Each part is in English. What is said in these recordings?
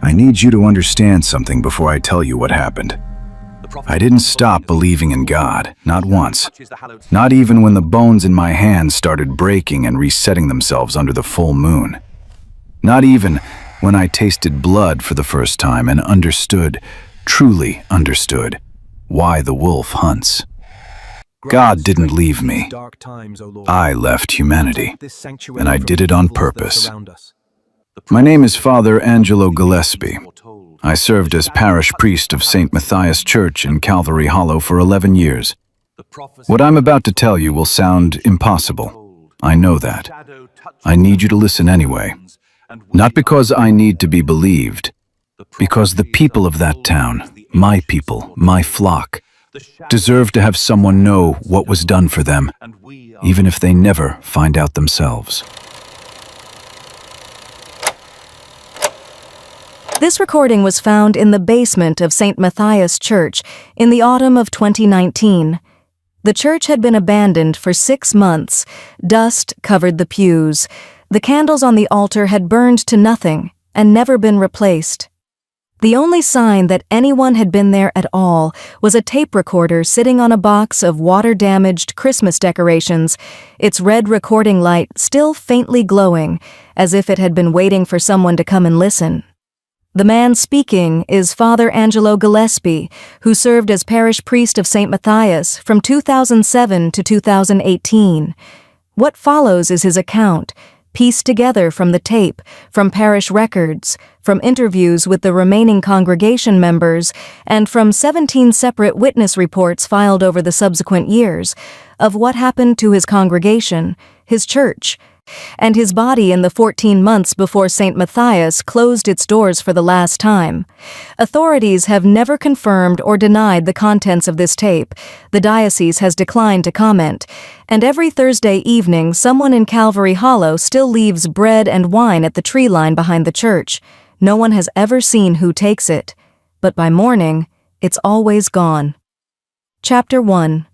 I need you to understand something before I tell you what happened. I didn't stop believing in God, not once. Not even when the bones in my hands started breaking and resetting themselves under the full moon. Not even when I tasted blood for the first time and understood, truly understood, why the wolf hunts. God didn't leave me. I left humanity, and I did it on purpose. My name is Father Angelo Gillespie. I served as parish priest of St. Matthias Church in Calvary Hollow for 11 years. What I'm about to tell you will sound impossible. I know that. I need you to listen anyway. Not because I need to be believed, because the people of that town, my people, my flock, deserve to have someone know what was done for them, even if they never find out themselves. This recording was found in the basement of St. Matthias Church in the autumn of 2019. The church had been abandoned for 6 months. Dust covered the pews. The candles on the altar had burned to nothing and never been replaced. The only sign that anyone had been there at all was a tape recorder sitting on a box of water-damaged Christmas decorations, its red recording light still faintly glowing, as if it had been waiting for someone to come and listen. The man speaking is Father Angelo Gillespie, who served as parish priest of St. Matthias from 2007 to 2018. What follows is his account, pieced together from the tape, from parish records, from interviews with the remaining congregation members, and from 17 separate witness reports filed over the subsequent years, of what happened to his congregation, his church, and his body in the 14 months before St. Matthias closed its doors for the last time. Authorities have never confirmed or denied the contents of this tape. The diocese has declined to comment. And every Thursday evening, someone in Calvary Hollow still leaves bread and wine at the tree line behind the church. No one has ever seen who takes it. But by morning, it's always gone. Chapter 1.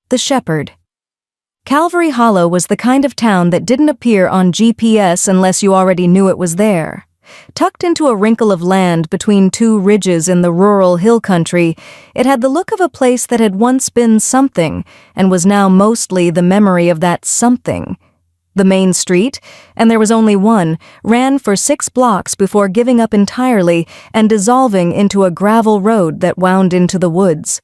The Shepherd. Calvary Hollow was the kind of town that didn't appear on GPS unless you already knew it was there. Tucked into a wrinkle of land between 2 ridges in the rural hill country, it had the look of a place that had once been something and was now mostly the memory of that something. The main street, and there was only one, ran for 6 blocks before giving up entirely and dissolving into a gravel road that wound into the woods.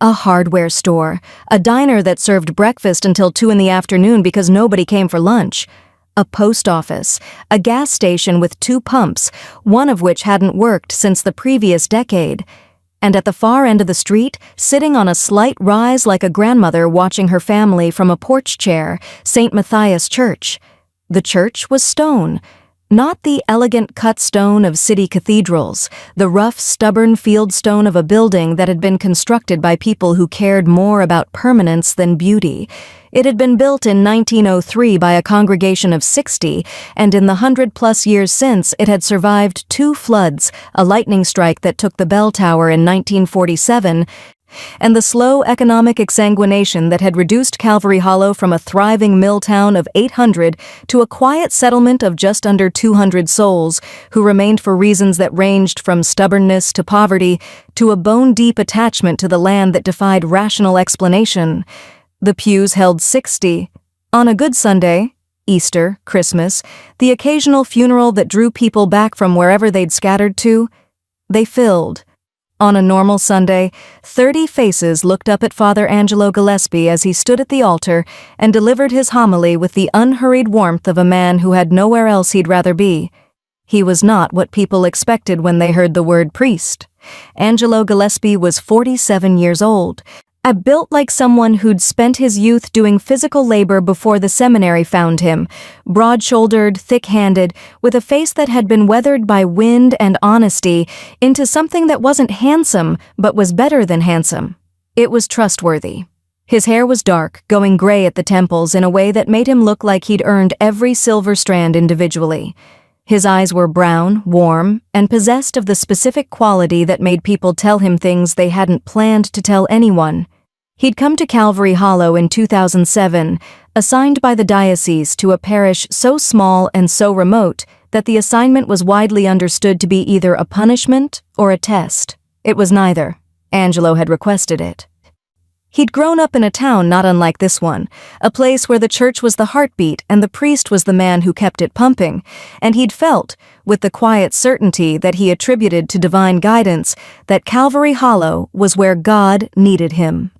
A hardware store, a diner that served breakfast until 2 in the afternoon because nobody came for lunch, a post office, a gas station with 2 pumps, one of which hadn't worked since the previous decade. And at the far end of the street, sitting on a slight rise like a grandmother watching her family from a porch chair, St. Matthias Church. The church was stone. Not the elegant cut stone of city cathedrals, the rough, stubborn field stone of a building that had been constructed by people who cared more about permanence than beauty. It had been built in 1903 by a congregation of 60, and in the 100-plus years since, it had survived 2 floods, a lightning strike that took the bell tower in 1947, and the slow economic exsanguination that had reduced Calvary Hollow from a thriving mill town of 800 to a quiet settlement of just under 200 souls, who remained for reasons that ranged from stubbornness to poverty to a bone-deep attachment to the land that defied rational explanation. The pews held 60. On a good Sunday, Easter, Christmas, the occasional funeral that drew people back from wherever they'd scattered to, they filled. On a normal Sunday, 30 faces looked up at Father Angelo Gillespie as he stood at the altar and delivered his homily with the unhurried warmth of a man who had nowhere else he'd rather be. He was not what people expected when they heard the word priest. Angelo Gillespie was 47 years old, built like someone who'd spent his youth doing physical labor before the seminary found him, broad-shouldered, thick-handed, with a face that had been weathered by wind and honesty into something that wasn't handsome but was better than handsome. It was trustworthy. His hair was dark, going gray at the temples in a way that made him look like he'd earned every silver strand individually. His eyes were brown, warm, and possessed of the specific quality that made people tell him things they hadn't planned to tell anyone. He'd come to Calvary Hollow in 2007, assigned by the diocese to a parish so small and so remote that the assignment was widely understood to be either a punishment or a test. It was neither. Angelo had requested it. He'd grown up in a town not unlike this one, a place where the church was the heartbeat and the priest was the man who kept it pumping, and he'd felt, with the quiet certainty that he attributed to divine guidance, that Calvary Hollow was where God needed him.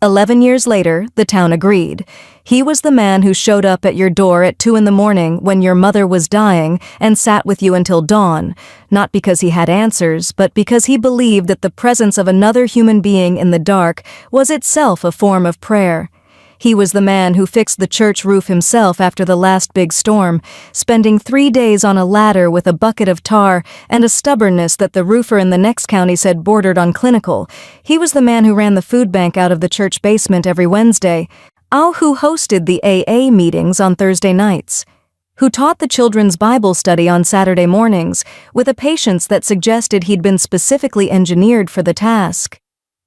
11 years later, the town agreed. He was the man who showed up at your door at 2 a.m. when your mother was dying and sat with you until dawn, not because he had answers, but because he believed that the presence of another human being in the dark was itself a form of prayer. He was the man who fixed the church roof himself after the last big storm, spending 3 days on a ladder with a bucket of tar and a stubbornness that the roofer in the next county said bordered on clinical. He was the man who ran the food bank out of the church basement every Wednesday, who hosted the AA meetings on Thursday nights, who taught the children's Bible study on Saturday mornings with a patience that suggested he'd been specifically engineered for the task.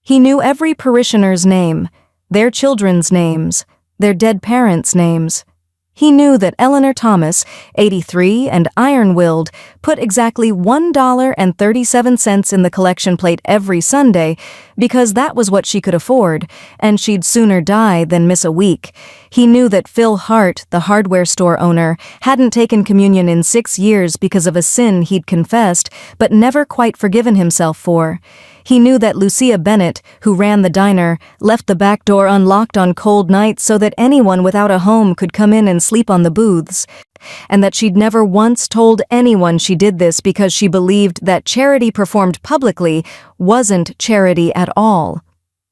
He knew every parishioner's name, their children's names, their dead parents' names. He knew that Eleanor Thomas, 83 and iron-willed, put exactly $1.37 in the collection plate every Sunday because that was what she could afford, and she'd sooner die than miss a week. He knew that Phil Hart, the hardware store owner, hadn't taken communion in 6 years because of a sin he'd confessed but never quite forgiven himself for. He knew that Lucia Bennett, who ran the diner, left the back door unlocked on cold nights so that anyone without a home could come in and sleep on the booths, and that she'd never once told anyone she did this because she believed that charity performed publicly wasn't charity at all.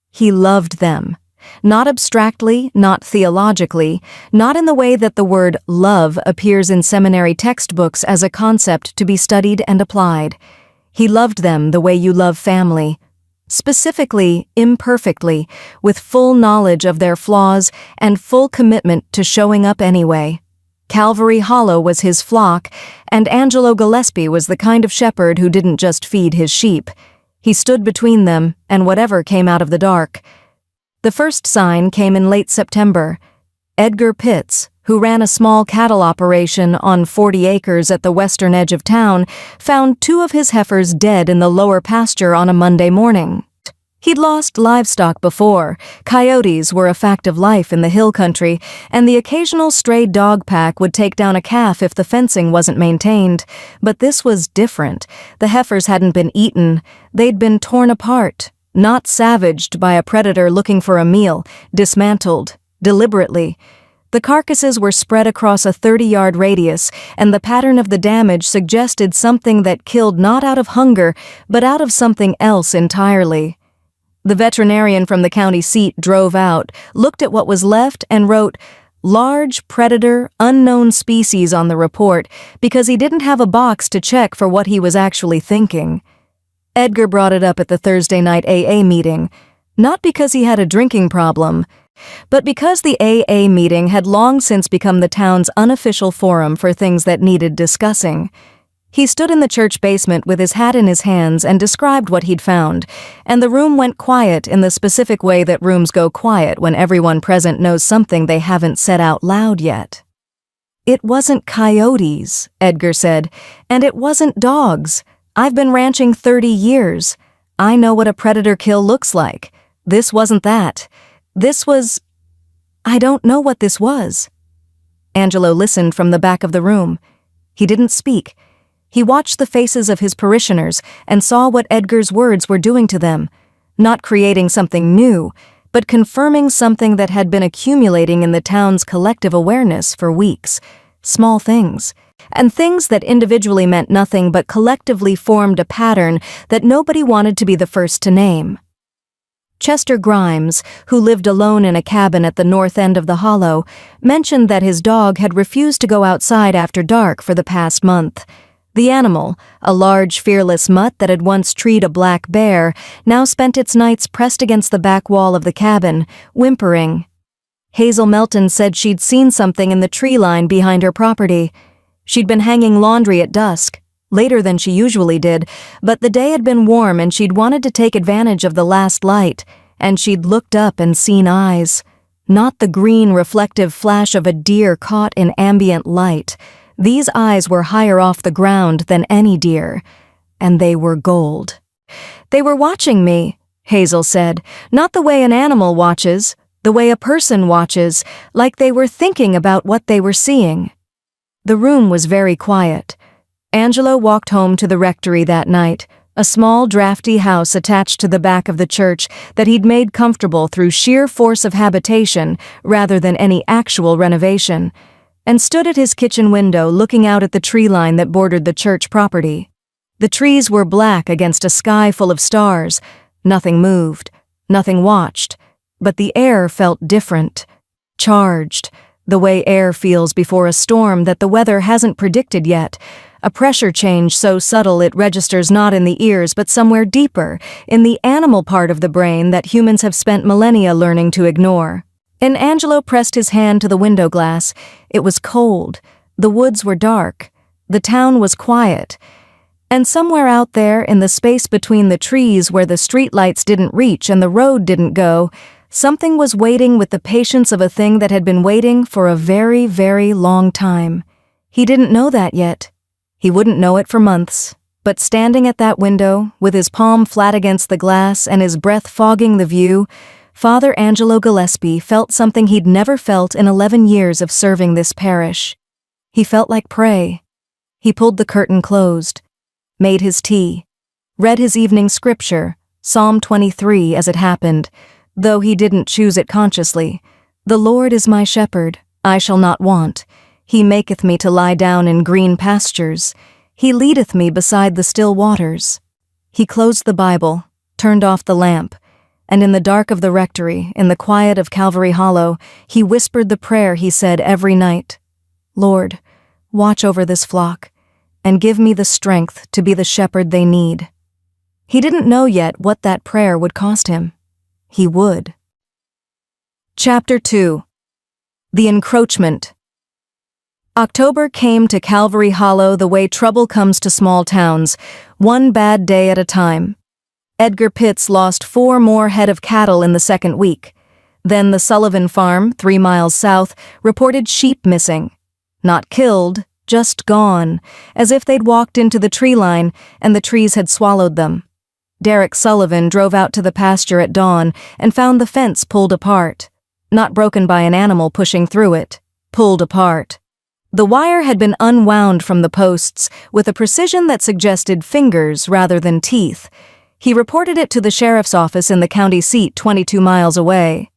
He loved them. Not abstractly, not theologically, not in the way that the word love appears in seminary textbooks as a concept to be studied and applied. He loved them the way you love family. Specifically, imperfectly, with full knowledge of their flaws and full commitment to showing up anyway. Calvary Hollow was his flock, and Angelo Gillespie was the kind of shepherd who didn't just feed his sheep. He stood between them and whatever came out of the dark. The first sign came in late September. Edgar Pitts, who ran a small cattle operation on 40 acres at the western edge of town, found 2 of his heifers dead in the lower pasture on a Monday morning. He'd lost livestock before. Coyotes were a fact of life in the hill country, and the occasional stray dog pack would take down a calf if the fencing wasn't maintained. But this was different. The heifers hadn't been eaten. They'd been torn apart, not savaged by a predator looking for a meal, dismantled, deliberately. The carcasses were spread across a 30-yard radius, and the pattern of the damage suggested something that killed not out of hunger, but out of something else entirely. The veterinarian from the county seat drove out, looked at what was left, and wrote, "Large predator, unknown species" on the report, because he didn't have a box to check for what he was actually thinking. Edgar brought it up at the Thursday night AA meeting, not because he had a drinking problem, but because the AA meeting had long since become the town's unofficial forum for things that needed discussing. He stood in the church basement with his hat in his hands and described what he'd found, and the room went quiet in the specific way that rooms go quiet when everyone present knows something they haven't said out loud yet. "It wasn't coyotes," Edgar said, "and it wasn't dogs. I've been ranching 30 years. I know what a predator kill looks like. This wasn't that. This was... I don't know what this was." Angelo listened from the back of the room. He didn't speak. He watched the faces of his parishioners and saw what Edgar's words were doing to them, not creating something new, but confirming something that had been accumulating in the town's collective awareness for weeks. Small things, and things that individually meant nothing but collectively formed a pattern that nobody wanted to be the first to name. Chester Grimes, who lived alone in a cabin at the north end of the hollow, mentioned that his dog had refused to go outside after dark for the past month. The animal, a large, fearless mutt that had once treed a black bear, now spent its nights pressed against the back wall of the cabin, whimpering. Hazel Melton said she'd seen something in the tree line behind her property. She'd been hanging laundry at dusk, later than she usually did, but the day had been warm and she'd wanted to take advantage of the last light, and she'd looked up and seen eyes. Not the green reflective flash of a deer caught in ambient light. These eyes were higher off the ground than any deer, and they were gold. "They were watching me," Hazel said, "not the way an animal watches, the way a person watches, like they were thinking about what they were seeing." The room was very quiet. Angelo walked home to the rectory that night, a small, drafty house attached to the back of the church that he'd made comfortable through sheer force of habitation rather than any actual renovation, and stood at his kitchen window looking out at the tree line that bordered the church property. The trees were black against a sky full of stars. Nothing moved, nothing watched, but the air felt different, charged, the way air feels before a storm that the weather hasn't predicted yet, a pressure change so subtle it registers not in the ears but somewhere deeper, in the animal part of the brain that humans have spent millennia learning to ignore. And Angelo pressed his hand to the window glass. It was cold, the woods were dark, the town was quiet, and somewhere out there in the space between the trees where the streetlights didn't reach and the road didn't go, something was waiting with the patience of a thing that had been waiting for a very, very long time. He didn't know that yet. He wouldn't know it for months. But standing at that window, with his palm flat against the glass and his breath fogging the view, Father Angelo Gillespie felt something he'd never felt in 11 years of serving this parish. He felt like prey. He pulled the curtain closed, made his tea, read his evening scripture, Psalm 23 as it happened, though he didn't choose it consciously. "The Lord is my shepherd, I shall not want. He maketh me to lie down in green pastures. He leadeth me beside the still waters." He closed the Bible, turned off the lamp, and in the dark of the rectory, in the quiet of Calvary Hollow, he whispered the prayer he said every night. "Lord, watch over this flock, and give me the strength to be the shepherd they need." He didn't know yet what that prayer would cost him. He would. Chapter 2. The Encroachment. October came to Calvary Hollow the way trouble comes to small towns, one bad day at a time. Edgar Pitts lost 4 more head of cattle in the second week. Then the Sullivan farm, 3 miles south, reported sheep missing. Not killed, just gone, as if they'd walked into the tree line and the trees had swallowed them. Derek Sullivan drove out to the pasture at dawn and found the fence pulled apart. Not broken by an animal pushing through it, pulled apart. The wire had been unwound from the posts with a precision that suggested fingers rather than teeth. He reported it to the sheriff's office in the county seat 22 miles away.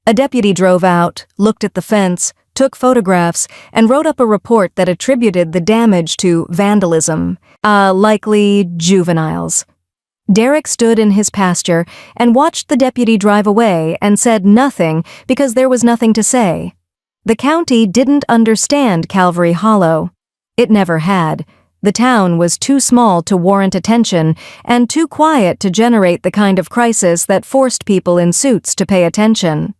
A deputy drove out, looked at the fence, took photographs, and wrote up a report that attributed the damage to vandalism, likely juveniles. Derek stood in his pasture and watched the deputy drive away and said nothing because there was nothing to say. The county didn't understand Calvary Hollow. It never had. The town was too small to warrant attention and too quiet to generate the kind of crisis that forced people in suits to pay attention.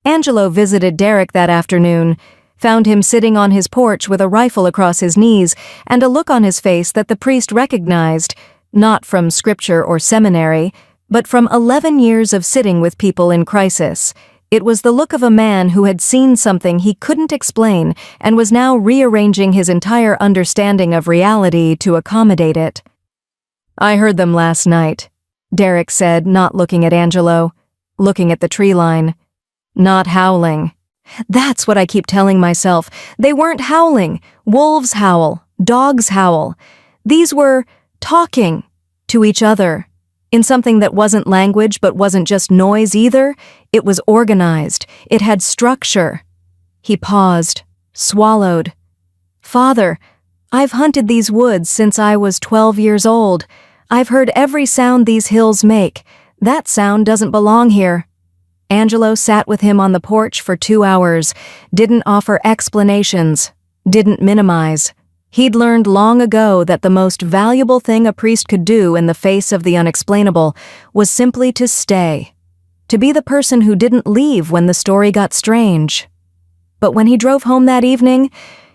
Angelo visited Derek that afternoon, found him sitting on his porch with a rifle across his knees and a look on his face that the priest recognized, not from scripture or seminary, but from 11 years of sitting with people in crisis. It was the look of a man who had seen something he couldn't explain and was now rearranging his entire understanding of reality to accommodate it. "I heard them last night," Derek said, not looking at Angelo, looking at the tree line. "Not howling." "That's what I keep telling myself. They weren't howling. Wolves howl, dogs howl. These were talking to each other. In something that wasn't language but wasn't just noise either. It was organized. It had structure." He paused, swallowed. "Father, I've hunted these woods since I was 12 years old. I've heard every sound these hills make. That sound doesn't belong here." Angelo sat with him on the porch for 2 hours, didn't offer explanations, didn't minimize. He'd learned long ago that the most valuable thing a priest could do in the face of the unexplainable was simply to stay, to be the person who didn't leave when the story got strange. But when he drove home that evening,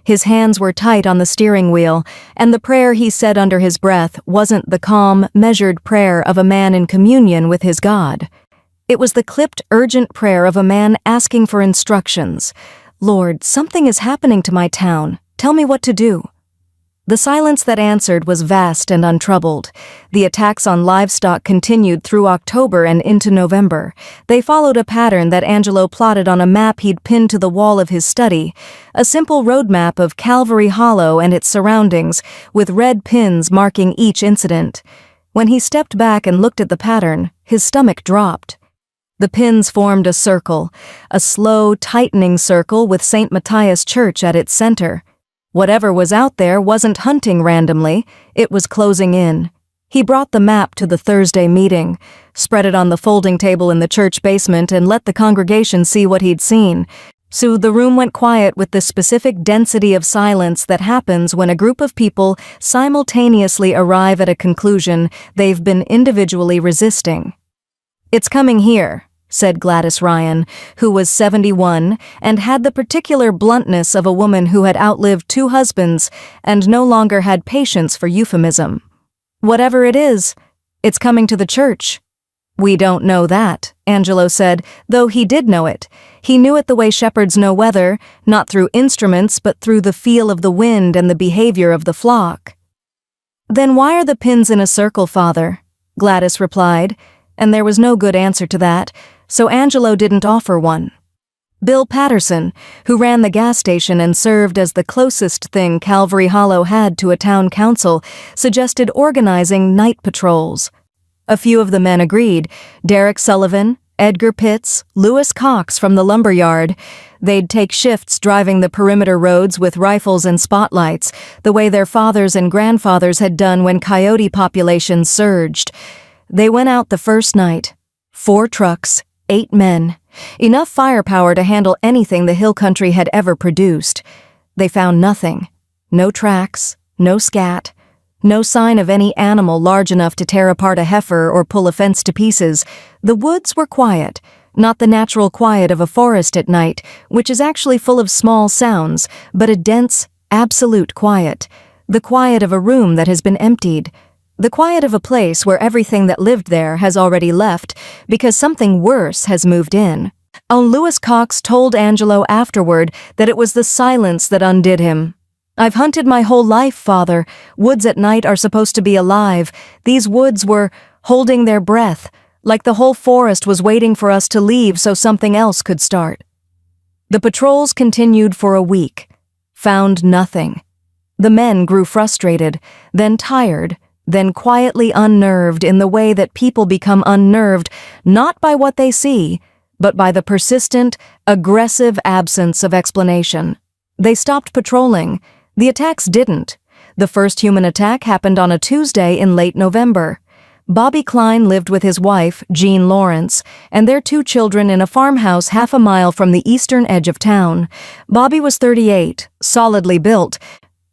his hands were tight on the steering wheel, and the prayer he said under his breath wasn't the calm, measured prayer of a man in communion with his God. It was the clipped, urgent prayer of a man asking for instructions. "Lord, something is happening to my town. Tell me what to do." The silence that answered was vast and untroubled. The attacks on livestock continued through October and into November. They followed a pattern that Angelo plotted on a map he'd pinned to the wall of his study, a simple road map of Calvary Hollow and its surroundings, with red pins marking each incident. When he stepped back and looked at the pattern, his stomach dropped. The pins formed a circle, a slow, tightening circle with St. Matthias Church at its center. Whatever was out there wasn't hunting randomly, it was closing in. He brought the map to the Thursday meeting, spread it on the folding table in the church basement, and let the congregation see what he'd seen. So the room went quiet with the specific density of silence that happens when a group of people simultaneously arrive at a conclusion they've been individually resisting. "It's coming here," said Gladys Ryan, who was 71 and had the particular bluntness of a woman who had outlived 2 husbands and no longer had patience for euphemism. "Whatever it is, it's coming to the church." "We don't know that," Angelo said, though he did know it. He knew it the way shepherds know weather, not through instruments but through the feel of the wind and the behavior of the flock. "Then why are the pins in a circle, Father?" Gladys replied, and there was no good answer to that, so Angelo didn't offer one. Bill Patterson, who ran the gas station and served as the closest thing Calvary Hollow had to a town council, suggested organizing night patrols. A few of the men agreed: Derek Sullivan, Edgar Pitts, Lewis Cox from the lumberyard. They'd take shifts driving the perimeter roads with rifles and spotlights, the way their fathers and grandfathers had done when coyote populations surged. They went out the first night. 4 trucks, 8 men. Enough firepower to handle anything the hill country had ever produced. They found nothing. No tracks, no scat, no sign of any animal large enough to tear apart a heifer or pull a fence to pieces. The woods were quiet, not the natural quiet of a forest at night, which is actually full of small sounds, but a dense, absolute quiet. The quiet of a room that has been emptied. The quiet of a place where everything that lived there has already left because something worse has moved in. Lewis Cox told Angelo afterward that it was the silence that undid him. "I've hunted my whole life, Father. Woods at night are supposed to be alive. These woods were holding their breath, like the whole forest was waiting for us to leave so something else could start." The patrols continued for a week. Found nothing. The men grew frustrated, then tired, then quietly unnerved in the way that people become unnerved not by what they see, but by the persistent, aggressive absence of explanation. They stopped patrolling. The attacks didn't. The first human attack happened on a Tuesday in late November. Bobby Klein lived with his wife, Jean Lawrence, and their 2 children in a farmhouse half a mile from the eastern edge of town. Bobby was 38, solidly built,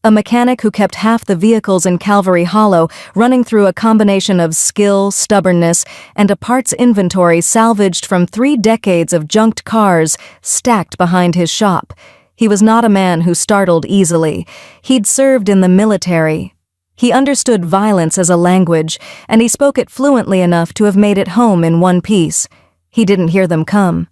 a mechanic who kept half the vehicles in Calvary Hollow running through a combination of skill, stubbornness, and a parts inventory salvaged from 3 decades of junked cars stacked behind his shop. He was not a man who startled easily. He'd served in the military. He understood violence as a language, and he spoke it fluently enough to have made it home in one piece. He didn't hear them come.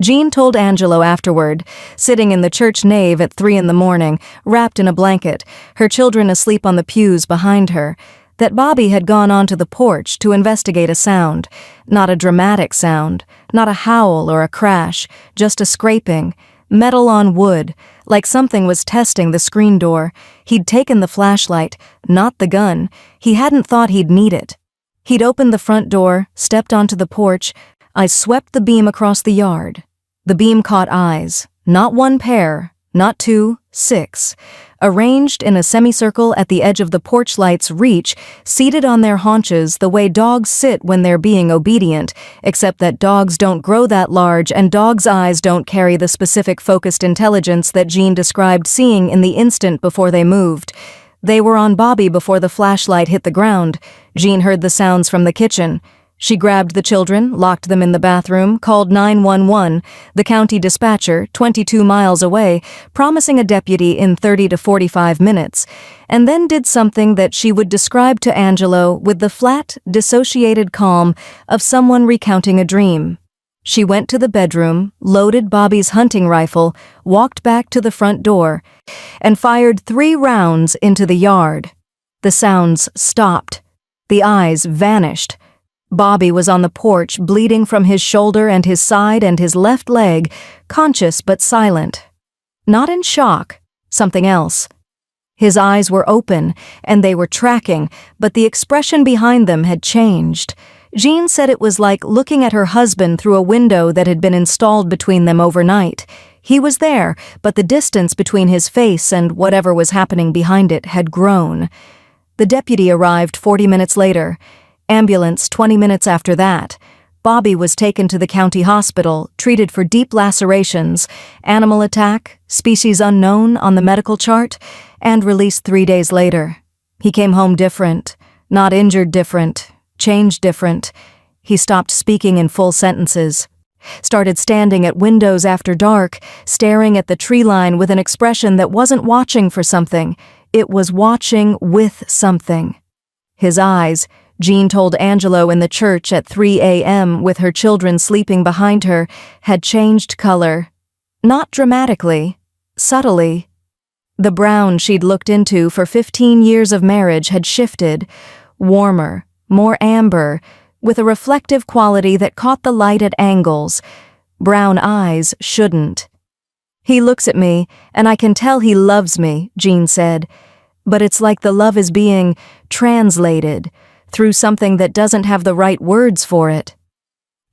Jean told Angelo afterward, sitting in the church nave at 3 a.m, wrapped in a blanket, her children asleep on the pews behind her, that Bobby had gone onto the porch to investigate a sound. Not a dramatic sound, not a howl or a crash, just a scraping, metal on wood, like something was testing the screen door. He'd taken the flashlight, not the gun. He hadn't thought he'd need it. He'd opened the front door, stepped onto the porch. I swept the beam across the yard. The beam caught eyes, not 1 pair, not 2, 6, arranged in a semicircle at the edge of the porch light's reach, seated on their haunches the way dogs sit when they're being obedient, except that dogs don't grow that large and dogs' eyes don't carry the specific focused intelligence that Jean described seeing in the instant before they moved. They were on Bobby before the flashlight hit the ground. Jean heard the sounds from the kitchen. She grabbed the children, locked them in the bathroom, called 911, the county dispatcher, 22 miles away, promising a deputy in 30 to 45 minutes, and then did something that she would describe to Angelo with the flat, dissociated calm of someone recounting a dream. She went to the bedroom, loaded Bobby's hunting rifle, walked back to the front door, and fired 3 rounds into the yard. The sounds stopped. The eyes vanished. Bobby was on the porch, bleeding from his shoulder and his side and his left leg, conscious but silent. Not in shock, something else. His eyes were open, and they were tracking, but the expression behind them had changed. Jean said it was like looking at her husband through a window that had been installed between them overnight. He was there, but the distance between his face and whatever was happening behind it had grown. The deputy arrived 40 minutes later. Ambulance 20 minutes after that. Bobby was taken to the county hospital, treated for deep lacerations, animal attack, species unknown on the medical chart, and released 3 days later. He came home different, not injured different, changed different. He stopped speaking in full sentences, started standing at windows after dark, staring at the tree line with an expression that wasn't watching for something. It was watching with something. His eyes, Jean told Angelo in the church at 3 a.m. with her children sleeping behind her, had changed color. Not dramatically, subtly. The brown she'd looked into for 15 years of marriage had shifted, warmer, more amber, with a reflective quality that caught the light at angles. Brown eyes shouldn't. He looks at me, and I can tell he loves me, Jean said. But it's like the love is being translated through something that doesn't have the right words for it.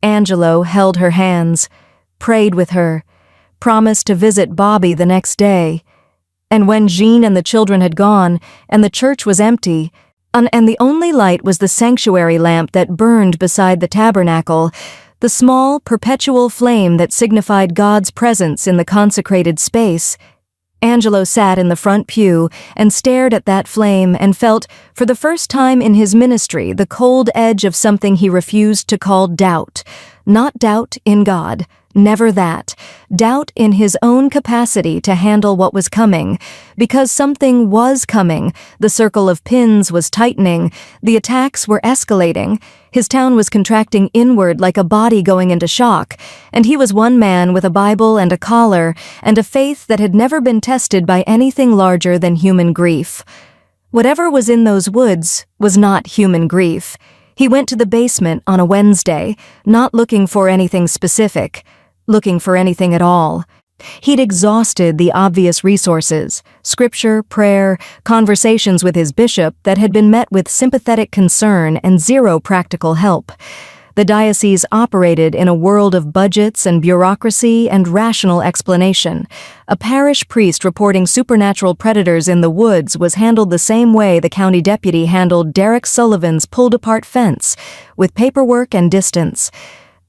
Angelo held her hands, prayed with her, promised to visit Bobby the next day. And when Jean and the children had gone, and the church was empty, and the only light was the sanctuary lamp that burned beside the tabernacle, the small, perpetual flame that signified God's presence in the consecrated space, Angelo sat in the front pew and stared at that flame and felt, for the first time in his ministry, the cold edge of something he refused to call doubt. Not doubt in God, never that. Doubt in his own capacity to handle what was coming. Because something was coming, the circle of pins was tightening, the attacks were escalating, his town was contracting inward like a body going into shock, and he was one man with a Bible and a collar, and a faith that had never been tested by anything larger than human grief. Whatever was in those woods was not human grief. He went to the basement on a Wednesday, not looking for anything specific, looking for anything at all. He'd exhausted the obvious resources, scripture, prayer, conversations with his bishop that had been met with sympathetic concern and zero practical help. The diocese operated in a world of budgets and bureaucracy and rational explanation. A parish priest reporting supernatural predators in the woods was handled the same way the county deputy handled Derek Sullivan's pulled-apart fence, with paperwork and distance.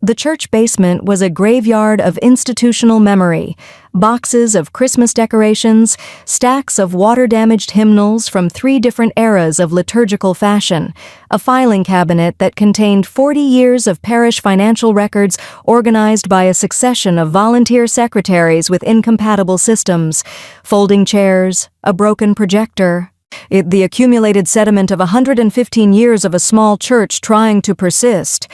The church basement was a graveyard of institutional memory, boxes of Christmas decorations, stacks of water-damaged hymnals from 3 different eras of liturgical fashion, a filing cabinet that contained 40 years of parish financial records organized by a succession of volunteer secretaries with incompatible systems, folding chairs, a broken projector. The accumulated sediment of 115 years of a small church trying to persist.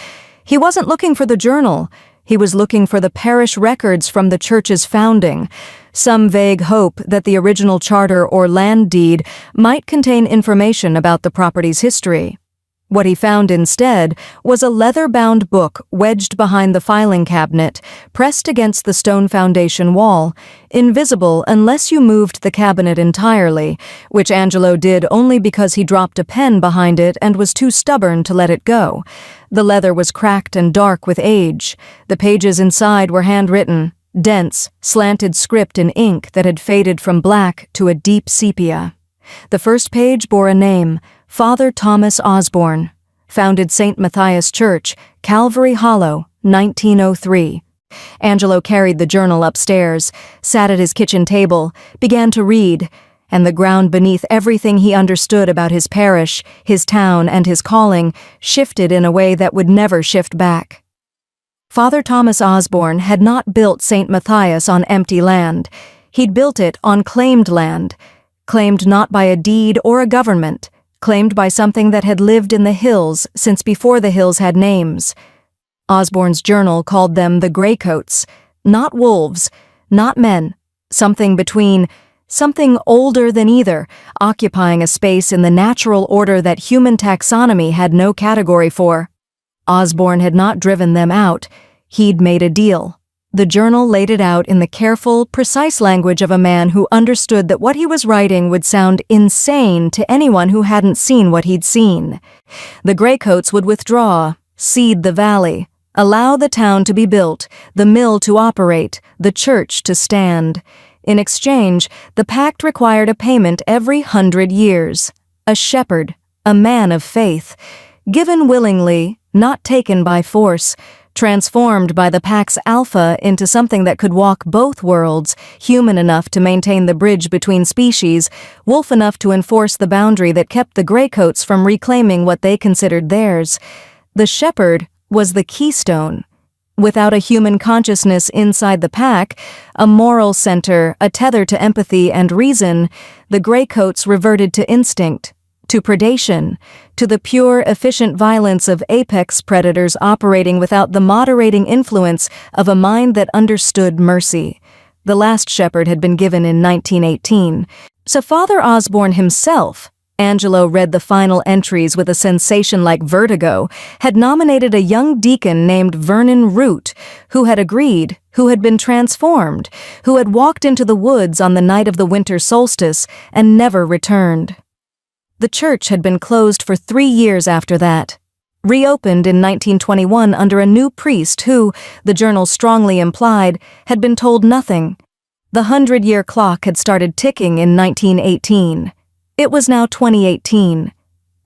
He wasn't looking for the journal. He was looking for the parish records from the church's founding, some vague hope that the original charter or land deed might contain information about the property's history. What he found instead was a leather-bound book wedged behind the filing cabinet, pressed against the stone foundation wall, invisible unless you moved the cabinet entirely, which Angelo did only because he dropped a pen behind it and was too stubborn to let it go. The leather was cracked and dark with age. The pages inside were handwritten, dense, slanted script in ink that had faded from black to a deep sepia. The first page bore a name, Father Thomas Osborne, founded St. Matthias Church, Calvary Hollow, 1903. Angelo carried the journal upstairs, sat at his kitchen table, began to read, and the ground beneath everything he understood about his parish, his town, and his calling shifted in a way that would never shift back. Father Thomas Osborne had not built St. Matthias on empty land. He'd built it on claimed land, claimed not by a deed or a government, claimed by something that had lived in the hills since before the hills had names. Osborne's journal called them the Greycoats, not wolves, not men, something between, something older than either, occupying a space in the natural order that human taxonomy had no category for. Osborne had not driven them out. He'd made a deal. The journal laid it out in the careful, precise language of a man who understood that what he was writing would sound insane to anyone who hadn't seen what he'd seen. The Greycoats would withdraw, cede the valley, allow the town to be built, the mill to operate, the church to stand. In exchange, the pact required a payment every 100 years. A shepherd, a man of faith, given willingly, not taken by force, transformed by the Pax Alpha into something that could walk both worlds, human enough to maintain the bridge between species, wolf enough to enforce the boundary that kept the Greycoats from reclaiming what they considered theirs. The shepherd was the keystone. Without a human consciousness inside the pack, a moral center, a tether to empathy and reason, the Greycoats reverted to instinct, to predation, to the pure, efficient violence of apex predators operating without the moderating influence of a mind that understood mercy. The last shepherd had been given in 1918. So Father Osborne himself, Angelo read the final entries with a sensation like vertigo, had nominated a young deacon named Vernon Root, who had agreed, who had been transformed, who had walked into the woods on the night of the winter solstice and never returned. The church had been closed for 3 years after that. Reopened in 1921 under a new priest who, the journal strongly implied, had been told nothing. The 100-year clock had started ticking in 1918. It was now 2018.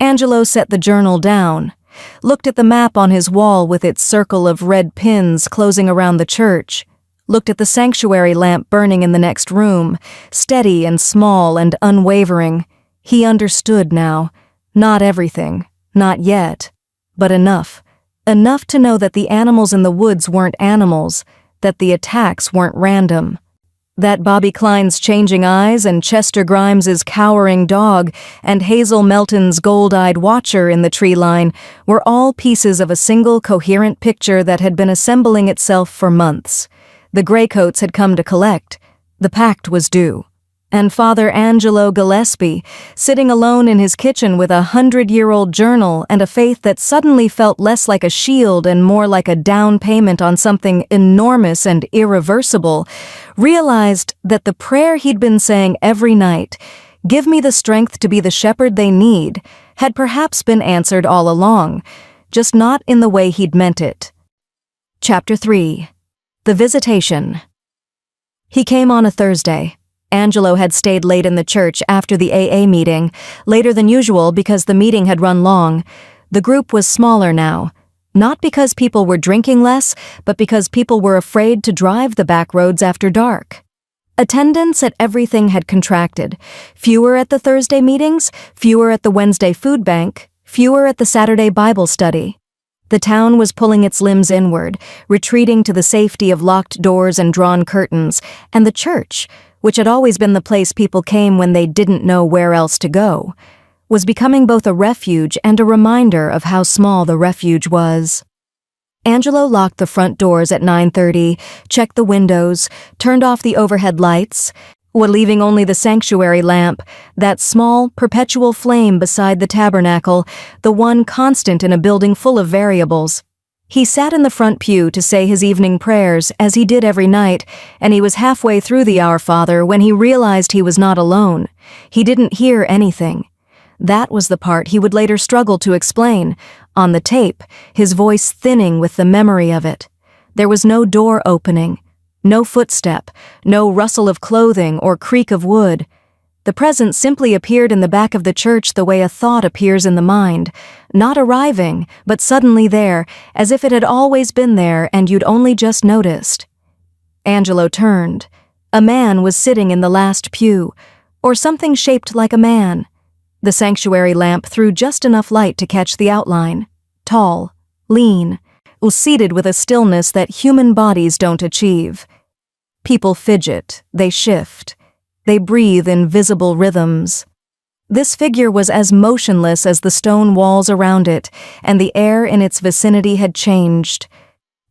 Angelo set the journal down, looked at the map on his wall with its circle of red pins closing around the church, looked at the sanctuary lamp burning in the next room, steady and small and unwavering. He understood now. Not everything, not yet, but enough. Enough to know that the animals in the woods weren't animals, that the attacks weren't random. That Bobby Klein's changing eyes and Chester Grimes's cowering dog and Hazel Melton's gold-eyed watcher in the tree line were all pieces of a single coherent picture that had been assembling itself for months. The Greycoats had come to collect. The pact was due. And Father Angelo Gillespie, sitting alone in his kitchen with a 100-year-old journal and a faith that suddenly felt less like a shield and more like a down payment on something enormous and irreversible, realized that the prayer he'd been saying every night, "Give me the strength to be the shepherd they need," had perhaps been answered all along, just not in the way he'd meant it. Chapter 3. The Visitation. He came on a Thursday. Angelo had stayed late in the church after the AA meeting, later than usual because the meeting had run long. The group was smaller now, not because people were drinking less, but because people were afraid to drive the back roads after dark. Attendance at everything had contracted. Fewer at the Thursday meetings, fewer at the Wednesday food bank, fewer at the Saturday Bible study. The town was pulling its limbs inward, retreating to the safety of locked doors and drawn curtains, and the church, which had always been the place people came when they didn't know where else to go, was becoming both a refuge and a reminder of how small the refuge was. Angelo locked the front doors at 9:30, checked the windows, turned off the overhead lights, leaving only the sanctuary lamp, that small, perpetual flame beside the tabernacle, the one constant in a building full of variables. He sat in the front pew to say his evening prayers, as he did every night, and he was halfway through the Our Father when he realized he was not alone. He didn't hear anything. That was the part he would later struggle to explain. On the tape, his voice thinning with the memory of it. There was no door opening, no footstep, no rustle of clothing or creak of wood. The presence simply appeared in the back of the church the way a thought appears in the mind, not arriving, but suddenly there, as if it had always been there and you'd only just noticed. Angelo turned. A man was sitting in the last pew, or something shaped like a man. The sanctuary lamp threw just enough light to catch the outline. Tall, lean, seated with a stillness that human bodies don't achieve. People fidget, they shift. They breathe in visible rhythms. This figure was as motionless as the stone walls around it, and the air in its vicinity had changed.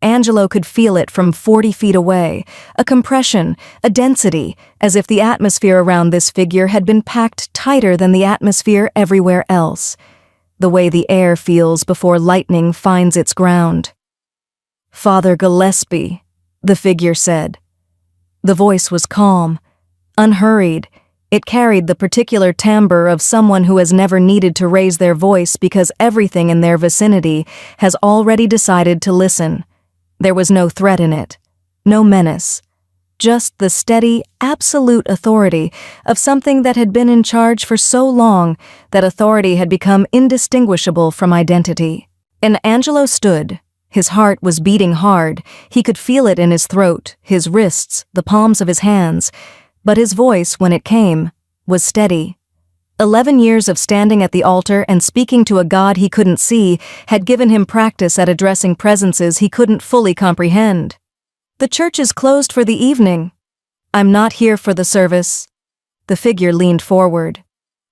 Angelo could feel it from 40 feet away, a compression, a density, as if the atmosphere around this figure had been packed tighter than the atmosphere everywhere else, the way the air feels before lightning finds its ground. "Father Gillespie," the figure said. The voice was calm, unhurried. It carried the particular timbre of someone who has never needed to raise their voice because everything in their vicinity has already decided to listen. There was no threat in it, no menace, just the steady, absolute authority of something that had been in charge for so long that authority had become indistinguishable from identity. And Angelo stood. His heart was beating hard. He could feel it in his throat, his wrists, the palms of his hands. But his voice, when it came, was steady. 11 years of standing at the altar and speaking to a God he couldn't see had given him practice at addressing presences he couldn't fully comprehend. "The church is closed for the evening. I'm not here for the service." The figure leaned forward.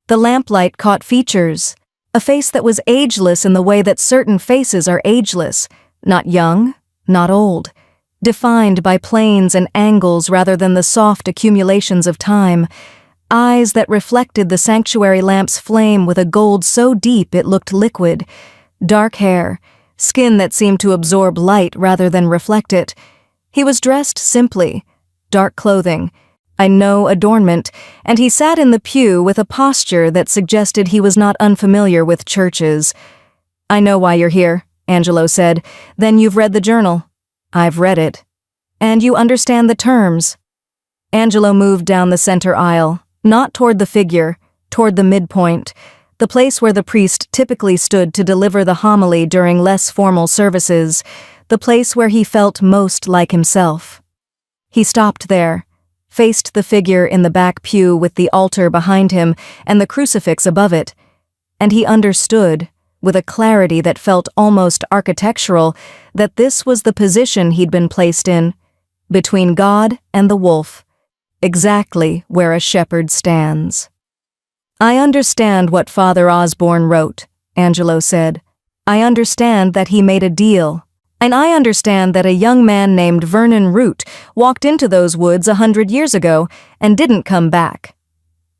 The lamplight caught features, a face that was ageless in the way that certain faces are ageless, not young, not old, defined by planes and angles rather than the soft accumulations of time, eyes that reflected the sanctuary lamp's flame with a gold so deep it looked liquid, dark hair, skin that seemed to absorb light rather than reflect it. He was dressed simply, dark clothing, no adornment, and he sat in the pew with a posture that suggested he was not unfamiliar with churches. "I know why you're here," Angelo said. "Then you've read the journal." "I've read it." "And you understand the terms." Angelo moved down the center aisle, not toward the figure, toward the midpoint, the place where the priest typically stood to deliver the homily during less formal services, the place where he felt most like himself. He stopped there, faced the figure in the back pew with the altar behind him and the crucifix above it, and he understood, with a clarity that felt almost architectural, that this was the position he'd been placed in, between God and the wolf, exactly where a shepherd stands. "I understand what Father Osborne wrote," Angelo said. "I understand that he made a deal. And I understand that a young man named Vernon Root walked into those woods 100 years ago and didn't come back."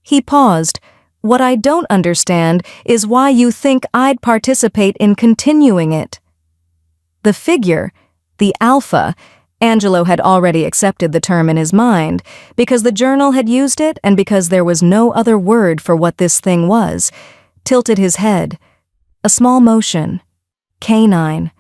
He paused. "What I don't understand is why you think I'd participate in continuing it." The figure, the alpha, Angelo had already accepted the term in his mind, because the journal had used it and because there was no other word for what this thing was, tilted his head. A small motion. Canine.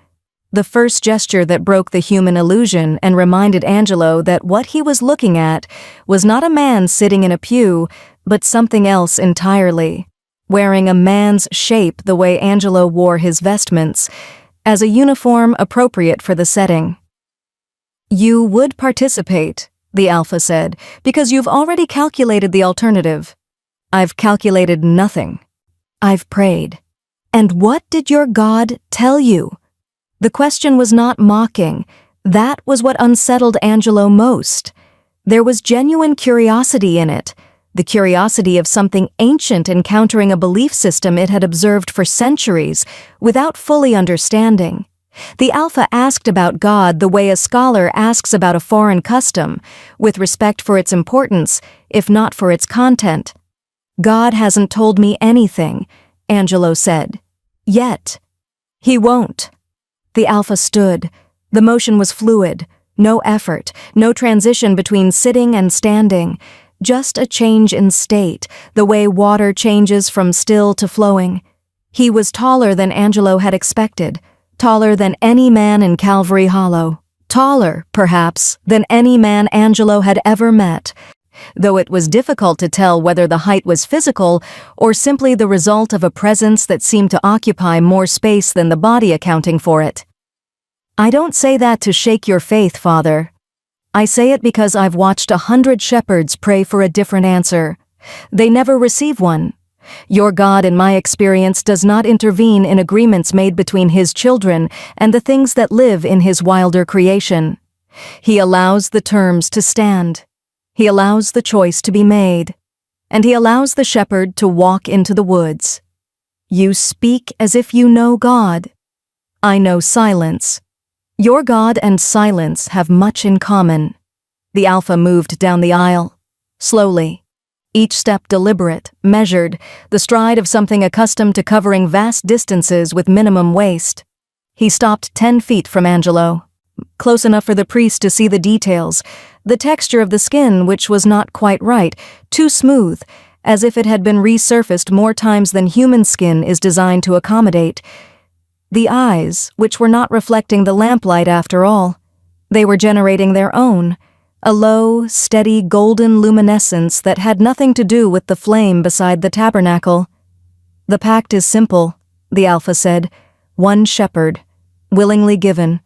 The first gesture that broke the human illusion and reminded Angelo that what he was looking at was not a man sitting in a pew, but something else entirely, wearing a man's shape the way Angelo wore his vestments, as a uniform appropriate for the setting. "You would participate," the alpha said, "because you've already calculated the alternative." "I've calculated nothing. I've prayed." "And what did your God tell you?" The question was not mocking. That was what unsettled Angelo most. There was genuine curiosity in it, the curiosity of something ancient encountering a belief system it had observed for centuries without fully understanding. The alpha asked about God the way a scholar asks about a foreign custom, with respect for its importance, if not for its content. "God hasn't told me anything," Angelo said. "Yet." "He won't." The alpha stood. The motion was fluid, no effort, no transition between sitting and standing, just a change in state, the way water changes from still to flowing. He was taller than Angelo had expected, taller than any man in Calvary Hollow, taller, perhaps, than any man Angelo had ever met, though it was difficult to tell whether the height was physical or simply the result of a presence that seemed to occupy more space than the body accounting for it. "I don't say that to shake your faith, Father. I say it because I've watched 100 shepherds pray for a different answer. They never receive one. Your God, in my experience, does not intervene in agreements made between his children and the things that live in his wilder creation. He allows the terms to stand. He allows the choice to be made. And he allows the shepherd to walk into the woods. You speak as if you know God. I know silence. Your God and silence have much in common. The Alpha moved down the aisle. Slowly. Each step deliberate, measured, the stride of something accustomed to covering vast distances with minimum waste. He stopped 10 feet from Angelo, close enough for the priest to see the details, the texture of the skin, which was not quite right, too smooth, as if it had been resurfaced more times than human skin is designed to accommodate. The eyes, which were not reflecting the lamplight after all. They were generating their own, a low, steady golden luminescence that had nothing to do with the flame beside the tabernacle. The pact is simple, the Alpha said. One shepherd, willingly given,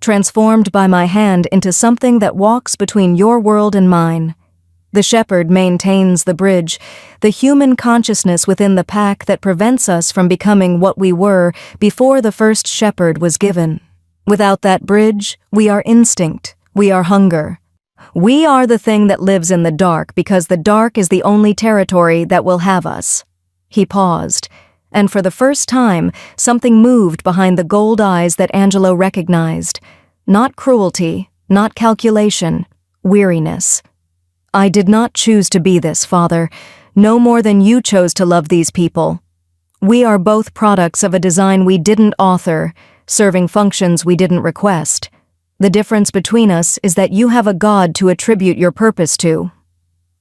transformed by my hand into something that walks between your world and mine. The shepherd maintains the bridge, the human consciousness within the pack that prevents us from becoming what we were before the first shepherd was given. Without that bridge, we are instinct, we are hunger. We are the thing that lives in the dark because the dark is the only territory that will have us. He paused, and for the first time, something moved behind the gold eyes that Angelo recognized. Not cruelty, not calculation, weariness. I did not choose to be this, Father, no more than you chose to love these people. We are both products of a design we didn't author, serving functions we didn't request. The difference between us is that you have a God to attribute your purpose to.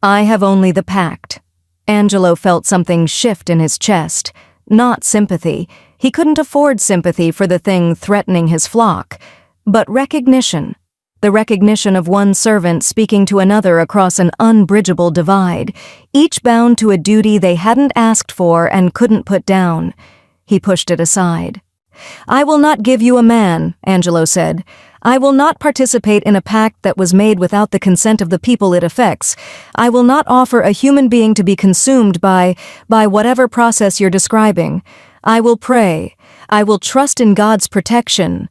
I have only the pact. Angelo felt something shift in his chest. Not sympathy. He couldn't afford sympathy for the thing threatening his flock. But recognition. The recognition of one servant speaking to another across an unbridgeable divide, each bound to a duty they hadn't asked for and couldn't put down. He pushed it aside. I will not give you a man, Angelo said. I will not participate in a pact that was made without the consent of the people it affects. I will not offer a human being to be consumed by whatever process you're describing. I will pray. I will trust in God's protection.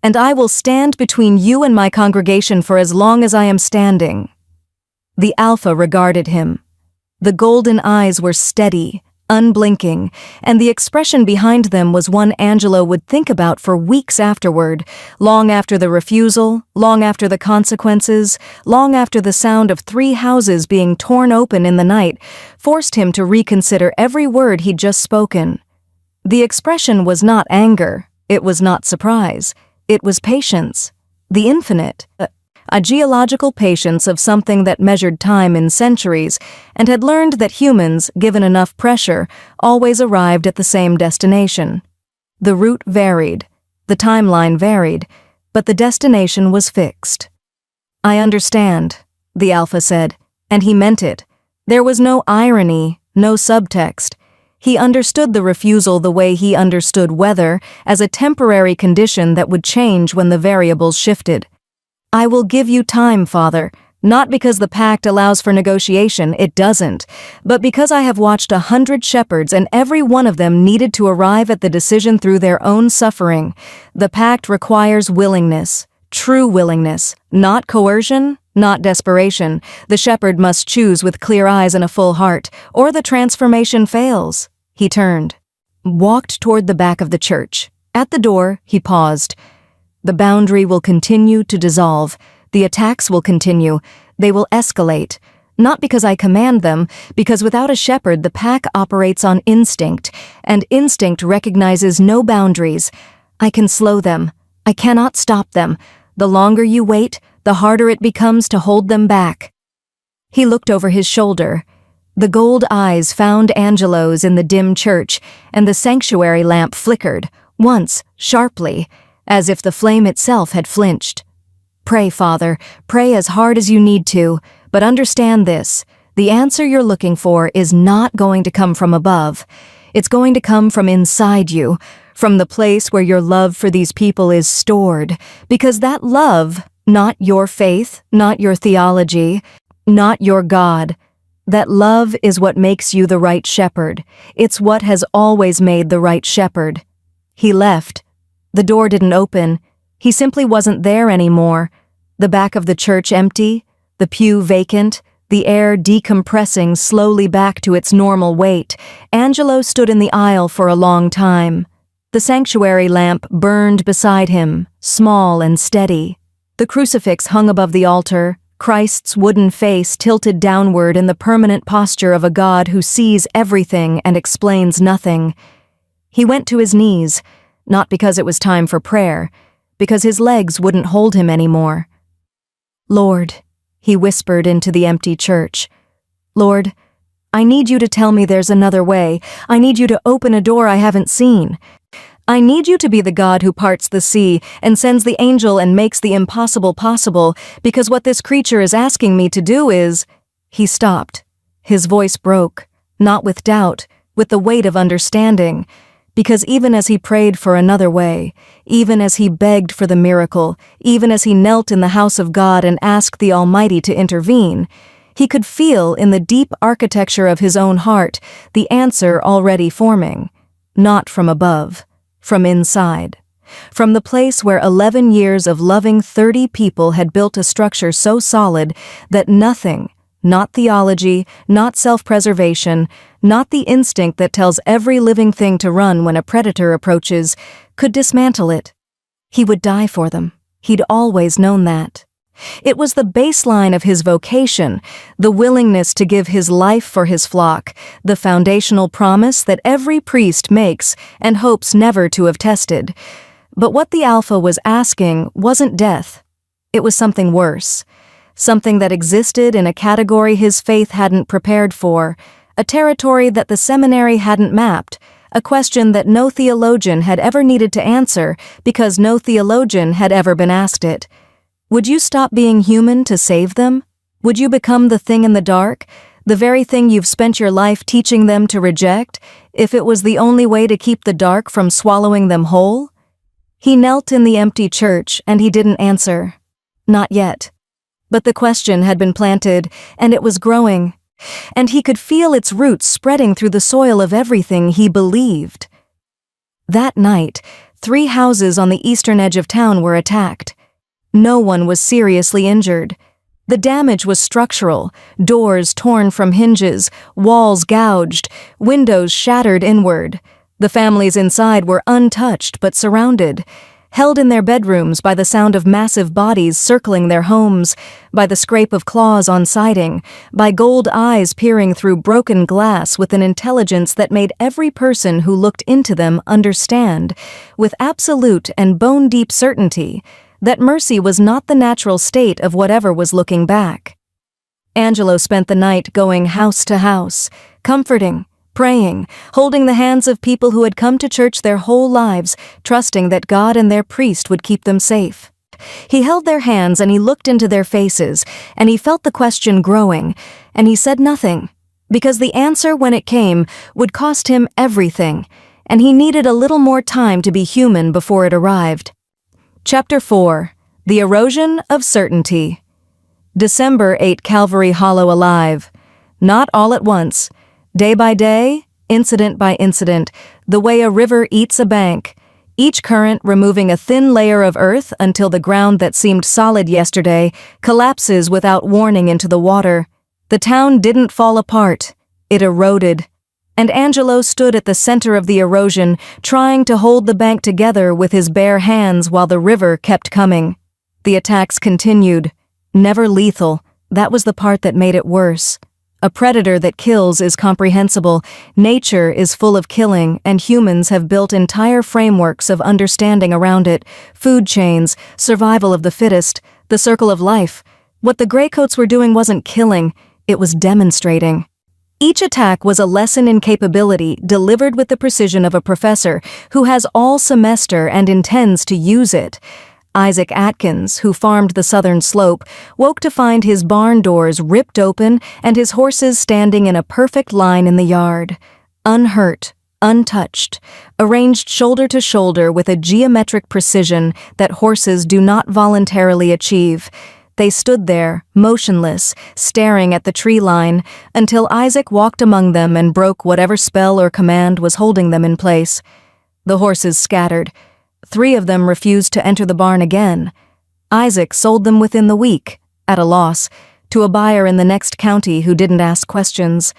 And I will stand between you and my congregation for as long as I am standing. The Alpha regarded him. The golden eyes were steady, unblinking, and the expression behind them was one Angelo would think about for weeks afterward, long after the refusal, long after the consequences, long after the sound of 3 houses being torn open in the night forced him to reconsider every word he'd just spoken. The expression was not anger, it was not surprise. It was patience, the infinite, a geological patience of something that measured time in centuries and had learned that humans, given enough pressure, always arrived at the same destination. The route varied, the timeline varied, but the destination was fixed. I understand, the Alpha said, and he meant it. There was no irony, no subtext. He understood the refusal the way he understood weather, as a temporary condition that would change when the variables shifted. I will give you time, Father, not because the pact allows for negotiation, it doesn't, but because I have watched 100 shepherds and every one of them needed to arrive at the decision through their own suffering. The pact requires willingness, true willingness, not coercion, not desperation. The shepherd must choose with clear eyes and a full heart, or the transformation fails. He turned, walked toward the back of the church. At the door, he paused. The boundary will continue to dissolve. The attacks will continue. They will escalate. Not because I command them, because without a shepherd the pack operates on instinct, and instinct recognizes no boundaries. I can slow them. I cannot stop them. The longer you wait, the harder it becomes to hold them back. He looked over his shoulder. The gold eyes found Angelo's in the dim church, and the sanctuary lamp flickered, once, sharply, as if the flame itself had flinched. Pray, Father, pray as hard as you need to, but understand this. The answer you're looking for is not going to come from above. It's going to come from inside you, from the place where your love for these people is stored, because that love, not your faith, not your theology, not your God, that love is what makes you the right shepherd. It's what has always made the right shepherd. He left. The door didn't open. He simply wasn't there anymore. The back of the church empty, the pew vacant, the air decompressing slowly back to its normal weight. Angelo stood in the aisle for a long time. The sanctuary lamp burned beside him, small and steady. The crucifix hung above the altar, Christ's wooden face tilted downward in the permanent posture of a God who sees everything and explains nothing. He went to his knees, not because it was time for prayer, because his legs wouldn't hold him anymore. "Lord," he whispered into the empty church, "Lord, I need you to tell me there's another way. I need you to open a door I haven't seen. I need you to be the God who parts the sea and sends the angel and makes the impossible possible, because what this creature is asking me to do is—" He stopped. His voice broke, not with doubt, with the weight of understanding, because even as he prayed for another way, even as he begged for the miracle, even as he knelt in the house of God and asked the Almighty to intervene, he could feel in the deep architecture of his own heart the answer already forming, not from above, from inside, from the place where 11 years of loving 30 people had built a structure so solid that nothing, not theology, not self-preservation, not the instinct that tells every living thing to run when a predator approaches, could dismantle it. He would die for them. He'd always known that. It was the baseline of his vocation, the willingness to give his life for his flock, the foundational promise that every priest makes and hopes never to have tested. But what the Alpha was asking wasn't death. It was something worse, something that existed in a category his faith hadn't prepared for, a territory that the seminary hadn't mapped, a question that no theologian had ever needed to answer because no theologian had ever been asked it. Would you stop being human to save them? Would you become the thing in the dark, the very thing you've spent your life teaching them to reject, if it was the only way to keep the dark from swallowing them whole? He knelt in the empty church and he didn't answer. Not yet. But the question had been planted, and it was growing, and he could feel its roots spreading through the soil of everything he believed. That night, 3 houses on the eastern edge of town were attacked. No one was seriously injured. The damage was structural, doors torn from hinges, walls gouged, windows shattered inward. The families inside were untouched but surrounded, held in their bedrooms by the sound of massive bodies circling their homes, by the scrape of claws on siding, by gold eyes peering through broken glass with an intelligence that made every person who looked into them understand, with absolute and bone-deep certainty, that mercy was not the natural state of whatever was looking back. Angelo spent the night going house to house, comforting, praying, holding the hands of people who had come to church their whole lives, trusting that God and their priest would keep them safe. He held their hands and he looked into their faces, and he felt the question growing, and he said nothing, because the answer, when it came, would cost him everything, and he needed a little more time to be human before it arrived. Chapter 4. The Erosion of Certainty. December ate Calvary Hollow alive. Not all at once. Day by day, incident by incident, the way a river eats a bank, each current removing a thin layer of earth until the ground that seemed solid yesterday collapses without warning into the water. The town didn't fall apart. It eroded. And Angelo stood at the center of the erosion, trying to hold the bank together with his bare hands while the river kept coming. The attacks continued. Never lethal. That was the part that made it worse. A predator that kills is comprehensible. Nature is full of killing, and humans have built entire frameworks of understanding around it. Food chains, survival of the fittest, the circle of life. What the Greycoats were doing wasn't killing, it was demonstrating. Each attack was a lesson in capability delivered with the precision of a professor who has all semester and intends to use it. Isaac Atkins, who farmed the southern slope, woke to find his barn doors ripped open and his horses standing in a perfect line in the yard. Unhurt, untouched, arranged shoulder to shoulder with a geometric precision that horses do not voluntarily achieve. They stood there, motionless, staring at the tree line, until Isaac walked among them and broke whatever spell or command was holding them in place. The horses scattered. 3 of them refused to enter the barn again. Isaac sold them within the week, at a loss, to a buyer in the next county who didn't ask questions.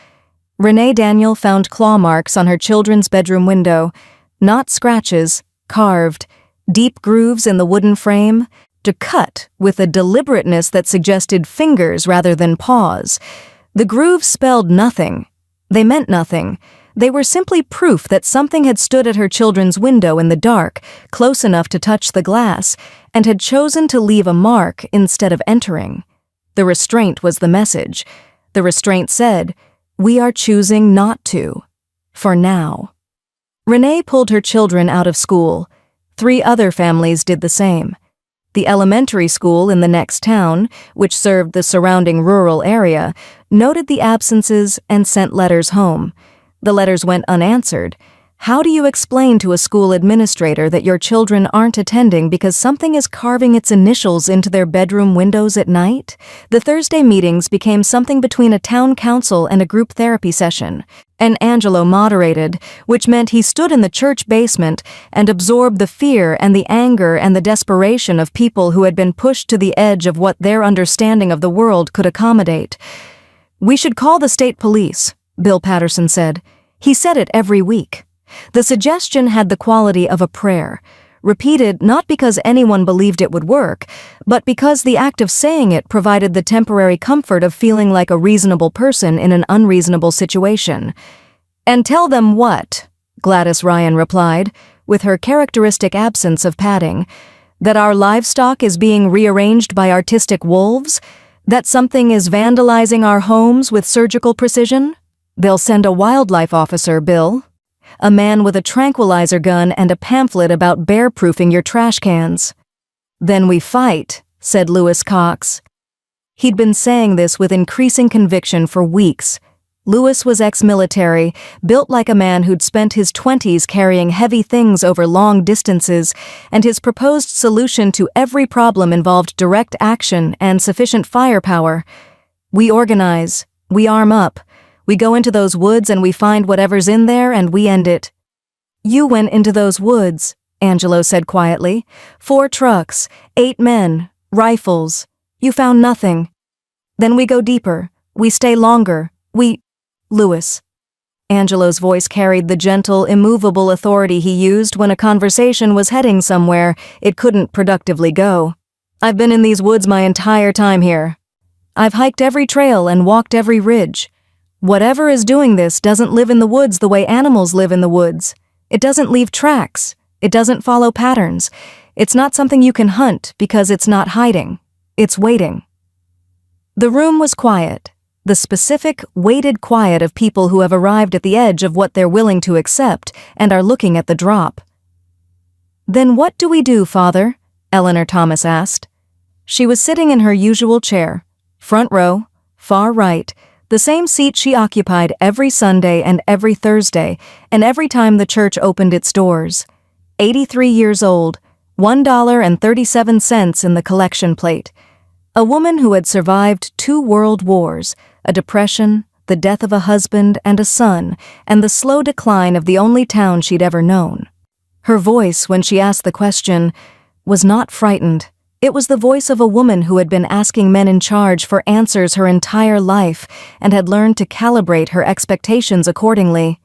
Renee Daniel found claw marks on her children's bedroom window. Not scratches, carved, deep grooves in the wooden frame, to cut with a deliberateness that suggested fingers rather than paws. The grooves spelled nothing. They meant nothing. They were simply proof that something had stood at her children's window in the dark, close enough to touch the glass, and had chosen to leave a mark instead of entering. The restraint was the message. The restraint said, "We are choosing not to. For now." Renee pulled her children out of school. 3 other families did the same. The elementary school in the next town, which served the surrounding rural area, noted the absences and sent letters home. The letters went unanswered. How do you explain to a school administrator that your children aren't attending because something is carving its initials into their bedroom windows at night? The Thursday meetings became something between a town council and a group therapy session. And Angelo moderated, which meant he stood in the church basement and absorbed the fear and the anger and the desperation of people who had been pushed to the edge of what their understanding of the world could accommodate. "We should call the state police," Bill Patterson said. He said it every week. The suggestion had the quality of a prayer, repeated not because anyone believed it would work, but because the act of saying it provided the temporary comfort of feeling like a reasonable person in an unreasonable situation. "And tell them what?" Gladys Ryan replied, with her characteristic absence of padding. "That our livestock is being rearranged by artistic wolves? That something is vandalizing our homes with surgical precision? They'll send a wildlife officer, Bill. A man with a tranquilizer gun and a pamphlet about bear-proofing your trash cans." "Then we fight," said Lewis Cox. He'd been saying this with increasing conviction for weeks. Lewis was ex-military, built like a man who'd spent his 20s carrying heavy things over long distances, and his proposed solution to every problem involved direct action and sufficient firepower. "We organize, we arm up. We go into those woods and we find whatever's in there and we end it." "You went into those woods," Angelo said quietly. 4 trucks, 8 men, rifles. You found nothing. "Then we go deeper. We stay longer. Lewis." Angelo's voice carried the gentle, immovable authority he used when a conversation was heading somewhere it couldn't productively go. "I've been in these woods my entire time here. I've hiked every trail and walked every ridge. Whatever is doing this doesn't live in the woods the way animals live in the woods. It doesn't leave tracks. It doesn't follow patterns. It's not something you can hunt because it's not hiding. It's waiting." The room was quiet, the specific, weighted quiet of people who have arrived at the edge of what they're willing to accept and are looking at the drop. "Then what do we do, Father?" Eleanor Thomas asked. She was sitting in her usual chair, front row, far right, the same seat she occupied every Sunday and every Thursday, and every time the church opened its doors. 83 years old, $1.37 in the collection plate. A woman who had survived 2 world wars, a depression, the death of a husband and a son, and the slow decline of the only town she'd ever known. Her voice, when she asked the question, was not frightened. It was the voice of a woman who had been asking men in charge for answers her entire life and had learned to calibrate her expectations accordingly.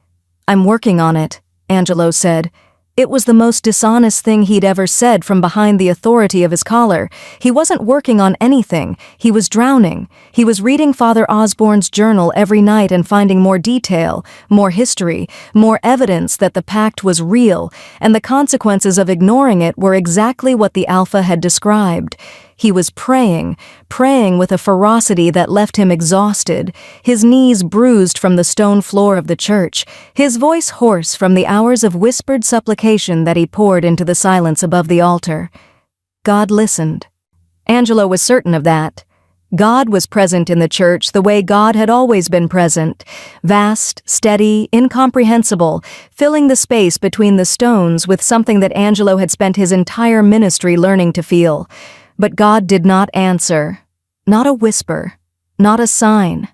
"I'm working on it," Angelo said. It was the most dishonest thing he'd ever said from behind the authority of his collar. He wasn't working on anything. He was drowning. He was reading Father Osborne's journal every night and finding more detail, more history, more evidence that the pact was real, and the consequences of ignoring it were exactly what the Alpha had described. He was praying with a ferocity that left him exhausted, his knees bruised from the stone floor of the church, his voice hoarse from the hours of whispered supplication that he poured into the silence above the altar. God listened. Angelo was certain of that. God was present in the church the way God had always been present, vast, steady, incomprehensible, filling the space between the stones with something that Angelo had spent his entire ministry learning to feel. But God did not answer. Not a whisper. Not a sign.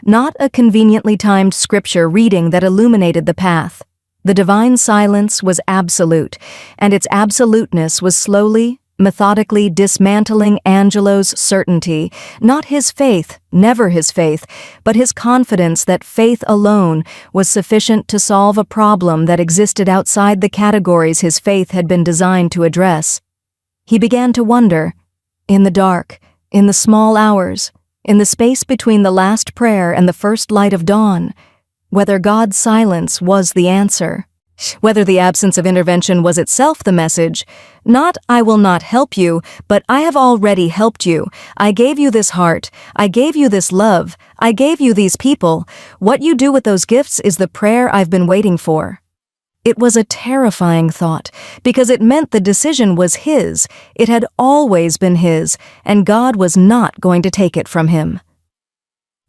Not a conveniently timed scripture reading that illuminated the path. The divine silence was absolute, and its absoluteness was slowly, methodically dismantling Angelo's certainty, not his faith, never his faith, but his confidence that faith alone was sufficient to solve a problem that existed outside the categories his faith had been designed to address. He began to wonder, in the dark, in the small hours, in the space between the last prayer and the first light of dawn, whether God's silence was the answer. Whether the absence of intervention was itself the message, not "I will not help you," but "I have already helped you. I gave you this heart. I gave you this love. I gave you these people. What you do with those gifts is the prayer I've been waiting for." It was a terrifying thought, because it meant the decision was his. It had always been his, and God was not going to take it from him.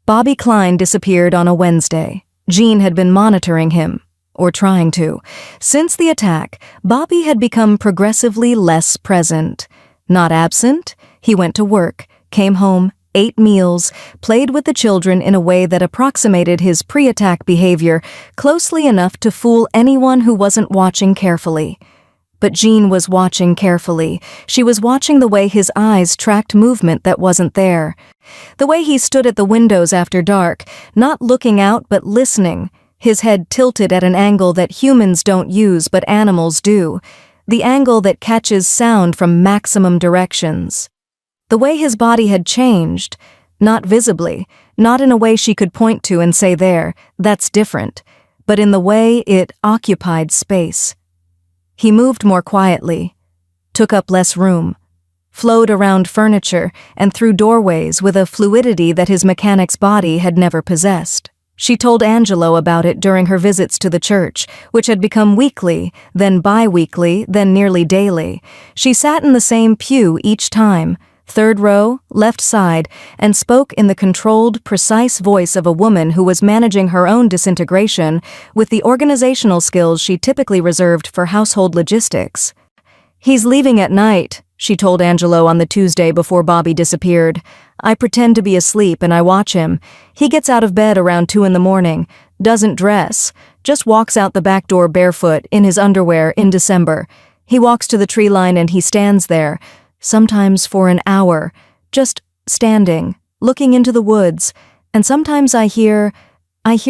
Bobby Klein disappeared on a Wednesday. Jean had been monitoring him. Or trying to. Since the attack, Bobby had become progressively less present. Not absent, he went to work, came home, ate meals, played with the children in a way that approximated his pre-attack behavior closely enough to fool anyone who wasn't watching carefully. But Jean was watching carefully. She was watching the way his eyes tracked movement that wasn't there. The way he stood at the windows after dark, not looking out but listening, his head tilted at an angle that humans don't use but animals do, the angle that catches sound from maximum directions. The way his body had changed, not visibly, not in a way she could point to and say there, that's different, but in the way it occupied space. He moved more quietly, took up less room, flowed around furniture and through doorways with a fluidity that his mechanic's body had never possessed. She told Angelo about it during her visits to the church, which had become weekly, then bi-weekly, then nearly daily. She sat in the same pew each time, third row, left side, and spoke in the controlled, precise voice of a woman who was managing her own disintegration with the organizational skills she typically reserved for household logistics. "He's leaving at night," she told Angelo on the Tuesday before Bobby disappeared. "I pretend to be asleep and I watch him. He gets out of bed around 2 a.m, doesn't dress, just walks out the back door barefoot in his underwear in December. He walks to the tree line and he stands there, sometimes for an hour, just standing, looking into the woods, and sometimes I hear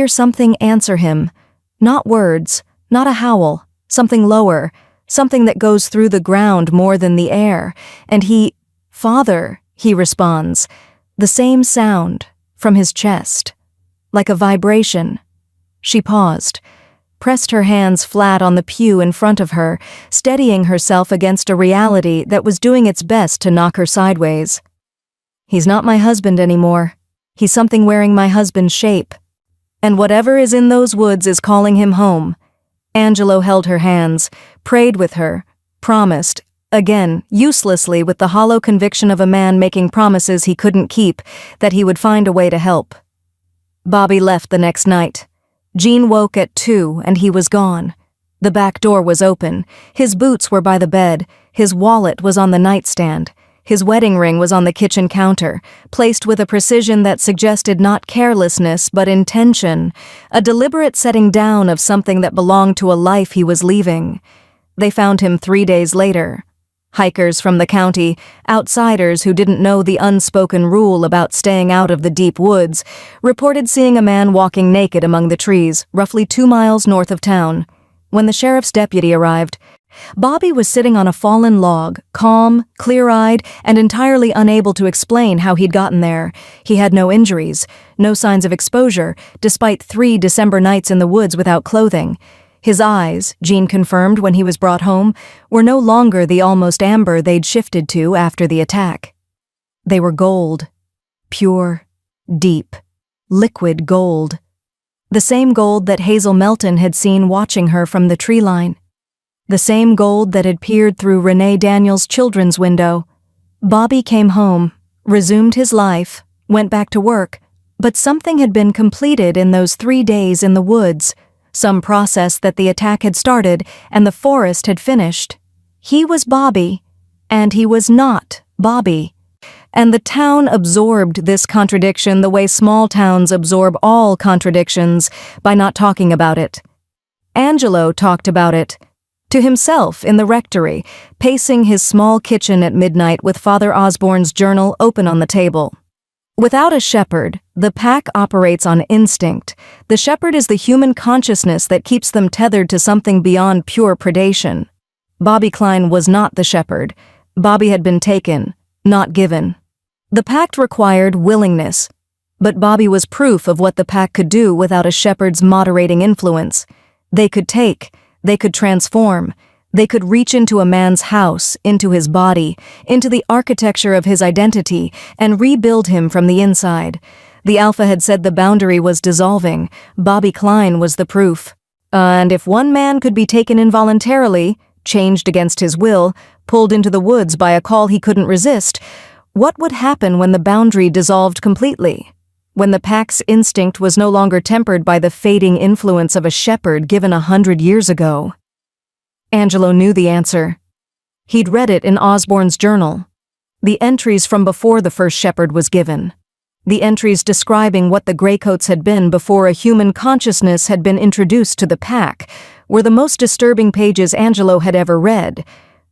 something answer him. Not words, not a howl, something lower, something that goes through the ground more than the air, and he, 'Father,' he responds, the same sound, from his chest, like a vibration." She paused, pressed her hands flat on the pew in front of her, steadying herself against a reality that was doing its best to knock her sideways. "He's not my husband anymore. He's something wearing my husband's shape. And whatever is in those woods is calling him home." Angelo held her hands, prayed with her, promised, again, uselessly with the hollow conviction of a man making promises he couldn't keep, that he would find a way to help. Bobby left the next night. Jean woke at 2 and he was gone. The back door was open. His boots were by the bed. His wallet was on the nightstand. His wedding ring was on the kitchen counter, placed with a precision that suggested not carelessness but intention, a deliberate setting down of something that belonged to a life he was leaving. They found him 3 days later. Hikers from the county, outsiders who didn't know the unspoken rule about staying out of the deep woods, reported seeing a man walking naked among the trees, roughly 2 miles north of town. When the sheriff's deputy arrived, Bobby was sitting on a fallen log, calm, clear-eyed, and entirely unable to explain how he'd gotten there. He had no injuries, no signs of exposure, despite 3 December nights in the woods without clothing. His eyes, Jean confirmed when he was brought home, were no longer the almost amber they'd shifted to after the attack. They were gold. Pure, deep, liquid gold. The same gold that Hazel Melton had seen watching her from the tree line. The same gold that had peered through Renee Daniels' children's window. Bobby came home, resumed his life, went back to work, but something had been completed in those 3 days in the woods, some process that the attack had started and the forest had finished. He was Bobby, and he was not Bobby. And the town absorbed this contradiction the way small towns absorb all contradictions, by not talking about it. Angelo talked about it, To himself in the rectory, pacing his small kitchen at midnight with Father Osborne's journal open on the table. Without a shepherd, the pack operates on instinct. The shepherd is the human consciousness that keeps them tethered to something beyond pure predation. Bobby Klein was not the shepherd. Bobby had been taken, not given. The pact required willingness, but Bobby was proof of what the pack could do without a shepherd's moderating influence. They could take, they could transform, they could reach into a man's house, into his body, into the architecture of his identity, and rebuild him from the inside. The Alpha had said the boundary was dissolving. Bobby Klein was the proof. And if one man could be taken involuntarily, changed against his will, pulled into the woods by a call he couldn't resist, what would happen when the boundary dissolved completely? When the pack's instinct was no longer tempered by the fading influence of a shepherd given 100 years ago? Angelo knew the answer. He'd read it in Osborne's journal. The entries from before the first shepherd was given. The entries describing what the Greycoats had been before a human consciousness had been introduced to the pack were the most disturbing pages Angelo had ever read.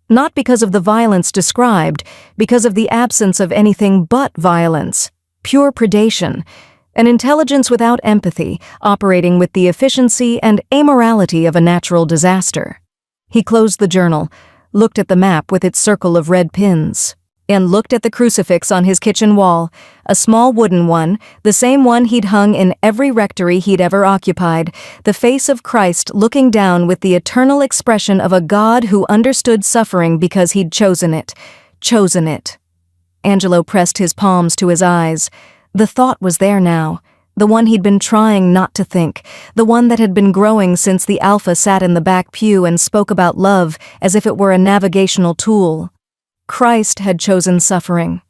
Not because of the violence described, because of the absence of anything but violence, pure predation, an intelligence without empathy, operating with the efficiency and amorality of a natural disaster. He closed the journal, looked at the map with its circle of red pins, and looked at the crucifix on his kitchen wall, a small wooden one, the same one he'd hung in every rectory he'd ever occupied, the face of Christ looking down with the eternal expression of a God who understood suffering because he'd chosen it. Chosen it. Angelo pressed his palms to his eyes. The thought was there now, the one he'd been trying not to think, the one that had been growing since the Alpha sat in the back pew and spoke about love as if it were a navigational tool. Christ had chosen suffering,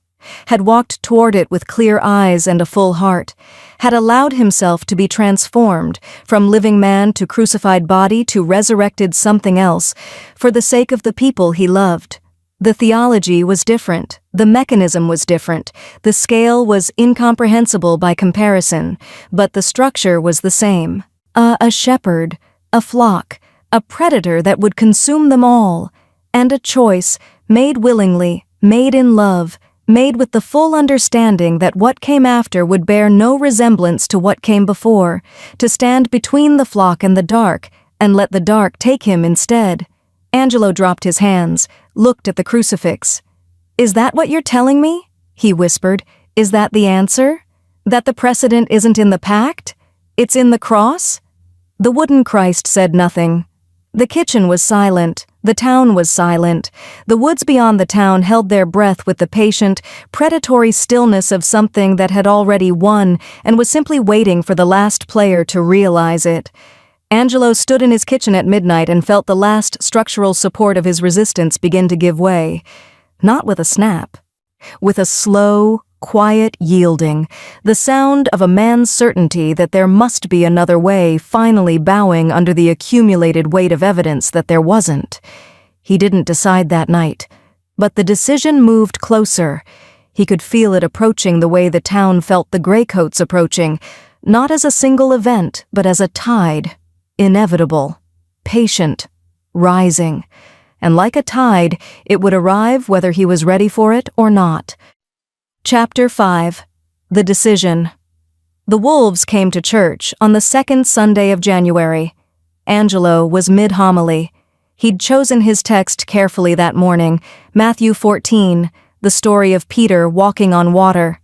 had walked toward it with clear eyes and a full heart, had allowed himself to be transformed from living man to crucified body to resurrected something else for the sake of the people he loved. The theology was different, the mechanism was different, the scale was incomprehensible by comparison, but the structure was the same. A shepherd, a flock, a predator that would consume them all, and a choice made willingly, made in love, made with the full understanding that what came after would bear no resemblance to what came before, to stand between the flock and the dark, and let the dark take him instead. Angelo dropped his hands, looked at the crucifix. "Is that what you're telling me?" he whispered. "Is that the answer? That the precedent isn't in the pact? It's in the cross?" The wooden Christ said nothing. The kitchen was silent. The town was silent. The woods beyond the town held their breath with the patient, predatory stillness of something that had already won and was simply waiting for the last player to realize it. Angelo stood in his kitchen at midnight and felt the last structural support of his resistance begin to give way. Not with a snap. With a slow, quiet yielding, the sound of a man's certainty that there must be another way finally bowing under the accumulated weight of evidence that there wasn't. He didn't decide that night, but the decision moved closer. He could feel it approaching the way the town felt the Greycoats approaching, not as a single event, but as a tide, inevitable, patient, rising. And like a tide, it would arrive whether he was ready for it or not. Chapter 5. The Decision. The wolves came to church on the second Sunday of January. Angelo was mid-homily. He'd chosen his text carefully that morning, Matthew 14, the story of Peter walking on water.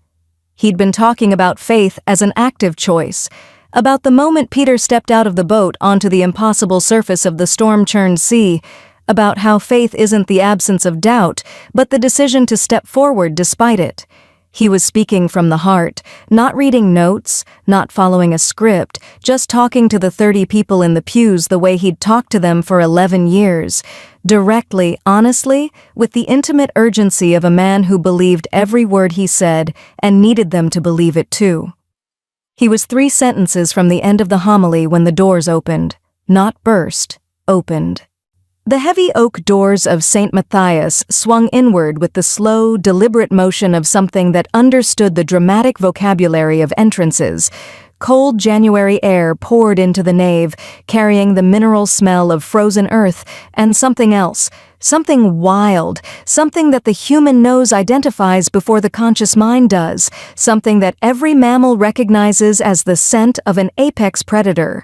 He'd been talking about faith as an active choice, about the moment Peter stepped out of the boat onto the impossible surface of the storm-churned sea, about how faith isn't the absence of doubt, but the decision to step forward despite it. He was speaking from the heart, not reading notes, not following a script, just talking to the 30 people in the pews the way he'd talked to them for 11 years, directly, honestly, with the intimate urgency of a man who believed every word he said and needed them to believe it too. He was 3 sentences from the end of the homily when the doors opened, not burst, opened. The heavy oak doors of St. Matthias swung inward with the slow, deliberate motion of something that understood the dramatic vocabulary of entrances, Cold January air poured into the nave, carrying the mineral smell of frozen earth and something else, something wild, something that the human nose identifies before the conscious mind does, something that every mammal recognizes as the scent of an apex predator.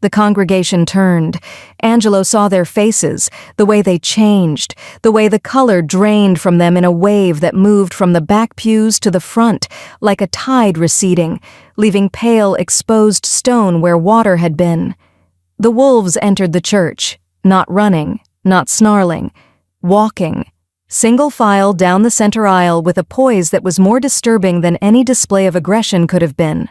The congregation turned. Angelo saw their faces, the way they changed, the way the color drained from them in a wave that moved from the back pews to the front, like a tide receding, leaving pale, exposed stone where water had been. The wolves entered the church, not running, not snarling, walking, single file down the center aisle with a poise that was more disturbing than any display of aggression could have been.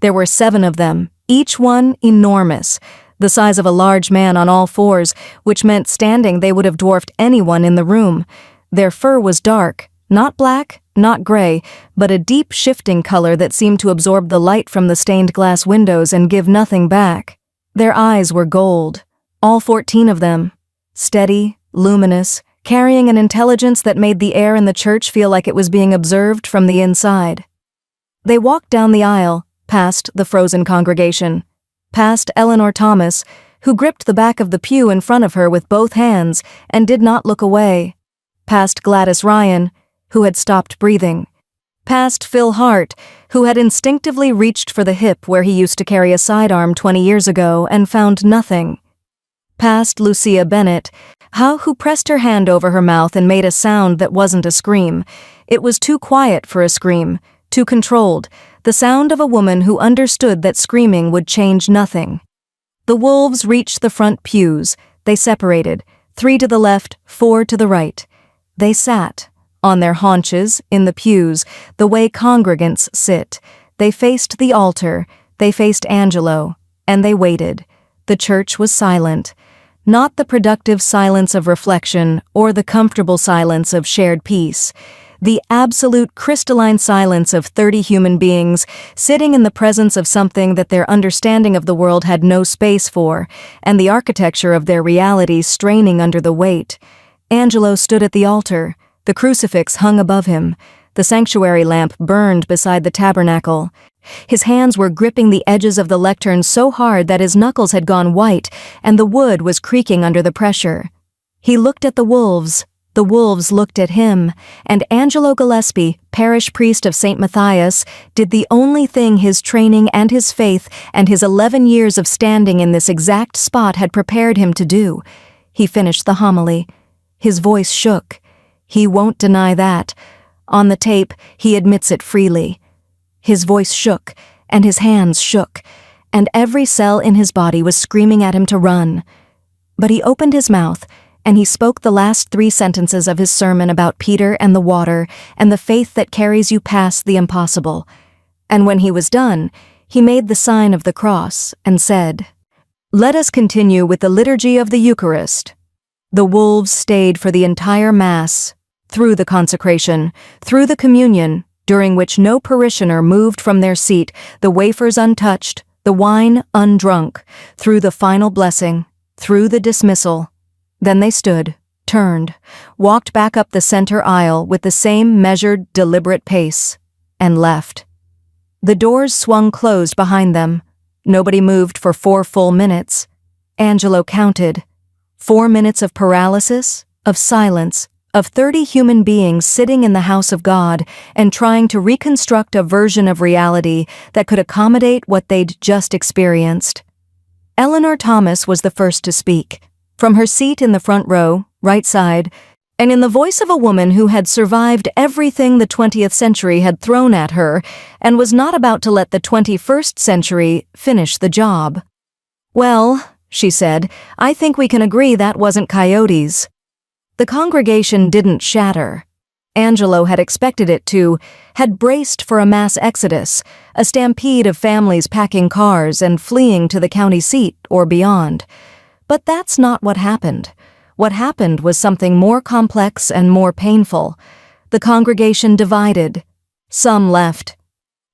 There were 7 of them, each one enormous, the size of a large man on all fours, which meant standing they would have dwarfed anyone in the room. Their fur was dark, not black, not gray, but a deep shifting color that seemed to absorb the light from the stained glass windows and give nothing back. Their eyes were gold, all 14 of them, steady, luminous, carrying an intelligence that made the air in the church feel like it was being observed from the inside. They walked down the aisle, past the frozen congregation, past Eleanor Thomas, who gripped the back of the pew in front of her with both hands and did not look away, past Gladys Ryan, who had stopped breathing, past Phil Hart, who had instinctively reached for the hip where he used to carry a sidearm 20 years ago and found nothing, past Lucia Bennett, who pressed her hand over her mouth and made a sound that wasn't a scream. It was too quiet for a scream, too controlled, the sound of a woman who understood that screaming would change nothing. The wolves reached the front pews. They separated, 3 to the left, 4 to the right. They sat, on their haunches, in the pews, the way congregants sit. They faced the altar, they faced Angelo, and they waited. The church was silent. Not the productive silence of reflection or the comfortable silence of shared peace. The absolute crystalline silence of 30 human beings sitting in the presence of something that their understanding of the world had no space for, and the architecture of their reality straining under the weight. Angelo stood at the altar. The crucifix hung above him. The sanctuary lamp burned beside the tabernacle. His hands were gripping the edges of the lectern so hard that his knuckles had gone white, and the wood was creaking under the pressure. He looked at the wolves. The wolves looked at him, and Angelo Gillespie, parish priest of St. Matthias, did the only thing his training and his faith and his 11 years of standing in this exact spot had prepared him to do. He finished the homily. His voice shook. He won't deny that. On the tape, he admits it freely. His voice shook, and his hands shook, and every cell in his body was screaming at him to run. But he opened his mouth, and he spoke the last 3 sentences of his sermon about Peter and the water and the faith that carries you past the impossible. And when he was done, he made the sign of the cross and said, "Let us continue with the liturgy of the Eucharist." The wolves stayed for the entire Mass, through the consecration, through the communion, during which no parishioner moved from their seat, the wafers untouched, the wine undrunk, through the final blessing, through the dismissal. Then they stood, turned, walked back up the center aisle with the same measured, deliberate pace, and left. The doors swung closed behind them. Nobody moved for 4 full minutes. Angelo counted. 4 minutes of paralysis, of silence, of 30 human beings sitting in the house of God and trying to reconstruct a version of reality that could accommodate what they'd just experienced. Eleanor Thomas was the first to speak. From her seat in the front row, right side, and in the voice of a woman who had survived everything the 20th century had thrown at her and was not about to let the 21st century finish the job. "Well," she said, "I think we can agree that wasn't coyotes." The congregation didn't shatter. Angelo had expected it to, had braced for a mass exodus, a stampede of families packing cars and fleeing to the county seat or beyond. But that's not what happened. What happened was something more complex and more painful. The congregation divided. Some left.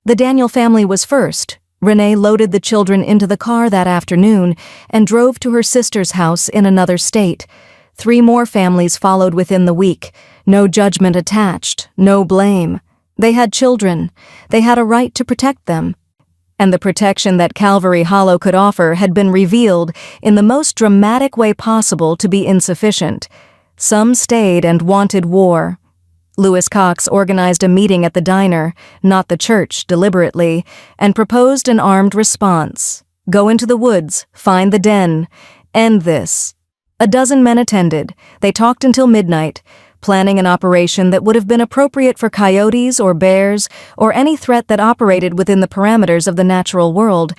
The Daniel family was first. Renee loaded the children into the car that afternoon and drove to her sister's house in another state. 3 more families followed within the week. No judgment attached, no blame. They had children. They had a right to protect them. and the protection that Calvary Hollow could offer had been revealed in the most dramatic way possible to be insufficient. Some stayed and wanted war. Lewis Cox organized a meeting at the diner, not the church, deliberately, and proposed an armed response. Go into the woods, find the den, end this. A dozen men attended. They talked until midnight, planning an operation that would have been appropriate for coyotes or bears or any threat that operated within the parameters of the natural world.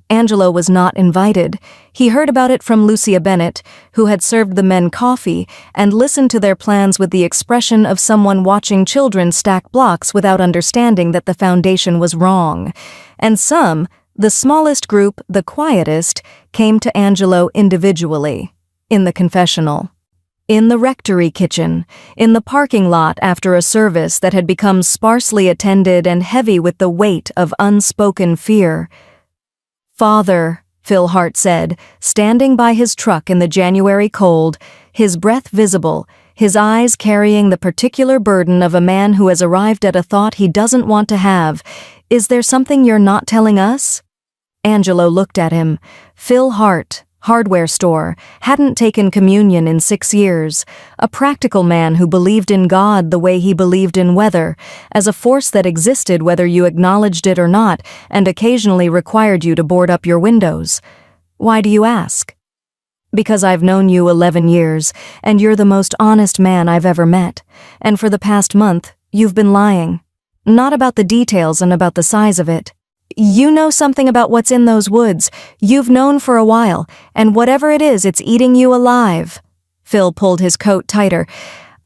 Angelo was not invited. He heard about it from Lucia Bennett, who had served the men coffee and listened to their plans with the expression of someone watching children stack blocks without understanding that the foundation was wrong. And some, the smallest group, the quietest, came to Angelo individually. In the confessional, in the rectory kitchen, in the parking lot after a service that had become sparsely attended and heavy with the weight of unspoken fear. "Father," Phil Hart said, standing by his truck in the January cold, his breath visible, his eyes carrying the particular burden of a man who has arrived at a thought he doesn't want to have. "Is there something you're not telling us?" Angelo looked at him. Phil Hart, hardware store, hadn't taken communion in 6 years, a practical man who believed in God the way he believed in weather, as a force that existed whether you acknowledged it or not, and occasionally required you to board up your windows. "Why do you ask?" "Because I've known you 11 years, and you're the most honest man I've ever met, and for the past month, you've been lying. Not about the details and about the size of it. You know something about what's in those woods. You've known for a while, and whatever it is, it's eating you alive." Phil pulled his coat tighter.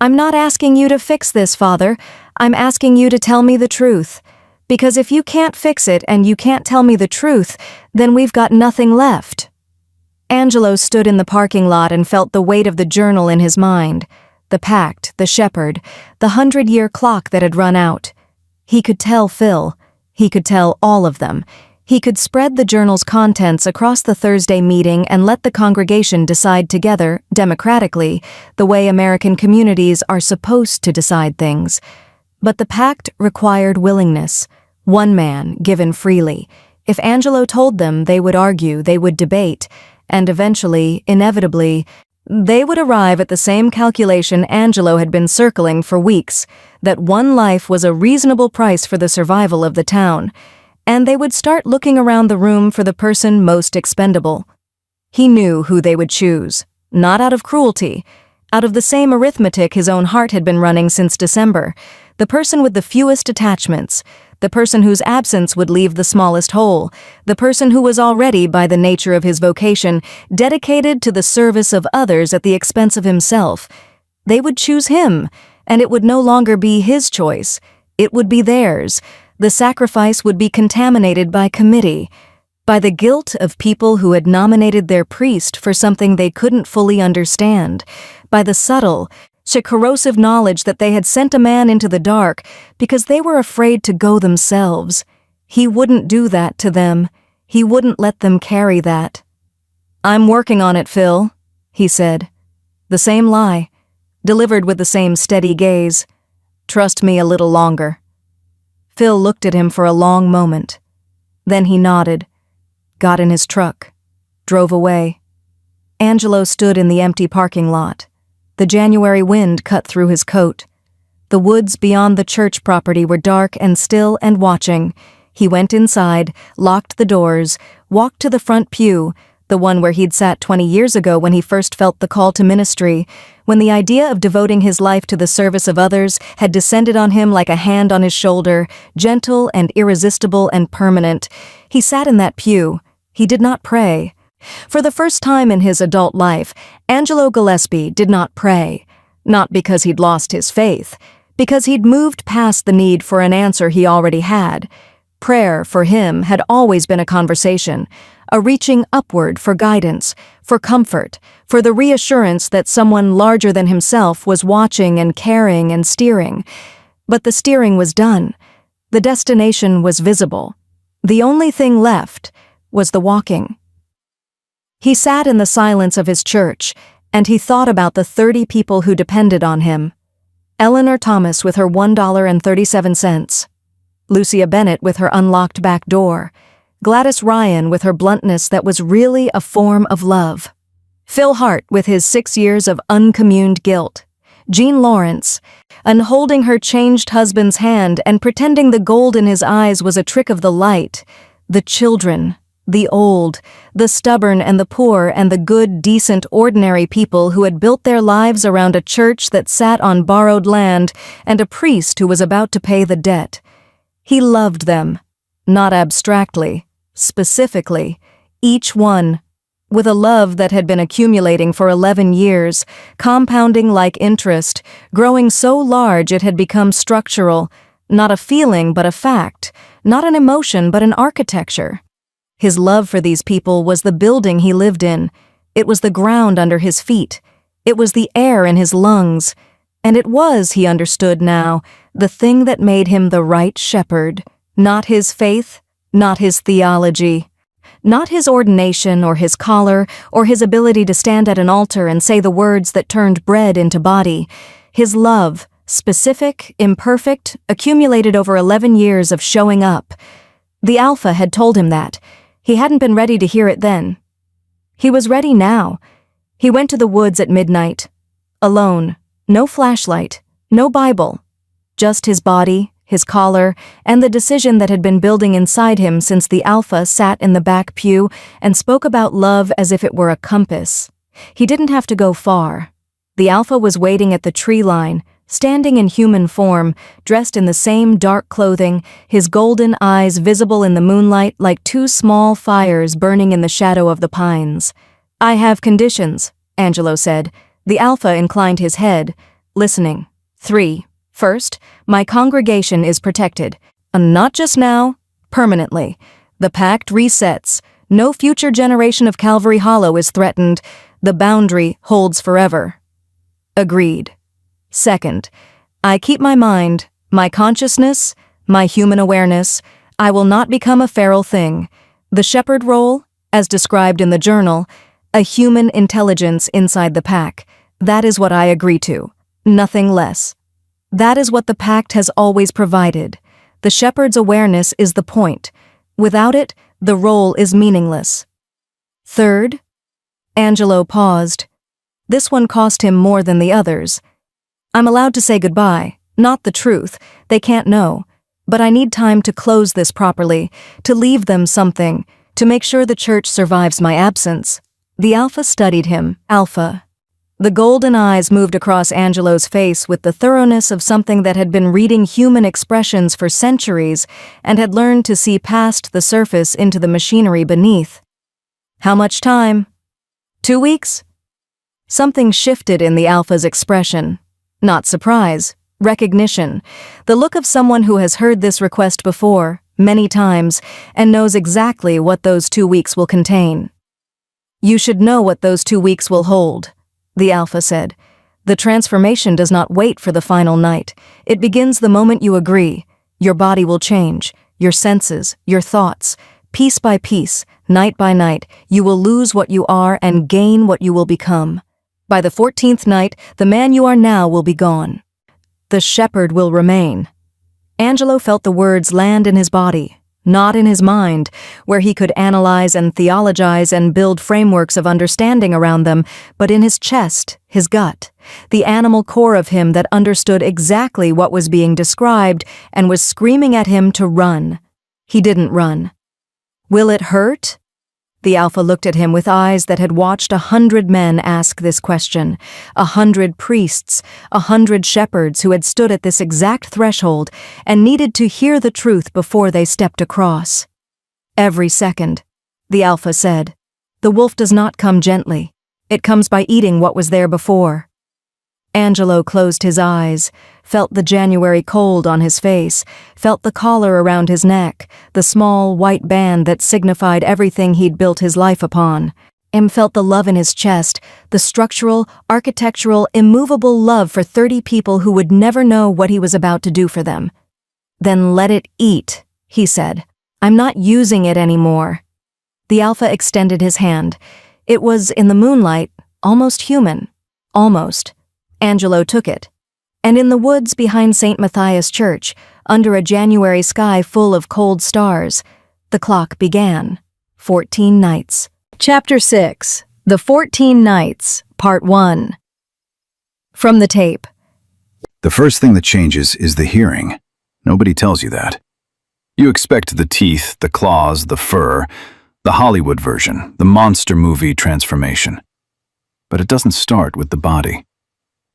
"I'm not asking you to fix this, Father. I'm asking you to tell me the truth. Because if you can't fix it and you can't tell me the truth, then we've got nothing left." Angelo stood in the parking lot and felt the weight of the journal in his mind. The pact, the shepherd, the 100-year clock that had run out. He could tell Phil. He could tell all of them. He could spread the journal's contents across the Thursday meeting and let the congregation decide together, democratically, the way American communities are supposed to decide things. But the pact required willingness. One man, given freely. If Angelo told them, they would argue, they would debate, and eventually, inevitably, they would arrive at the same calculation Angelo had been circling for weeks, that one life was a reasonable price for the survival of the town, and they would start looking around the room for the person most expendable. He knew who they would choose, not out of cruelty, out of the same arithmetic his own heart had been running since December, the person with the fewest attachments, the person whose absence would leave the smallest hole, the person who was already, by the nature of his vocation, dedicated to the service of others at the expense of himself. They would choose him, and it would no longer be his choice. It would be theirs. The sacrifice would be contaminated by committee, by the guilt of people who had nominated their priest for something they couldn't fully understand, by the subtle, corrosive knowledge that they had sent a man into the dark because they were afraid to go themselves. He wouldn't do that to them. He wouldn't let them carry that. "I'm working on it, Phil," he said. The same lie, delivered with the same steady gaze. "Trust me a little longer." Phil looked at him for a long moment. Then he nodded, got in his truck, drove away. Angelo stood in the empty parking lot. The January wind cut through his coat. The woods beyond the church property were dark and still and watching. He went inside, locked the doors, walked to the front pew, the one where he'd sat 20 years ago when he first felt the call to ministry, when the idea of devoting his life to the service of others had descended on him like a hand on his shoulder, gentle and irresistible and permanent. He sat in that pew. He did not pray. For the first time in his adult life, Angelo Gillespie did not pray, not because he'd lost his faith, because he'd moved past the need for an answer he already had. Prayer, for him, had always been a conversation, a reaching upward for guidance, for comfort, for the reassurance that someone larger than himself was watching and caring and steering. But the steering was done. The destination was visible. The only thing left was the walking. He sat in the silence of his church, and he thought about the 30 people who depended on him. Eleanor Thomas with her $1.37. Lucia Bennett with her unlocked back door. Gladys Ryan with her bluntness that was really a form of love. Phil Hart with his 6 years of uncommuned guilt. Jean Lawrence, and holding her changed husband's hand and pretending the gold in his eyes was a trick of the light. The children, the old, the stubborn and the poor and the good, decent, ordinary people who had built their lives around a church that sat on borrowed land and a priest who was about to pay the debt. He loved them, not abstractly, specifically, each one, with a love that had been accumulating for 11 years, compounding like interest, growing so large it had become structural, not a feeling but a fact, not an emotion but an architecture. His love for these people was the building he lived in. It was the ground under his feet. It was the air in his lungs. And it was, he understood now, the thing that made him the right shepherd. Not his faith, not his theology. Not his ordination or his collar or his ability to stand at an altar and say the words that turned bread into body. His love, specific, imperfect, accumulated over 11 years of showing up. The Alpha had told him that. He hadn't been ready to hear it then. He was ready now. He went to the woods at midnight. Alone. No flashlight. No Bible. Just his body, his collar, and the decision that had been building inside him since the Alpha sat in the back pew and spoke about love as if it were a compass. He didn't have to go far. The Alpha was waiting at the tree line, standing in human form, dressed in the same dark clothing, his golden eyes visible in the moonlight like two small fires burning in the shadow of the pines. "I have conditions," Angelo said. The Alpha inclined his head, listening. 3. First, my congregation is protected. Not just now, permanently. The pact resets. No future generation of Calvary Hollow is threatened. The boundary holds forever. Agreed. Second, I keep my mind, my consciousness, my human awareness. I will not become a feral thing. The shepherd role, as described in the journal, a human intelligence inside the pack. That is what I agree to. Nothing less. That is what the pact has always provided. The shepherd's awareness is the point. Without it, the role is meaningless. Third, Angelo paused. This one cost him more than the others. I'm allowed to say goodbye, not the truth. They can't know. But I need time to close this properly, to leave them something, to make sure the church survives my absence. The Alpha studied him, Alpha. The golden eyes moved across Angelo's face with the thoroughness of something that had been reading human expressions for centuries and had learned to see past the surface into the machinery beneath. How much time? 2 weeks? Something shifted in the Alpha's expression. Not surprise, recognition, the look of someone who has heard this request before, many times, and knows exactly what those 2 weeks will contain. You should know what those 2 weeks will hold, the Alpha said. The transformation does not wait for the final night. It begins the moment you agree. Your body will change, your senses, your thoughts. Piece by piece, night by night, you will lose what you are and gain what you will become. By the 14th night, the man you are now will be gone. The shepherd will remain. Angelo felt the words land in his body, not in his mind, where he could analyze and theologize and build frameworks of understanding around them, but in his chest, his gut, the animal core of him that understood exactly what was being described and was screaming at him to run. He didn't run. Will it hurt? The Alpha looked at him with eyes that had watched 100 men ask this question, 100 priests, 100 shepherds who had stood at this exact threshold and needed to hear the truth before they stepped across. Every second, the Alpha said. The wolf does not come gently. It comes by eating what was there before. Angelo closed his eyes, felt the January cold on his face, felt the collar around his neck, the small white band that signified everything he'd built his life upon. Felt the love in his chest, the structural, architectural, immovable love for 30 people who would never know what he was about to do for them. Then let it eat, he said. I'm not using it anymore. The Alpha extended his hand. It was, in the moonlight, almost human. Almost. Angelo took it. And in the woods behind St. Matthias Church, under a January sky full of cold stars, the clock began. 14 nights. Chapter 6. The 14 Nights, Part 1. From the tape. The first thing that changes is the hearing. Nobody tells you that. You expect the teeth, the claws, the fur, the Hollywood version, the monster movie transformation. But it doesn't start with the body.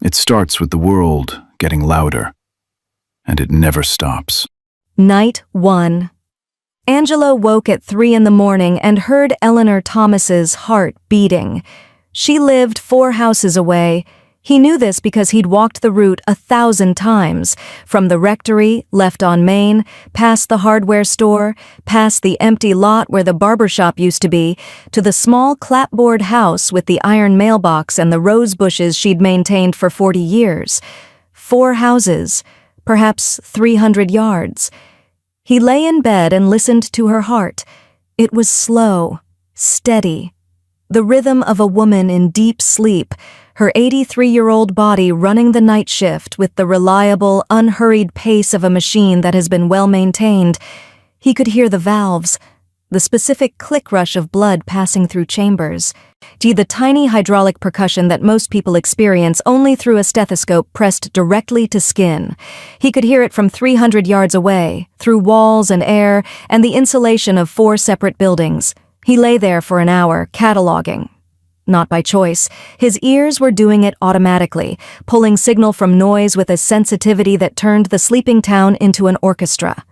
It starts with the world getting louder. And it never stops. Night 1. Angelo woke at 3 in the morning and heard Eleanor Thomas's heart beating. She lived 4 houses away. He knew this because he'd walked the route 1,000 times, from the rectory, left on Main, past the hardware store, past the empty lot where the barber shop used to be, to the small clapboard house with the iron mailbox and the rose bushes she'd maintained for 40 years. 4 houses, perhaps 300 yards. He lay in bed and listened to her heart. It was slow, steady. The rhythm of a woman in deep sleep, her 83-year-old body running the night shift with the reliable, unhurried pace of a machine that has been well maintained. He could hear the valves, the specific click rush of blood passing through chambers. The tiny hydraulic percussion that most people experience only through a stethoscope pressed directly to skin. He could hear it from 300 yards away, through walls and air, and the insulation of 4 separate buildings. He lay there for an hour, cataloging. Not by choice. His ears were doing it automatically, pulling signal from noise with a sensitivity that turned the sleeping town into an orchestra.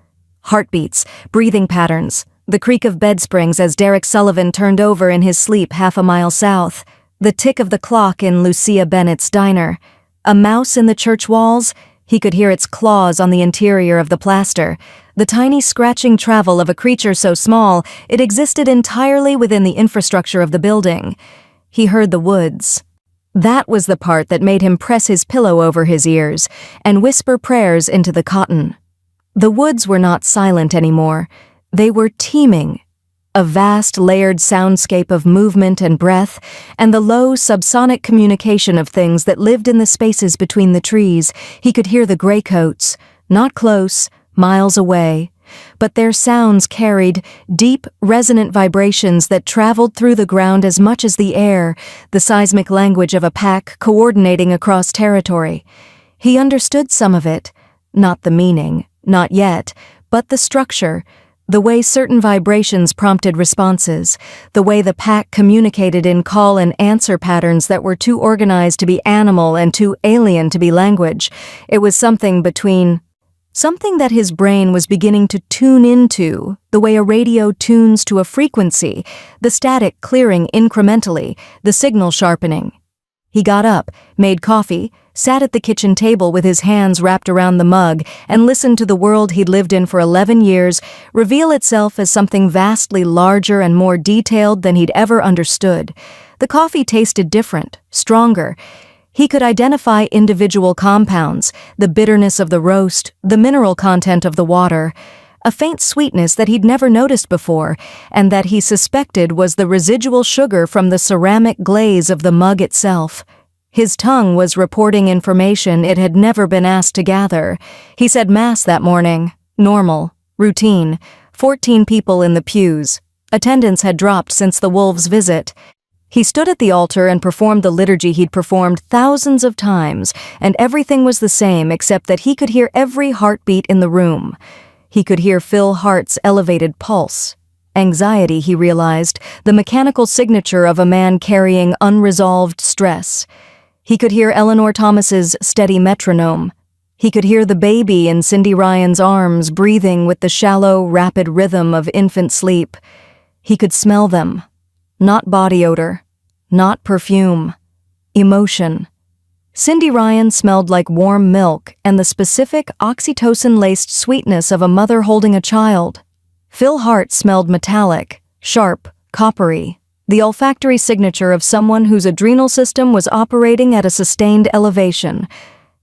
Heartbeats, breathing patterns, the creak of bed springs as Derek Sullivan turned over in his sleep 1/2 mile south, the tick of the clock in Lucia Bennett's diner. A mouse in the church walls, he could hear its claws on the interior of the plaster. The tiny scratching travel of a creature so small, it existed entirely within the infrastructure of the building. He heard the woods. That was the part that made him press his pillow over his ears and whisper prayers into the cotton. The woods were not silent anymore. They were teeming. A vast layered soundscape of movement and breath, and the low subsonic communication of things that lived in the spaces between the trees. He could hear the graycoats, not close, miles away, but their sounds carried deep, resonant vibrations that traveled through the ground as much as the air, the seismic language of a pack coordinating across territory. He understood some of it, not the meaning, not yet, but the structure, the way certain vibrations prompted responses, the way the pack communicated in call and answer patterns that were too organized to be animal and too alien to be language. It was something that his brain was beginning to tune into, the way a radio tunes to a frequency, the static clearing incrementally, the signal sharpening. He got up, made coffee, sat at the kitchen table with his hands wrapped around the mug, and listened to the world he'd lived in for 11 years reveal itself as something vastly larger and more detailed than he'd ever understood. The coffee tasted different, stronger. He could identify individual compounds, the bitterness of the roast, the mineral content of the water, a faint sweetness that he'd never noticed before, and that he suspected was the residual sugar from the ceramic glaze of the mug itself. His tongue was reporting information it had never been asked to gather. He said Mass that morning. Normal. Routine. 14 people in the pews. Attendance had dropped since the wolves' visit. He stood at the altar and performed the liturgy he'd performed thousands of times, and everything was the same except that he could hear every heartbeat in the room. He could hear Phil Hart's elevated pulse. Anxiety, he realized, the mechanical signature of a man carrying unresolved stress. He could hear Eleanor Thomas's steady metronome. He could hear the baby in Cindy Ryan's arms breathing with the shallow, rapid rhythm of infant sleep. He could smell them. Not body odor. Not perfume. Emotion. Cindy Ryan smelled like warm milk and the specific oxytocin-laced sweetness of a mother holding a child. Phil Hart smelled metallic, sharp, coppery, the olfactory signature of someone whose adrenal system was operating at a sustained elevation.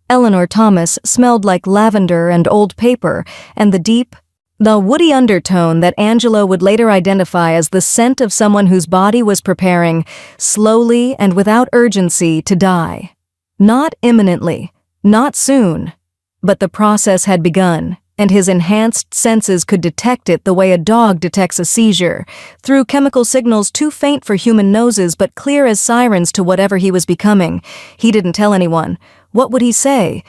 Eleanor Thomas smelled like lavender and old paper and the woody undertone that Angelo would later identify as the scent of someone whose body was preparing, slowly and without urgency, to die. Not imminently, not soon, but the process had begun. and his enhanced senses could detect it the way a dog detects a seizure, through chemical signals too faint for human noses but clear as sirens to whatever he was becoming. He didn't tell anyone. What would he say?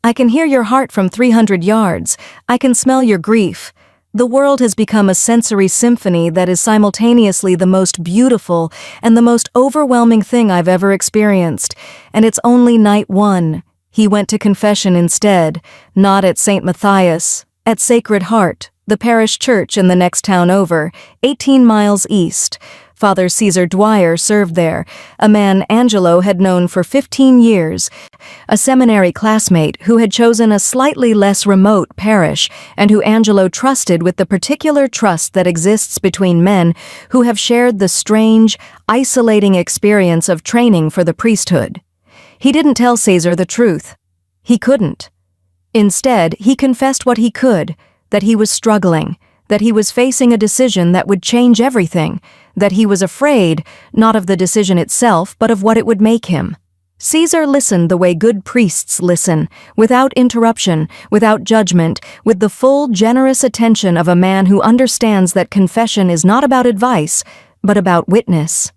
I can hear your heart from 300 yards. I can smell your grief. The world has become a sensory symphony that is simultaneously the most beautiful and the most overwhelming thing I've ever experienced. And it's only night one. He went to confession instead, not at St. Matthias, at Sacred Heart, the parish church in the next town over, 18 miles east. Father Caesar Dwyer served there, a man Angelo had known for 15 years, a seminary classmate who had chosen a slightly less remote parish and who Angelo trusted with the particular trust that exists between men who have shared the strange, isolating experience of training for the priesthood. He didn't tell Caesar the truth. He couldn't. Instead, he confessed what he could, that he was struggling, that he was facing a decision that would change everything, that he was afraid, not of the decision itself, but of what it would make him. Caesar listened the way good priests listen, without interruption, without judgment, with the full, generous attention of a man who understands that confession is not about advice, but about witness.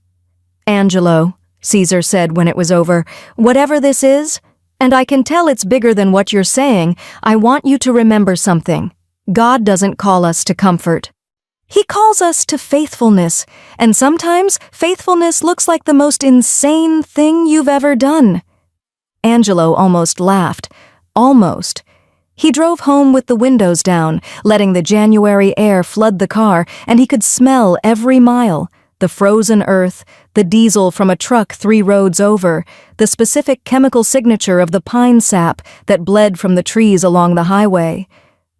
"Angelo," Caesar said when it was over, "whatever this is, and I can tell it's bigger than what you're saying, I want you to remember something. God doesn't call us to comfort. He calls us to faithfulness, and sometimes faithfulness looks like the most insane thing you've ever done." Angelo almost laughed. Almost. He drove home with the windows down, letting the January air flood the car, and he could smell every mile. The frozen earth, the diesel from a truck 3 roads over, the specific chemical signature of the pine sap that bled from the trees along the highway.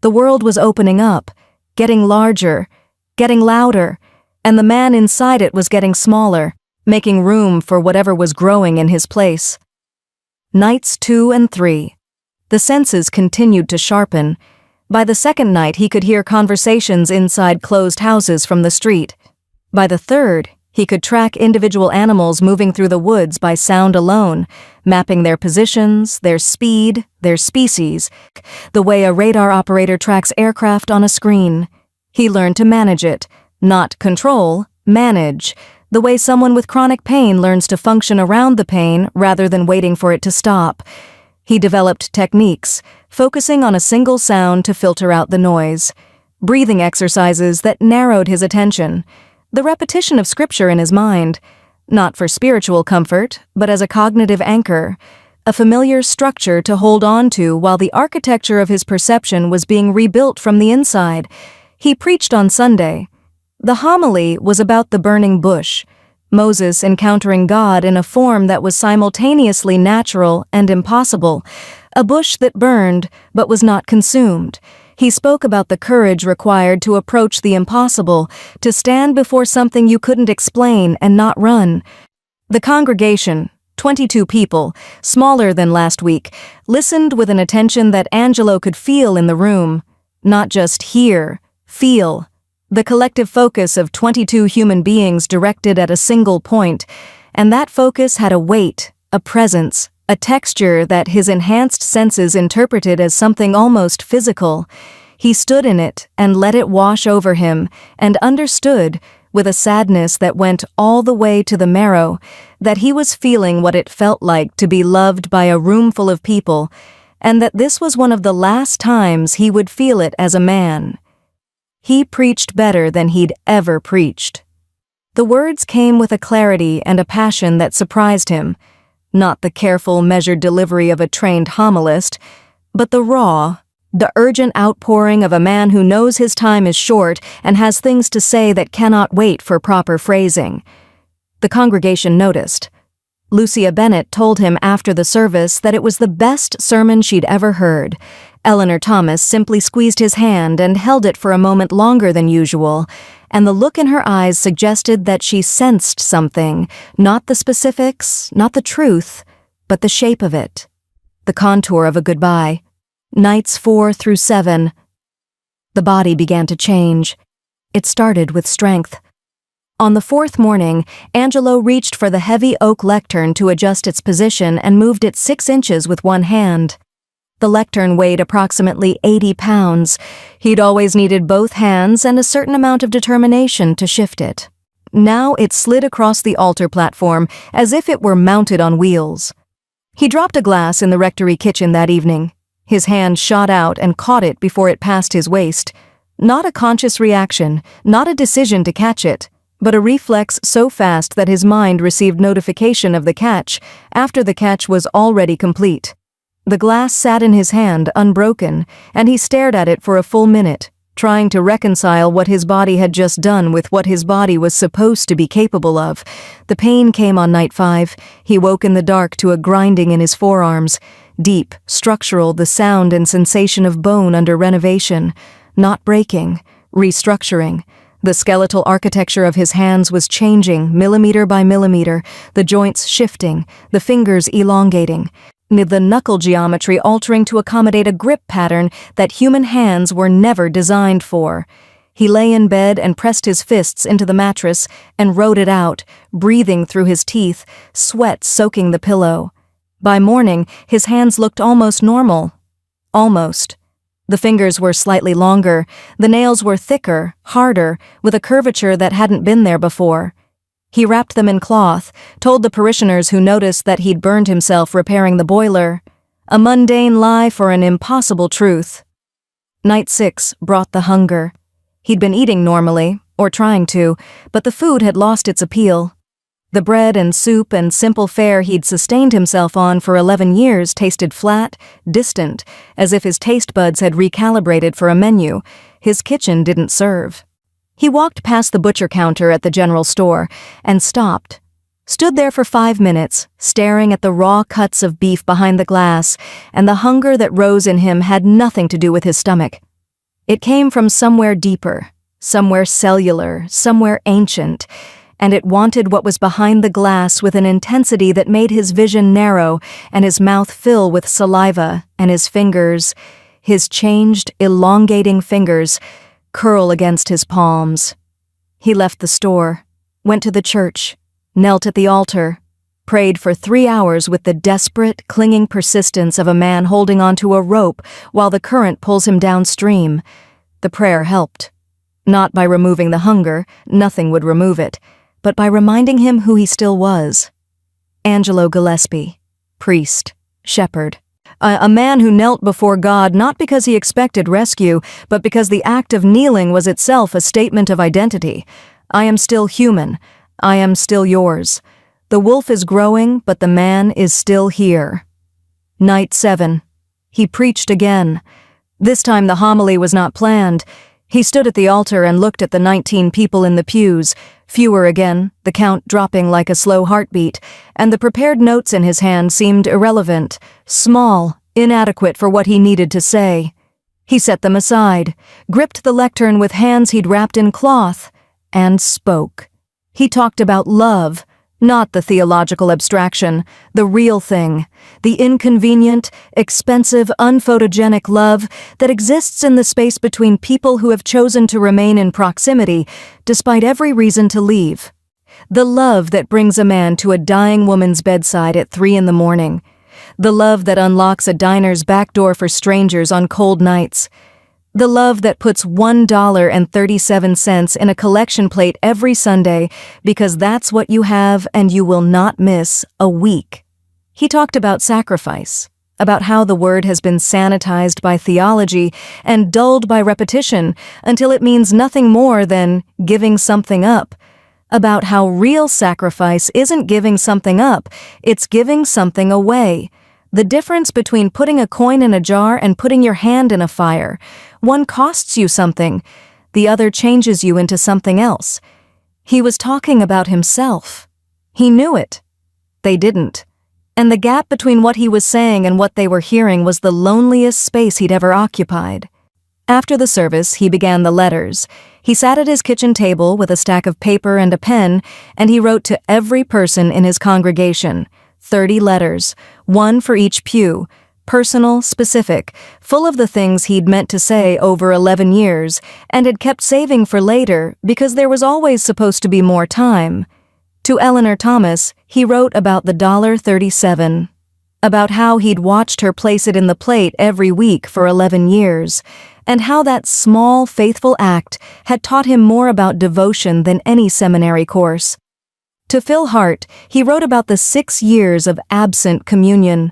The world was opening up, getting larger, getting louder, and the man inside it was getting smaller, making room for whatever was growing in his place. Nights 2 and 3. The senses continued to sharpen. By the second night, he could hear conversations inside closed houses from the street. By the third, he could track individual animals moving through the woods by sound alone, mapping their positions, their speed, their species, the way a radar operator tracks aircraft on a screen. He learned to manage it, not control, manage, the way someone with chronic pain learns to function around the pain rather than waiting for it to stop. He developed techniques, focusing on a single sound to filter out the noise, breathing exercises that narrowed his attention, the repetition of scripture in his mind, not for spiritual comfort, but as a cognitive anchor, a familiar structure to hold on to while the architecture of his perception was being rebuilt from the inside. He preached on Sunday. The homily was about the burning bush, Moses encountering God in a form that was simultaneously natural and impossible, a bush that burned but was not consumed. He spoke about the courage required to approach the impossible, to stand before something you couldn't explain and not run. The congregation, 22 people, smaller than last week, listened with an attention that Angelo could feel in the room. Not just hear, feel. The collective focus of 22 human beings directed at a single point, and that focus had a weight, a presence, a texture that his enhanced senses interpreted as something almost physical. He stood in it and let it wash over him, and understood, with a sadness that went all the way to the marrow, that he was feeling what it felt like to be loved by a room full of people, and that this was one of the last times he would feel it as a man. He preached better than he'd ever preached. The words came with a clarity and a passion that surprised him. Not the careful, measured delivery of a trained homilist, but the raw, the urgent outpouring of a man who knows his time is short and has things to say that cannot wait for proper phrasing. The congregation noticed. Lucia Bennett told him after the service that it was the best sermon she'd ever heard. Eleanor Thomas simply squeezed his hand and held it for a moment longer than usual, and the look in her eyes suggested that she sensed something, not the specifics, not the truth, but the shape of it, the contour of a goodbye. Nights 4 through 7. The body began to change. It started with strength. On the 4th morning, Angelo reached for the heavy oak lectern to adjust its position and moved it 6 inches with one hand. The lectern weighed approximately 80 pounds. He'd always needed both hands and a certain amount of determination to shift it. Now it slid across the altar platform as if it were mounted on wheels. He dropped a glass in the rectory kitchen that evening. His hand shot out and caught it before it passed his waist. Not a conscious reaction, not a decision to catch it, but a reflex so fast that his mind received notification of the catch after the catch was already complete. The glass sat in his hand unbroken, and he stared at it for a full minute, trying to reconcile what his body had just done with what his body was supposed to be capable of. The pain came on night 5. He woke in the dark to a grinding in his forearms. Deep, structural, the sound and sensation of bone under renovation. Not breaking, restructuring. The skeletal architecture of his hands was changing millimeter by millimeter, the joints shifting, the fingers elongating, the knuckle geometry altering to accommodate a grip pattern that human hands were never designed for. He lay in bed and pressed his fists into the mattress and rode it out, breathing through his teeth, sweat soaking the pillow. By morning, his hands looked almost normal. Almost. The fingers were slightly longer, the nails were thicker, harder, with a curvature that hadn't been there before. He wrapped them in cloth, told the parishioners who noticed that he'd burned himself repairing the boiler. A mundane lie for an impossible truth. Night 6 brought the hunger. He'd been eating normally, or trying to, but the food had lost its appeal. The bread and soup and simple fare he'd sustained himself on for 11 years tasted flat, distant, as if his taste buds had recalibrated for a menu. His kitchen didn't serve. He walked past the butcher counter at the general store and stopped. Stood there for 5 minutes, staring at the raw cuts of beef behind the glass, and the hunger that rose in him had nothing to do with his stomach. It came from somewhere deeper, somewhere cellular, somewhere ancient, and it wanted what was behind the glass with an intensity that made his vision narrow and his mouth fill with saliva and his fingers, his changed, elongating fingers, curl against his palms. He left the store, went to the church, knelt at the altar, prayed for 3 hours with the desperate, clinging persistence of a man holding onto a rope while the current pulls him downstream. The prayer helped. Not by removing the hunger, nothing would remove it, but by reminding him who he still was. Angelo Gillespie, priest, shepherd. A man who knelt before God not because he expected rescue, but because the act of kneeling was itself a statement of identity. I am still human. I am still yours. The wolf is growing, but the man is still here. Night 7. He preached again. This time the homily was not planned. He stood at the altar and looked at the 19 people in the pews, fewer again, the count dropping like a slow heartbeat, and the prepared notes in his hand seemed irrelevant, small, inadequate for what he needed to say. He set them aside, gripped the lectern with hands he'd wrapped in cloth, and spoke. He talked about love, not the theological abstraction, the real thing, the inconvenient, expensive, unphotogenic love that exists in the space between people who have chosen to remain in proximity despite every reason to leave. The love that brings a man to a dying woman's bedside at 3 a.m. The love that unlocks a diner's back door for strangers on cold nights. The love that puts $1.37 in a collection plate every Sunday because that's what you have and you will not miss a week. He talked about sacrifice, about how the word has been sanitized by theology and dulled by repetition until it means nothing more than giving something up, about how real sacrifice isn't giving something up, it's giving something away. The difference between putting a coin in a jar and putting your hand in a fire. One costs you something, the other changes you into something else. He was talking about himself. He knew it. They didn't. And the gap between what he was saying and what they were hearing was the loneliest space he'd ever occupied. After the service, he began the letters. He sat at his kitchen table with a stack of paper and a pen, and he wrote to every person in his congregation. 30 letters, one for each pew, personal, specific, full of the things he'd meant to say over 11 years, and had kept saving for later because there was always supposed to be more time. To Eleanor Thomas, he wrote about the $37. about how he'd watched her place it in the plate every week for 11 years, and how that small, faithful act had taught him more about devotion than any seminary course. To Phil Hart, he wrote about the 6 years of absent communion,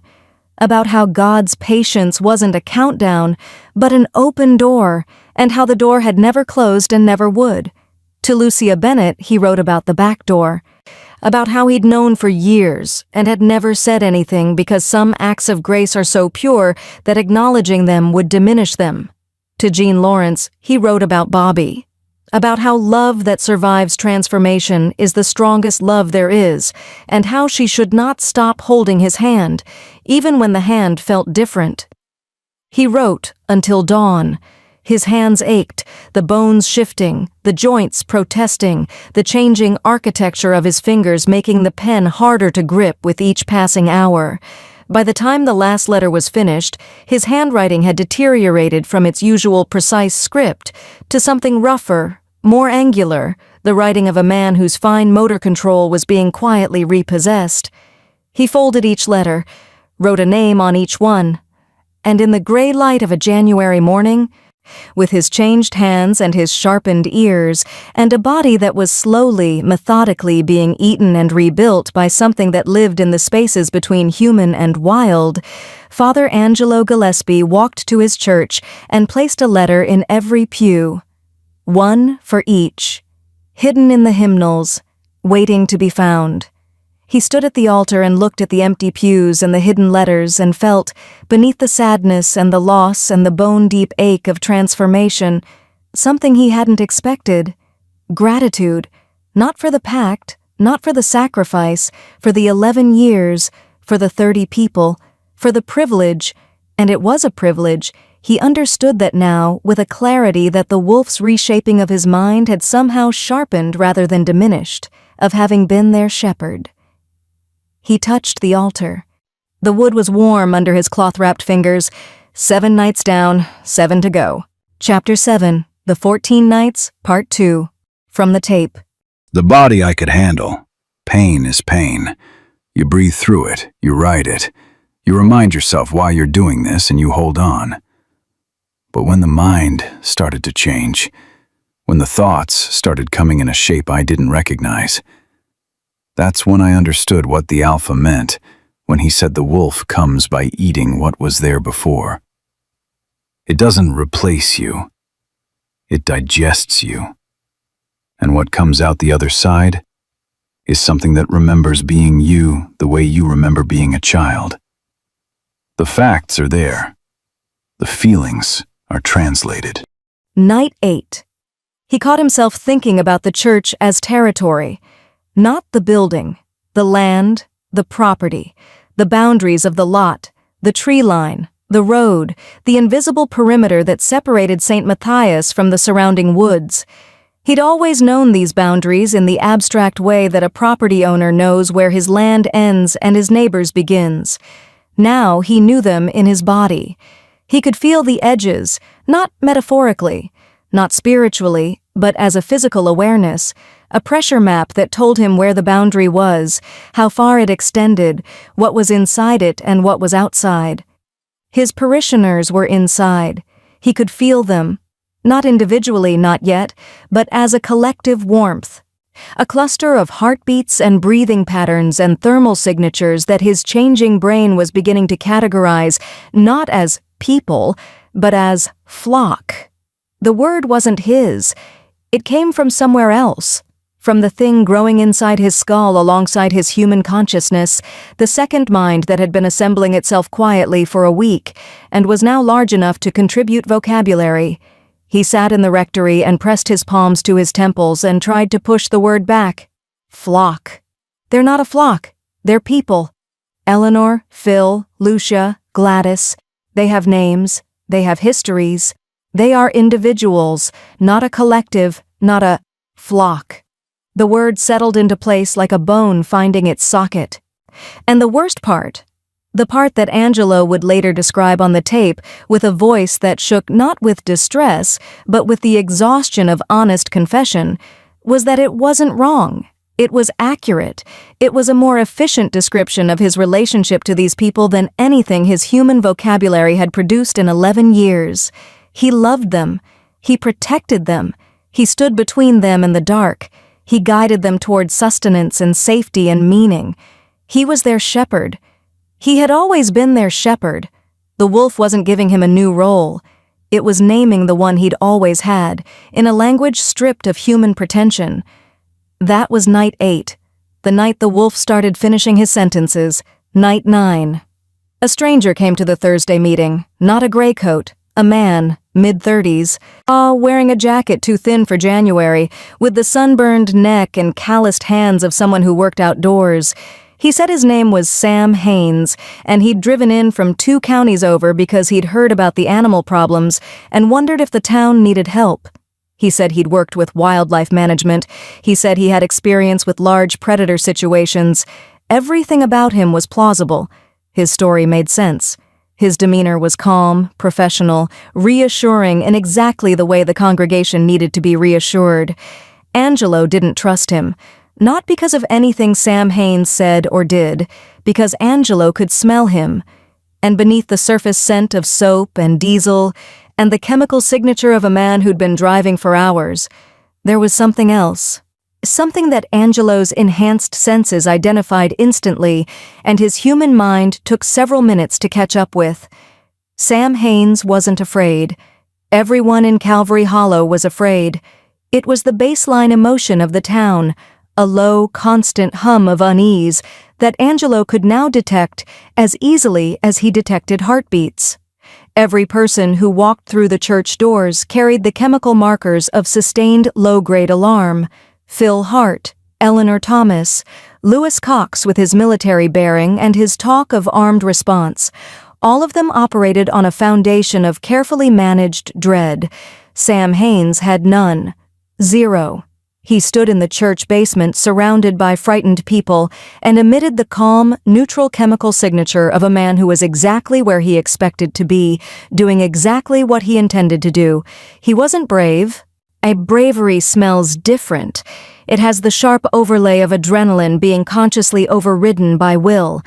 about how God's patience wasn't a countdown, but an open door, and how the door had never closed and never would. To Lucia Bennett, he wrote about the back door, about how he'd known for years and had never said anything because some acts of grace are so pure that acknowledging them would diminish them. To Jean Lawrence, he wrote about Bobby, about how love that survives transformation is the strongest love there is, and how she should not stop holding his hand, even when the hand felt different. He wrote until dawn. His hands ached, the bones shifting, the joints protesting, the changing architecture of his fingers making the pen harder to grip with each passing hour. By the time the last letter was finished, his handwriting had deteriorated from its usual precise script to something rougher, more angular, the writing of a man whose fine motor control was being quietly repossessed. He folded each letter, wrote a name on each one, and in the gray light of a January morning, with his changed hands and his sharpened ears, and a body that was slowly, methodically being eaten and rebuilt by something that lived in the spaces between human and wild, Father Angelo Gillespie walked to his church and placed a letter in every pew, one for each, hidden in the hymnals, waiting to be found. He stood at the altar and looked at the empty pews and the hidden letters and felt, beneath the sadness and the loss and the bone-deep ache of transformation, something he hadn't expected. Gratitude, not for the pact, not for the sacrifice, for the 11 years, for the 30 people, for the privilege, and it was a privilege. He understood that now, with a clarity that the wolf's reshaping of his mind had somehow sharpened rather than diminished, of having been their shepherd. He touched the altar. The wood was warm under his cloth-wrapped fingers. 7 nights down, 7 to go. Chapter 7, The 14 Nights, Part 2. From the tape. The body I could handle. Pain is pain. You breathe through it, you ride it. You remind yourself why you're doing this and you hold on. But when the mind started to change, when the thoughts started coming in a shape I didn't recognize, that's when I understood what the Alpha meant when he said the wolf comes by eating what was there before. It doesn't replace you. It digests you. And what comes out the other side is something that remembers being you the way you remember being a child. The facts are there. The feelings are translated. Night 8. He caught himself thinking about the church as territory. Not the building, the land, the property, the boundaries of the lot, the tree line, the road, the invisible perimeter that separated St. Matthias from the surrounding woods. He'd always known these boundaries in the abstract way that a property owner knows where his land ends and his neighbor's begins. Now he knew them in his body. He could feel the edges, not metaphorically, not spiritually, but as a physical awareness, a pressure map that told him where the boundary was, how far it extended, what was inside it and what was outside. His parishioners were inside. He could feel them, not individually, not yet, but as a collective warmth, a cluster of heartbeats and breathing patterns and thermal signatures that his changing brain was beginning to categorize not as people, but as flock. The word wasn't his. It came from somewhere else. From the thing growing inside his skull alongside his human consciousness, the second mind that had been assembling itself quietly for a week and was now large enough to contribute vocabulary. He sat in the rectory and pressed his palms to his temples and tried to push the word back. Flock. They're not a flock. They're people. Eleanor, Phil, Lucia, Gladys. They have names. They have histories. They are individuals, not a collective, not a flock. The word settled into place like a bone finding its socket. And the worst part, the part that Angelo would later describe on the tape with a voice that shook not with distress, but with the exhaustion of honest confession, was that it wasn't wrong. It was accurate. It was a more efficient description of his relationship to these people than anything his human vocabulary had produced in 11 years. He loved them. He protected them. He stood between them and the dark. He guided them toward sustenance and safety and meaning. He was their shepherd. He had always been their shepherd. The wolf wasn't giving him a new role. It was naming the one he'd always had, in a language stripped of human pretension. That was night 8, the night the wolf started finishing his sentences. Night 9. A stranger came to the Thursday meeting, not a gray coat, a man, mid-30s, wearing a jacket too thin for January, with the sunburned neck and calloused hands of someone who worked outdoors. He said his name was Sam Haynes, and he'd driven in from 2 counties over because he'd heard about the animal problems and wondered if the town needed help. He said he'd worked with wildlife management. He said he had experience with large predator situations. Everything about him was plausible. His story made sense. His demeanor was calm, professional, reassuring in exactly the way the congregation needed to be reassured. Angelo didn't trust him. Not because of anything Sam Haynes said or did, because Angelo could smell him. And beneath the surface scent of soap and diesel, and the chemical signature of a man who'd been driving for hours, there was something else. Something that Angelo's enhanced senses identified instantly, and his human mind took several minutes to catch up with. Sam Haynes wasn't afraid. Everyone in Calvary Hollow was afraid. It was the baseline emotion of the town, a low, constant hum of unease that Angelo could now detect as easily as he detected heartbeats. Every person who walked through the church doors carried the chemical markers of sustained low-grade alarm. Phil Hart, Eleanor Thomas, Lewis Cox with his military bearing and his talk of armed response. All of them operated on a foundation of carefully managed dread. Sam Haynes had none. 0. He stood in the church basement surrounded by frightened people and emitted the calm, neutral chemical signature of a man who was exactly where he expected to be, doing exactly what he intended to do. He wasn't brave. A bravery smells different. It has the sharp overlay of adrenaline being consciously overridden by will.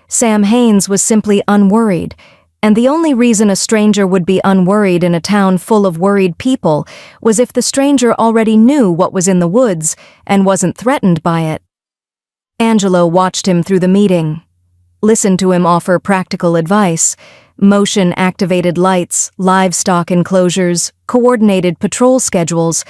Sam Haynes was simply unworried. And the only reason a stranger would be unworried in a town full of worried people was if the stranger already knew what was in the woods and wasn't threatened by it. Angelo watched him through the meeting, listened to him offer practical advice, motion-activated lights, livestock enclosures, coordinated patrol schedules,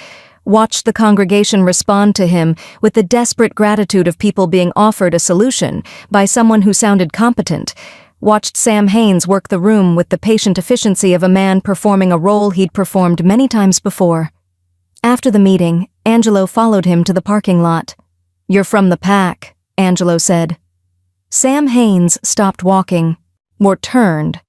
watched the congregation respond to him with the desperate gratitude of people being offered a solution by someone who sounded competent, watched Sam Haynes work the room with the patient efficiency of a man performing a role he'd performed many times before. After the meeting, Angelo followed him to the parking lot. "You're from the pack," Angelo said. Sam Haynes stopped walking, or turned.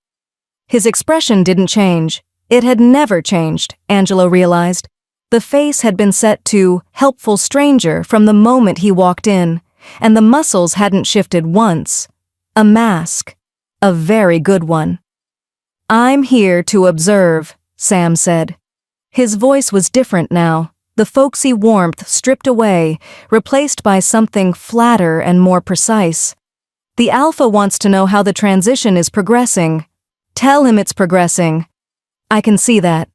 His expression didn't change. It had never changed, Angelo realized. The face had been set to helpful stranger from the moment he walked in, and the muscles hadn't shifted once. A mask. A very good one. "I'm here to observe," Sam said. His voice was different now, the folksy warmth stripped away, replaced by something flatter and more precise. "The Alpha wants to know how the transition is progressing. Tell him it's progressing." "I can see that."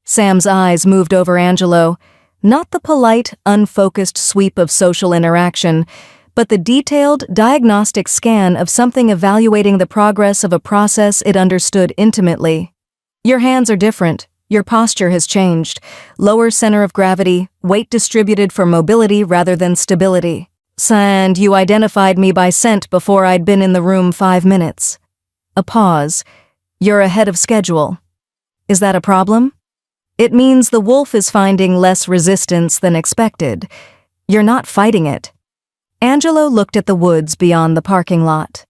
Sam's eyes moved over Angelo, not the polite, unfocused sweep of social interaction, but the detailed, diagnostic scan of something evaluating the progress of a process it understood intimately. "Your hands are different. Your posture has changed. Lower center of gravity, weight distributed for mobility rather than stability. And you identified me by scent before I'd been in the room 5 minutes." A pause. "You're ahead of schedule. Is that a problem?" "It means the wolf is finding less resistance than expected. You're not fighting it." Angelo looked at the woods beyond the parking lot.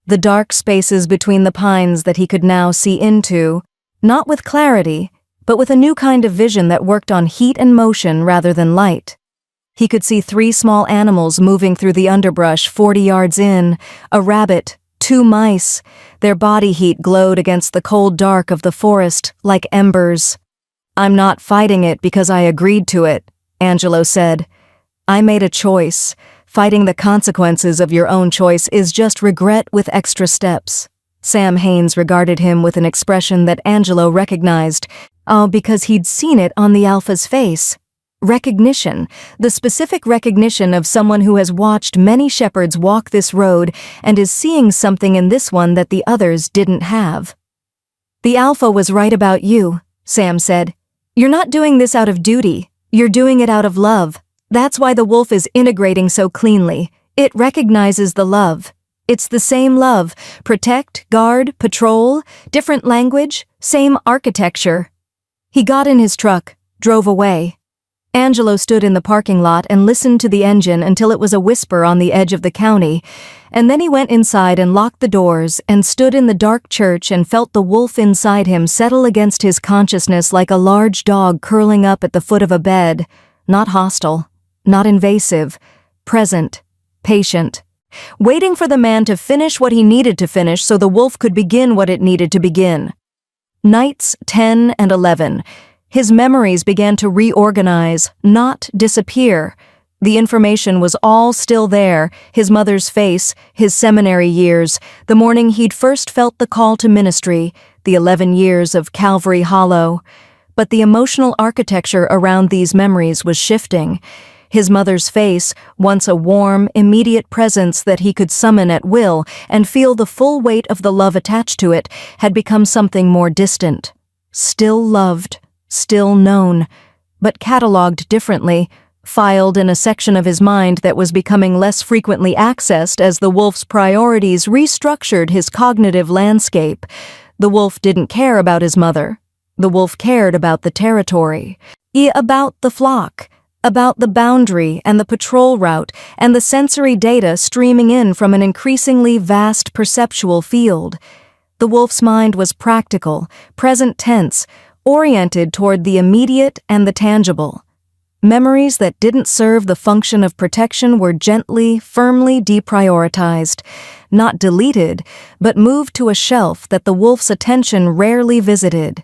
The dark spaces between the pines that he could now see into, not with clarity, but with a new kind of vision that worked on heat and motion rather than light. He could see 3 small animals moving through the underbrush 40 yards in, a rabbit, 2 mice. Their body heat glowed against the cold dark of the forest like embers. "I'm not fighting it because I agreed to it," Angelo said. I made a choice. Fighting the consequences of your own choice is just regret with extra steps. Sam Haines regarded him with an expression that Angelo recognized, because he'd seen it on the Alpha's face. Recognition, the specific recognition of someone who has watched many shepherds walk this road and is seeing something in this one that the others didn't have. The Alpha was right about you, Sam said. You're not doing this out of duty, you're doing it out of love. That's why the wolf is integrating so cleanly. It recognizes the love. It's the same love. Protect, guard, patrol, different language, same architecture. He got in his truck, drove away. Angelo stood in the parking lot and listened to the engine until it was a whisper on the edge of the county, and then he went inside and locked the doors and stood in the dark church and felt the wolf inside him settle against his consciousness like a large dog curling up at the foot of a bed, not hostile, not invasive, present, patient, waiting for the man to finish what he needed to finish so the wolf could begin what it needed to begin. Nights 10 and 11. His memories began to reorganize, not disappear. The information was all still there, his mother's face, his seminary years, the morning he'd first felt the call to ministry, the 11 years of Calvary Hollow. But the emotional architecture around these memories was shifting. His mother's face, once a warm, immediate presence that he could summon at will and feel the full weight of the love attached to it, had become something more distant. Still loved. Still known, but catalogued differently, filed in a section of his mind that was becoming less frequently accessed as the wolf's priorities restructured his cognitive landscape. The wolf didn't care about his mother. The wolf cared about the territory, about the flock, about the boundary and the patrol route and the sensory data streaming in from an increasingly vast perceptual field. The wolf's mind was practical, present tense, oriented toward the immediate and the tangible. Memories that didn't serve the function of protection were gently, firmly deprioritized, not deleted, but moved to a shelf that the wolf's attention rarely visited.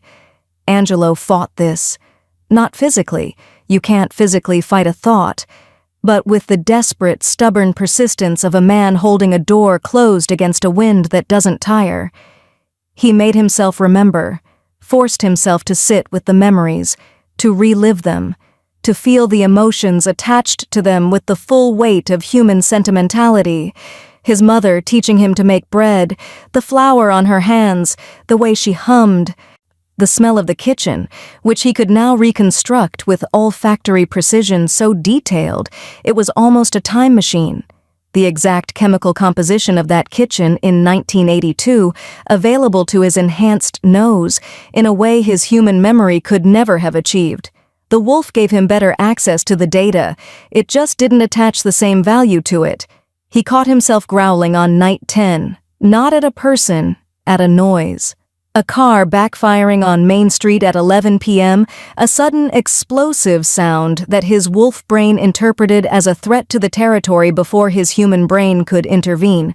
Angelo fought this. Not physically, you can't physically fight a thought, but with the desperate, stubborn persistence of a man holding a door closed against a wind that doesn't tire. He made himself remember, forced himself to sit with the memories, to relive them, to feel the emotions attached to them with the full weight of human sentimentality. His mother teaching him to make bread, the flour on her hands, the way she hummed, the smell of the kitchen, which he could now reconstruct with olfactory precision so detailed it was almost a time machine. The exact chemical composition of that kitchen in 1982, available to his enhanced nose in a way his human memory could never have achieved. The wolf gave him better access to the data, it just didn't attach the same value to it. He caught himself growling on night 10, not at a person, at a noise. A car backfiring on Main Street at 11 p.m., a sudden explosive sound that his wolf brain interpreted as a threat to the territory before his human brain could intervene.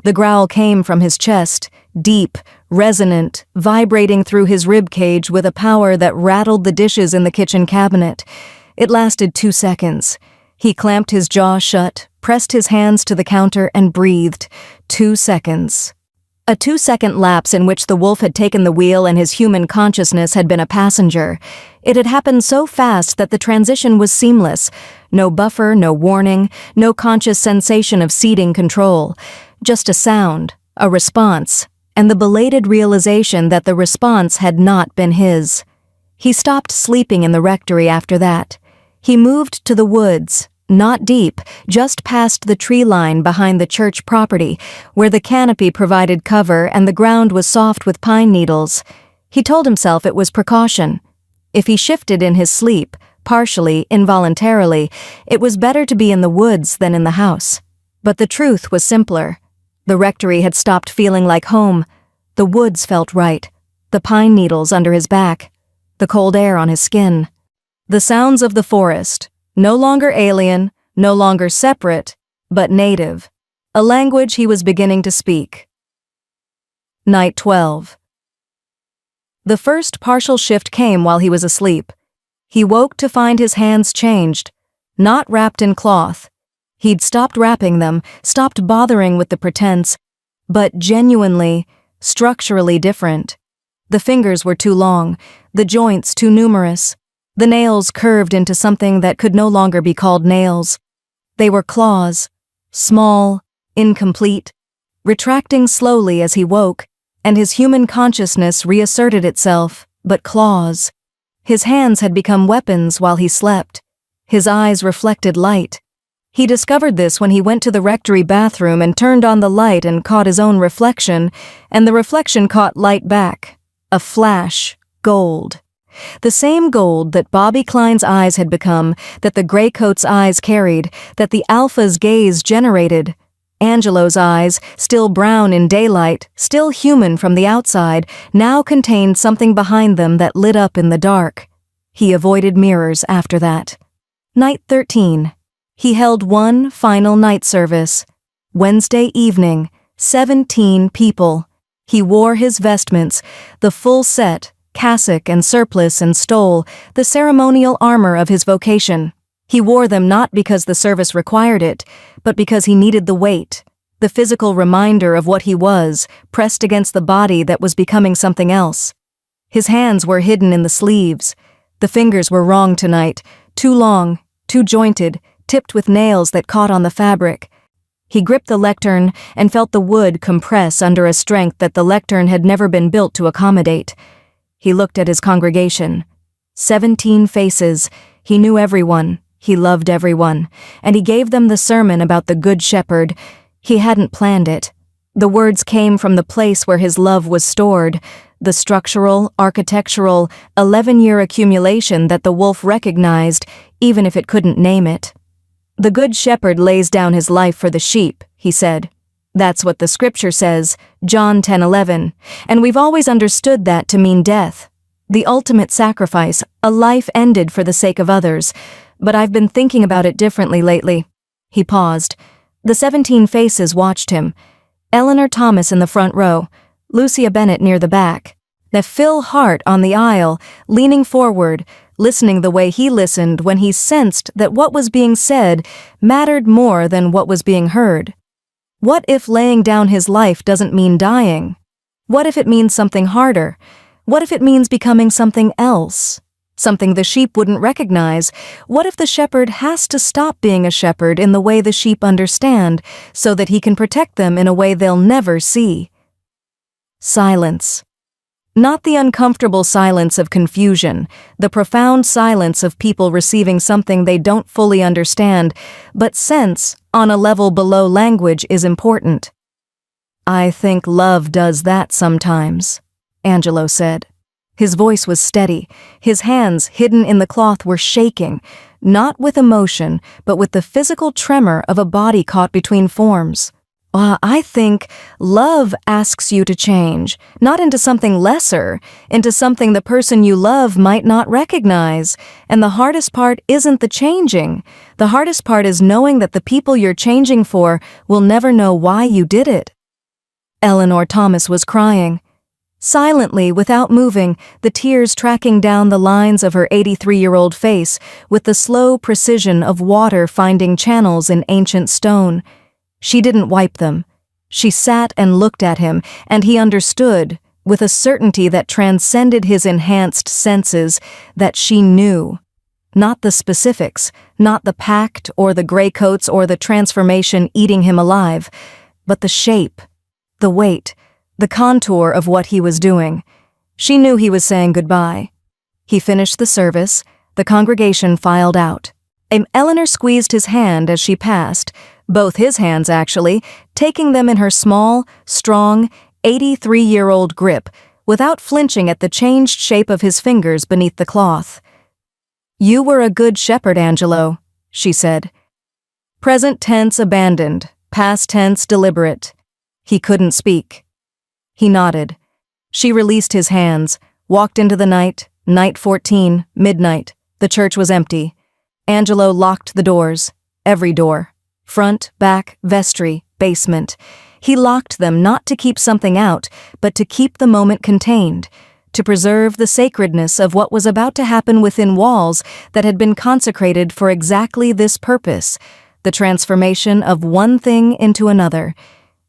The growl came from his chest, deep, resonant, vibrating through his rib cage with a power that rattled the dishes in the kitchen cabinet. It lasted 2 seconds. He clamped his jaw shut, pressed his hands to the counter, and breathed. 2 seconds. A 2-second lapse in which the wolf had taken the wheel and his human consciousness had been a passenger. It had happened so fast that the transition was seamless. No buffer, no warning, no conscious sensation of ceding control. Just a sound, a response, and the belated realization that the response had not been his. He stopped sleeping in the rectory after that. He moved to the woods. Not deep, just past the tree line behind the church property, where the canopy provided cover and the ground was soft with pine needles. He told himself it was precaution. If he shifted in his sleep, partially, involuntarily, it was better to be in the woods than in the house. But the truth was simpler. The rectory had stopped feeling like home. The woods felt right. The pine needles under his back. The cold air on his skin. The sounds of the forest. No longer alien, no longer separate, but native. A language he was beginning to speak. Night 12. The first partial shift came while he was asleep. He woke to find his hands changed. not wrapped in cloth. He'd stopped wrapping them, stopped bothering with the pretense, but genuinely, structurally different. The fingers were too long, the joints too numerous. The nails curved into something that could no longer be called nails. They were claws, small, incomplete, retracting slowly as he woke, and his human consciousness reasserted itself, but claws. His hands had become weapons while he slept. His eyes reflected light. He discovered this when he went to the rectory bathroom and turned on the light and caught his own reflection, and the reflection caught light back. A flash, gold. The same gold that Bobby Klein's eyes had become, that the graycoat's eyes carried, that the alpha's gaze generated. Angelo's eyes, still brown in daylight, still human from the outside, now contained something behind them that lit up in the dark. He avoided mirrors after that. Night 13. He held one final night service. Wednesday evening, 17 people. He wore his vestments, the full set, cassock and surplice and stole, the ceremonial armor of his vocation. He wore them not because the service required it, but because he needed the weight, the physical reminder of what he was, pressed against the body that was becoming something else. His hands were hidden in the sleeves. The fingers were wrong tonight, too long, too jointed, tipped with nails that caught on the fabric. He gripped the lectern and felt the wood compress under a strength that the lectern had never been built to accommodate. He looked at his congregation. 17 faces. He knew everyone. He loved everyone. And he gave them the sermon about the Good Shepherd. He hadn't planned it. The words came from the place where his love was stored, the structural, architectural, 11-year accumulation that the wolf recognized, even if it couldn't name it. The Good Shepherd lays down his life for the sheep, he said. That's what the scripture says, John 10:11, and we've always understood that to mean death. The ultimate sacrifice, a life ended for the sake of others, but I've been thinking about it differently lately. He paused. The 17 faces watched him. Eleanor Thomas in the front row, Lucia Bennett near the back, the Phil Hart on the aisle, leaning forward, listening the way he listened when he sensed that what was being said mattered more than what was being heard. What if laying down his life doesn't mean dying? What if it means something harder? What if it means becoming something else? Something the sheep wouldn't recognize? What if the shepherd has to stop being a shepherd in the way the sheep understand, so that he can protect them in a way they'll never see? Silence. Not the uncomfortable silence of confusion, the profound silence of people receiving something they don't fully understand, but sense, on a level below language, is important. I think love does that sometimes, Angelo said. His voice was steady. His hands, hidden in the cloth, were shaking, not with emotion, but with the physical tremor of a body caught between forms. I think love asks you to change, not into something lesser, into something the person you love might not recognize. And the hardest part isn't the changing. The hardest part is knowing that the people you're changing for will never know why you did it. Eleanor Thomas was crying. Silently, without moving, the tears tracking down the lines of her 83-year-old face with the slow precision of water finding channels in ancient stone. She didn't wipe them. She sat and looked at him, and he understood, with a certainty that transcended his enhanced senses, that she knew. Not the specifics, not the pact or the graycoats or the transformation eating him alive, but the shape, the weight, the contour of what he was doing. She knew he was saying goodbye. He finished the service. The congregation filed out. Eleanor squeezed his hand as she passed, both his hands actually, taking them in her small, strong, 83-year-old grip, without flinching at the changed shape of his fingers beneath the cloth. You were a good shepherd, Angelo, she said. Present tense abandoned, past tense deliberate. He couldn't speak. He nodded. She released his hands, walked into the night, night 14, midnight. The church was empty. Angelo locked the doors, every door. Front, back, vestry, basement. He locked them not to keep something out, but to keep the moment contained, to preserve the sacredness of what was about to happen within walls that had been consecrated for exactly this purpose, the transformation of one thing into another.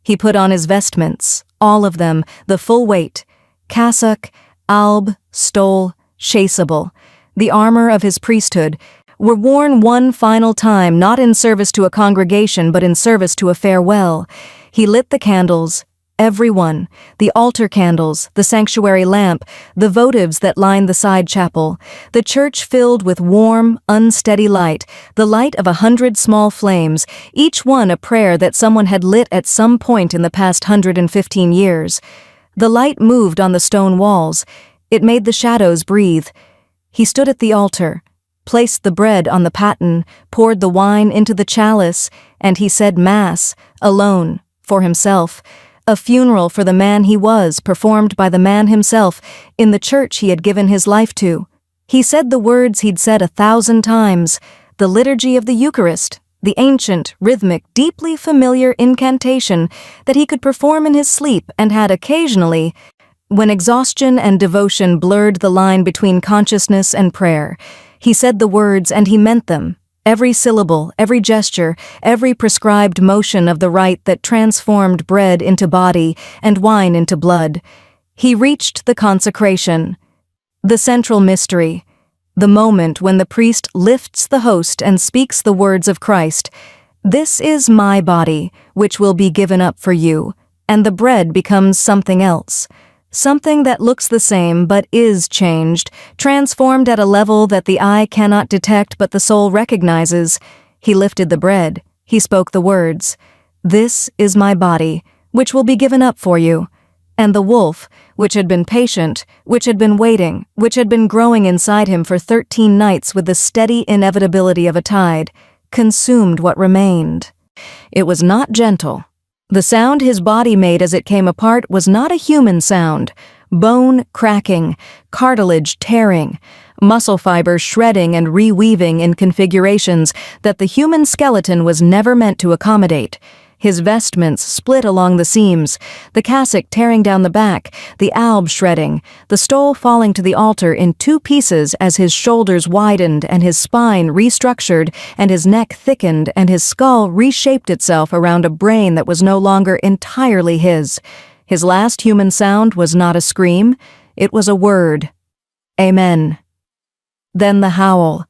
He put on his vestments, all of them, the full weight, cassock, alb, stole, chaseable, the armor of his priesthood, were worn one final time, not in service to a congregation, but in service to a farewell. He lit the candles, every one, the altar candles, the sanctuary lamp, the votives that lined the side chapel, the church filled with warm, unsteady light, the light of 100 small flames, each one a prayer that someone had lit at some point in the past 115 years. The light moved on the stone walls. It made the shadows breathe. He stood at the altar, placed the bread on the paten, poured the wine into the chalice, and he said Mass, alone, for himself, a funeral for the man he was, performed by the man himself, in the church he had given his life to. He said the words he'd said 1,000 times, the liturgy of the Eucharist, the ancient, rhythmic, deeply familiar incantation that he could perform in his sleep and had occasionally, when exhaustion and devotion blurred the line between consciousness and prayer. He said the words and he meant them. Every syllable, every gesture, every prescribed motion of the rite that transformed bread into body and wine into blood. He reached the consecration, the central mystery, the moment when the priest lifts the host and speaks the words of Christ, "This is my body, which will be given up for you," and the bread becomes something else. Something that looks the same but is changed, transformed at a level that the eye cannot detect but the soul recognizes. He lifted the bread. He spoke the words, "This is my body, which will be given up for you." And the wolf, which had been patient, which had been waiting, which had been growing inside him for 13 nights with the steady inevitability of a tide, consumed what remained. It was not gentle. The sound his body made as it came apart was not a human sound. Bone cracking, cartilage tearing, muscle fibers shredding and reweaving in configurations that the human skeleton was never meant to accommodate. His vestments split along the seams, the cassock tearing down the back, the alb shredding, the stole falling to the altar in 2 pieces as his shoulders widened and his spine restructured and his neck thickened and his skull reshaped itself around a brain that was no longer entirely his. His last human sound was not a scream, it was a word. Amen. Then the howl,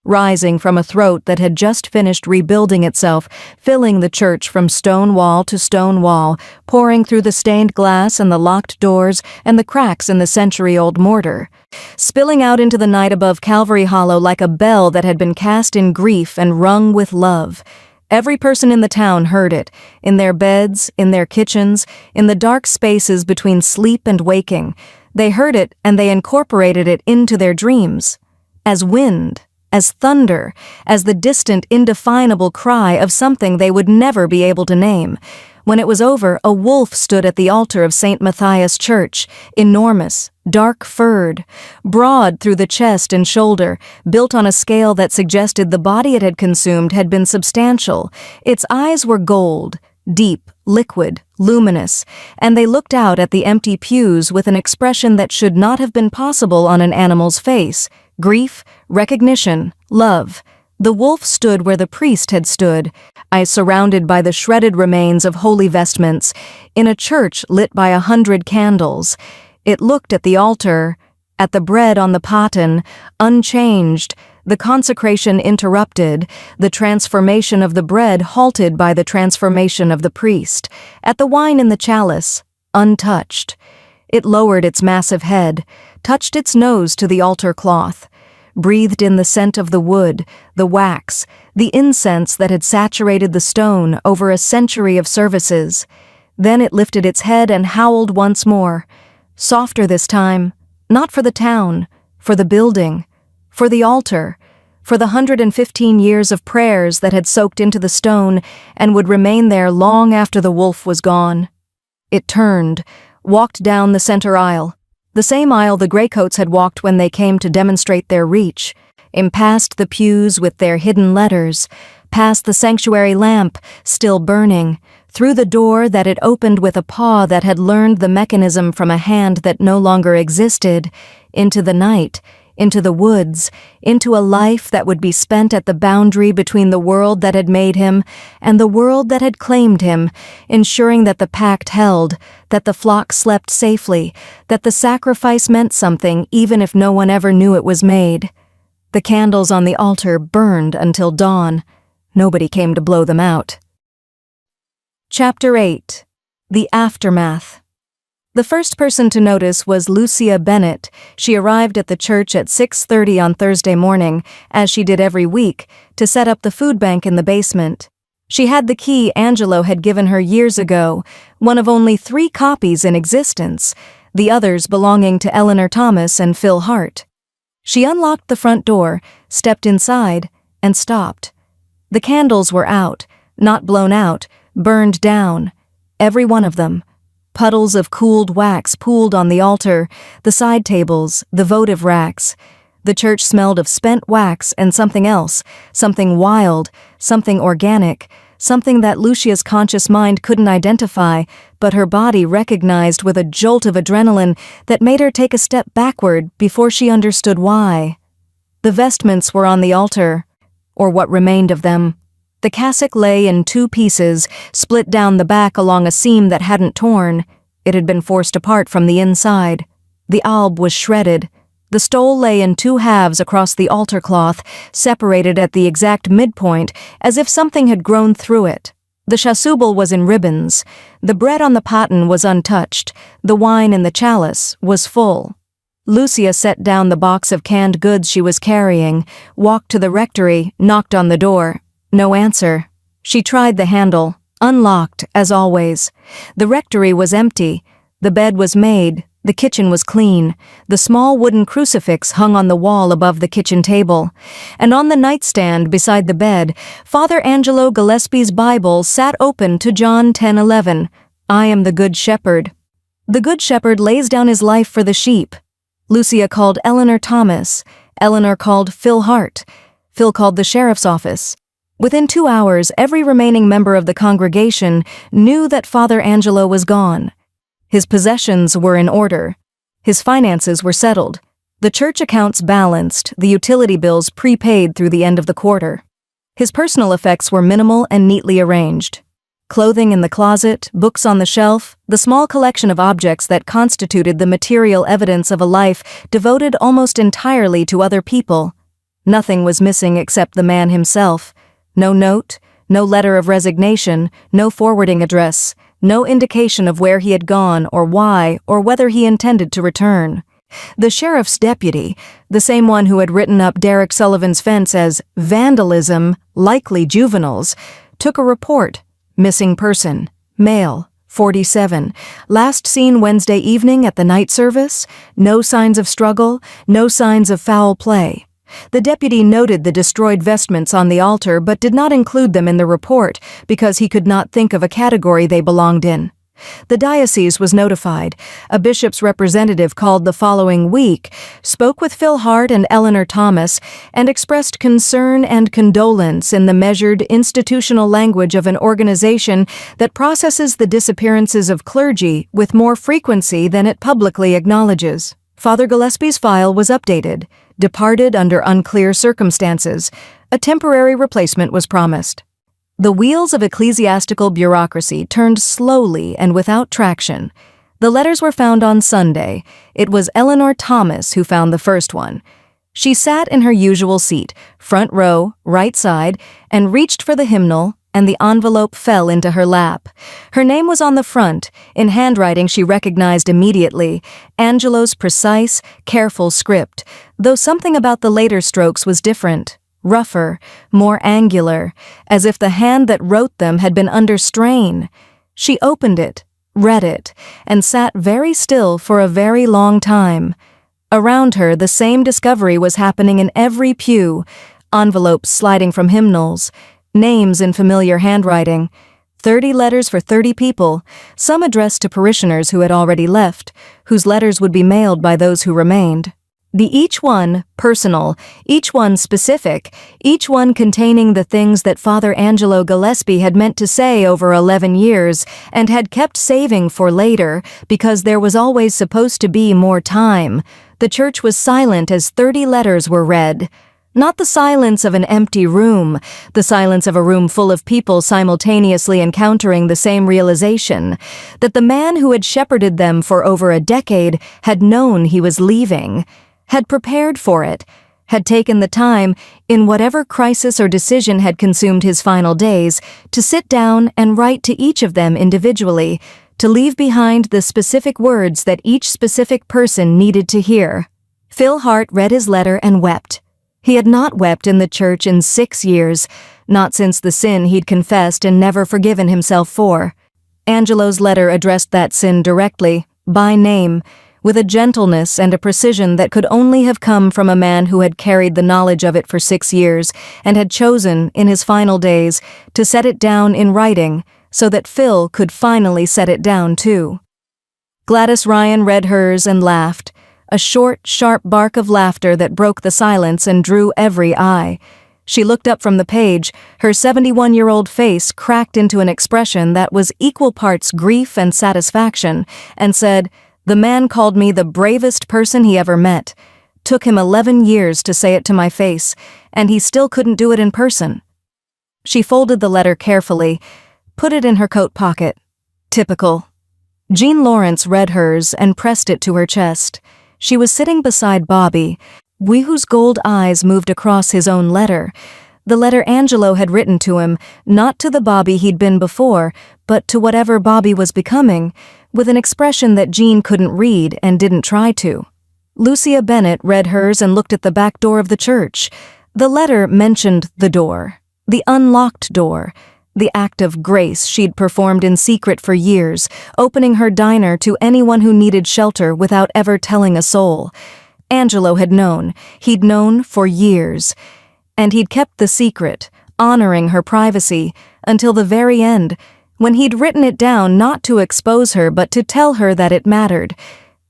rising from a throat that had just finished rebuilding itself, filling the church from stone wall to stone wall, pouring through the stained glass and the locked doors and the cracks in the century-old mortar, spilling out into the night above Calvary Hollow like a bell that had been cast in grief and rung with love. Every person in the town heard it, in their beds, in their kitchens, in the dark spaces between sleep and waking. They heard it and they incorporated it into their dreams, as wind, as thunder, as the distant, indefinable cry of something they would never be able to name. When it was over, a wolf stood at the altar of St. Matthias Church, enormous, dark-furred, broad through the chest and shoulder, built on a scale that suggested the body it had consumed had been substantial. Its eyes were gold, deep, liquid, luminous, and they looked out at the empty pews with an expression that should not have been possible on an animal's face. Grief, recognition, love. The wolf stood where the priest had stood, eyes surrounded by the shredded remains of holy vestments, in a church lit by 100 candles. It looked at the altar, at the bread on the paten, unchanged, the consecration interrupted, the transformation of the bread halted by the transformation of the priest, at the wine in the chalice, untouched. It lowered its massive head, touched its nose to the altar cloth, breathed in the scent of the wood, the wax, the incense that had saturated the stone over a century of services. Then it lifted its head and howled once more, softer this time, not for the town, for the building, for the altar, for the 115 years of prayers that had soaked into the stone and would remain there long after the wolf was gone. It turned, walked down the center aisle, the same aisle the graycoats had walked when they came to demonstrate their reach, and past the pews with their hidden letters, past the sanctuary lamp, still burning, through the door that it opened with a paw that had learned the mechanism from a hand that no longer existed, into the night, into the woods, into a life that would be spent at the boundary between the world that had made him and the world that had claimed him, ensuring that the pact held, that the flock slept safely, that the sacrifice meant something even if no one ever knew it was made. The candles on the altar burned until dawn. Nobody came to blow them out. Chapter 8. The Aftermath. The first person to notice was Lucia Bennett. She arrived at the church at 6:30 on Thursday morning, as she did every week, to set up the food bank in the basement. She had the key Angelo had given her years ago, one of only 3 copies in existence, the others belonging to Eleanor Thomas and Phil Hart. She unlocked the front door, stepped inside, and stopped. The candles were out, not blown out, burned down, every one of them. Puddles of cooled wax pooled on the altar, the side tables, the votive racks. The church smelled of spent wax and something else, something wild, something organic, something that Lucia's conscious mind couldn't identify, but her body recognized with a jolt of adrenaline that made her take a step backward before she understood why. The vestments were on the altar, or what remained of them. The cassock lay in 2 pieces, split down the back along a seam that hadn't torn. It had been forced apart from the inside. The alb was shredded. The stole lay in 2 halves across the altar cloth, separated at the exact midpoint, as if something had grown through it. The chasuble was in ribbons. The bread on the paten was untouched. The wine in the chalice was full. Lucia set down the box of canned goods she was carrying, walked to the rectory, knocked on the door. No answer. She tried the handle, unlocked, as always. The rectory was empty. The bed was made. The kitchen was clean. The small wooden crucifix hung on the wall above the kitchen table. And on the nightstand beside the bed, Father Angelo Gillespie's Bible sat open to John 10:11. I am the Good Shepherd. The Good Shepherd lays down his life for the sheep. Lucia called Eleanor Thomas. Eleanor called Phil Hart. Phil called the sheriff's office. Within 2 hours, every remaining member of the congregation knew that Father Angelo was gone. His possessions were in order. His finances were settled. The church accounts balanced, the utility bills prepaid through the end of the quarter. His personal effects were minimal and neatly arranged. Clothing in the closet, books on the shelf, the small collection of objects that constituted the material evidence of a life devoted almost entirely to other people. Nothing was missing except the man himself. No note, no letter of resignation, no forwarding address, no indication of where he had gone or why or whether he intended to return. The sheriff's deputy, the same one who had written up Derek Sullivan's fence as vandalism, likely juveniles, took a report. Missing person, male, 47, last seen Wednesday evening at the night service, no signs of struggle, no signs of foul play. The deputy noted the destroyed vestments on the altar but did not include them in the report because he could not think of a category they belonged in. The diocese was notified. A bishop's representative called the following week, spoke with Phil Hart and Eleanor Thomas, and expressed concern and condolence in the measured institutional language of an organization that processes the disappearances of clergy with more frequency than it publicly acknowledges. Father Gillespie's file was updated. Departed under unclear circumstances. A temporary replacement was promised. The wheels of ecclesiastical bureaucracy turned slowly and without traction. The letters were found on Sunday. It was Eleanor Thomas who found the first one. She sat in her usual seat, front row, right side, and reached for the hymnal, and the envelope fell into her lap. Her name was on the front, in handwriting she recognized immediately, Angelo's precise, careful script, though something about the later strokes was different, rougher, more angular, as if the hand that wrote them had been under strain. She opened it, read it, and sat very still for a very long time. Around her, the same discovery was happening in every pew, envelopes sliding from hymnals, names in familiar handwriting, 30 letters for 30 people, some addressed to parishioners who had already left, whose letters would be mailed by those who remained. The each one personal, each one specific, each one containing the things that Father Angelo Gillespie had meant to say over 11 years and had kept saving for later because there was always supposed to be more time. The church was silent as 30 letters were read. Not the silence of an empty room, the silence of a room full of people simultaneously encountering the same realization, that the man who had shepherded them for over a decade had known he was leaving, had prepared for it, had taken the time, in whatever crisis or decision had consumed his final days, to sit down and write to each of them individually, to leave behind the specific words that each specific person needed to hear. Phil Hart read his letter and wept. He had not wept in the church in 6 years, not since the sin he'd confessed and never forgiven himself for. Angelo's letter addressed that sin directly, by name, with a gentleness and a precision that could only have come from a man who had carried the knowledge of it for 6 years and had chosen, in his final days, to set it down in writing so that Phil could finally set it down too. Gladys Ryan read hers and laughed, a short, sharp bark of laughter that broke the silence and drew every eye. She looked up from the page, her 71-year-old face cracked into an expression that was equal parts grief and satisfaction, and said, "The man called me the bravest person he ever met. Took him 11 years to say it to my face, and he still couldn't do it in person." She folded the letter carefully, put it in her coat pocket. Typical. Jean Lawrence read hers and pressed it to her chest. She was sitting beside Bobby, whose gold eyes moved across his own letter, the letter Angelo had written to him, not to the Bobby he'd been before, but to whatever Bobby was becoming, with an expression that Jean couldn't read and didn't try to. Lucia Bennett read hers and looked at the back door of the church. The letter mentioned the door, the unlocked door, the act of grace she'd performed in secret for years, opening her diner to anyone who needed shelter without ever telling a soul. Angelo had known. He'd known for years. And he'd kept the secret, honoring her privacy, until the very end, when he'd written it down not to expose her but to tell her that it mattered,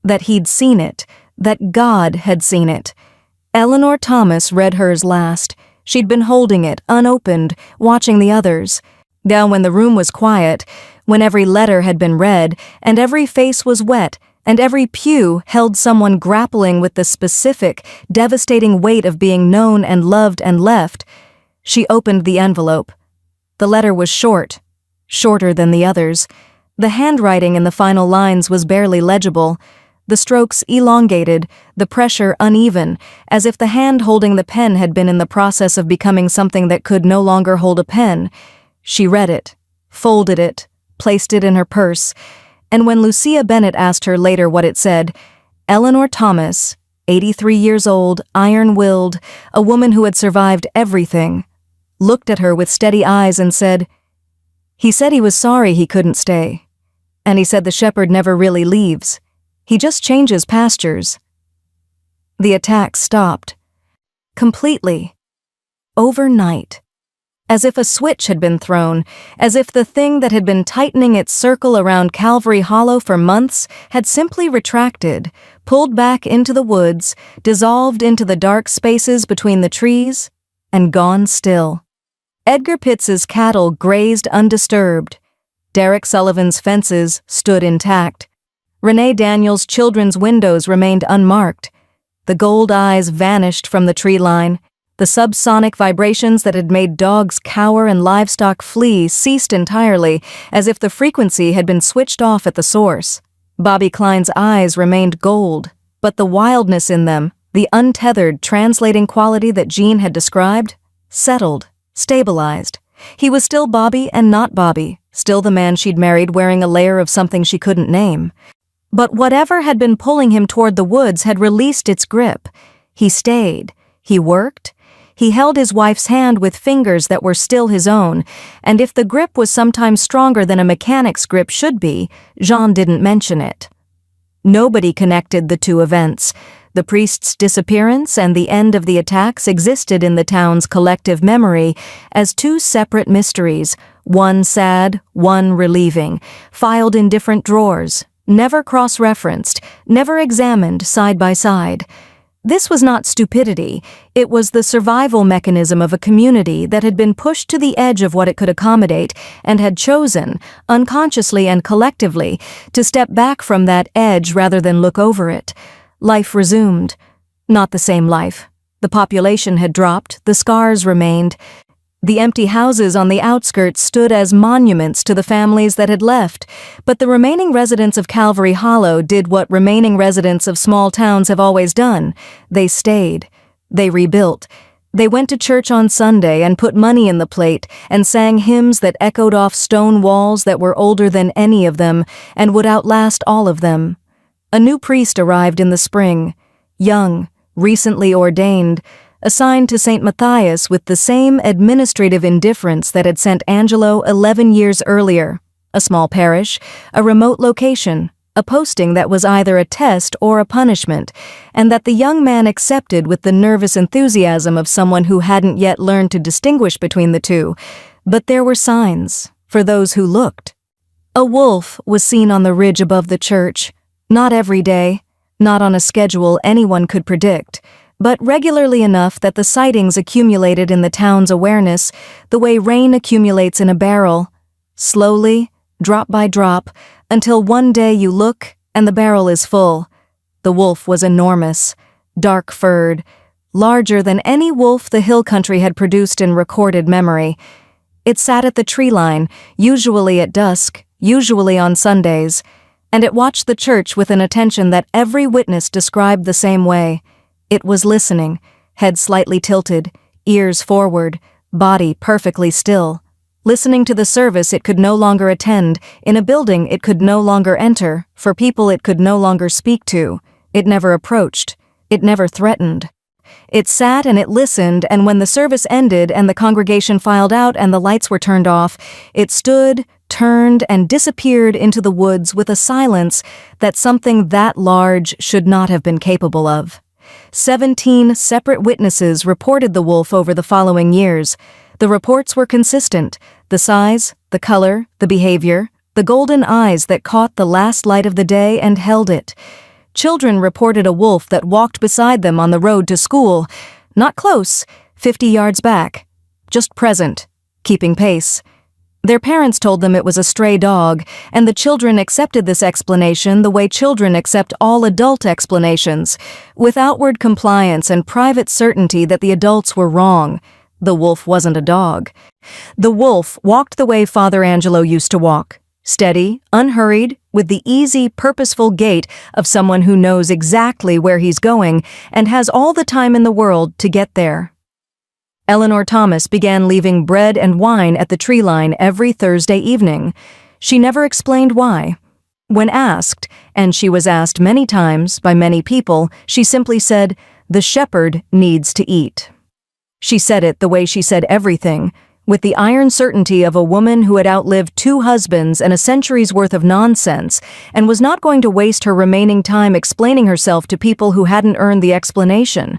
that he'd seen it, that God had seen it. Eleanor Thomas read hers last. She'd been holding it, unopened, watching the others. Now when the room was quiet, when every letter had been read, and every face was wet, and every pew held someone grappling with the specific, devastating weight of being known and loved and left, she opened the envelope. The letter was short, shorter than the others. The handwriting in the final lines was barely legible, the strokes elongated, the pressure uneven, as if the hand holding the pen had been in the process of becoming something that could no longer hold a pen. She read it, folded it, placed it in her purse, and when Lucia Bennett asked her later what it said, Eleanor Thomas, 83 years old, iron-willed, a woman who had survived everything, looked at her with steady eyes and said, "He said he was sorry he couldn't stay. And he said the shepherd never really leaves. He just changes pastures." The attack stopped. Completely. Overnight. As if a switch had been thrown, as if the thing that had been tightening its circle around Calvary Hollow for months had simply retracted, pulled back into the woods, dissolved into the dark spaces between the trees, and gone still. Edgar Pitts's cattle grazed undisturbed. Derek Sullivan's fences stood intact. Renee Daniels' children's windows remained unmarked. The gold eyes vanished from the tree line. The subsonic vibrations that had made dogs cower and livestock flee ceased entirely, as if the frequency had been switched off at the source. Bobby Klein's eyes remained gold, but the wildness in them, the untethered, translating quality that Jean had described, settled, stabilized. He was still Bobby and not Bobby, still the man she'd married wearing a layer of something she couldn't name. But whatever had been pulling him toward the woods had released its grip. He stayed. He worked. He held his wife's hand with fingers that were still his own, and if the grip was sometimes stronger than a mechanic's grip should be, Jean didn't mention it. Nobody connected the two events. The priest's disappearance and the end of the attacks existed in the town's collective memory as two separate mysteries, one sad, one relieving, filed in different drawers, never cross-referenced, never examined side by side. This was not stupidity. It was the survival mechanism of a community that had been pushed to the edge of what it could accommodate and had chosen, unconsciously and collectively, to step back from that edge rather than look over it. Life resumed. Not the same life. The population had dropped, the scars remained. The empty houses on the outskirts stood as monuments to the families that had left, but the remaining residents of Calvary Hollow did what remaining residents of small towns have always done. They stayed. They rebuilt. They went to church on Sunday and put money in the plate and sang hymns that echoed off stone walls that were older than any of them and would outlast all of them. A new priest arrived in the spring, young, recently ordained, assigned to St. Matthias with the same administrative indifference that had sent Angelo 11 years earlier. A small parish, a remote location, a posting that was either a test or a punishment, and that the young man accepted with the nervous enthusiasm of someone who hadn't yet learned to distinguish between the two. But there were signs, for those who looked. A wolf was seen on the ridge above the church, not every day, not on a schedule anyone could predict, but regularly enough that the sightings accumulated in the town's awareness the way rain accumulates in a barrel, slowly, drop by drop, until one day you look and the barrel is full. The wolf was enormous, dark-furred, larger than any wolf the hill country had produced in recorded memory. It sat at the tree line, usually at dusk, usually on Sundays, and it watched the church with an attention that every witness described the same way. It was listening, head slightly tilted, ears forward, body perfectly still. Listening to the service it could no longer attend, in a building it could no longer enter, for people it could no longer speak to. It never approached. It never threatened. It sat and it listened, and when the service ended and the congregation filed out and the lights were turned off, it stood, turned, and disappeared into the woods with a silence that something that large should not have been capable of. 17 separate witnesses reported the wolf over the following years. The reports were consistent: the size, the color, the behavior, the golden eyes that caught the last light of the day and held it. Children reported a wolf that walked beside them on the road to school, not close, 50 yards back, just present, keeping pace. Their parents told them it was a stray dog, and the children accepted this explanation the way children accept all adult explanations, with outward compliance and private certainty that the adults were wrong. The wolf wasn't a dog. The wolf walked the way Father Angelo used to walk, steady, unhurried, with the easy, purposeful gait of someone who knows exactly where he's going and has all the time in the world to get there. Eleanor Thomas began leaving bread and wine at the tree line every Thursday evening. She never explained why. When asked, and she was asked many times by many people, she simply said, "The shepherd needs to eat." She said it the way she said everything, with the iron certainty of a woman who had outlived 2 husbands and a century's worth of nonsense, and was not going to waste her remaining time explaining herself to people who hadn't earned the explanation.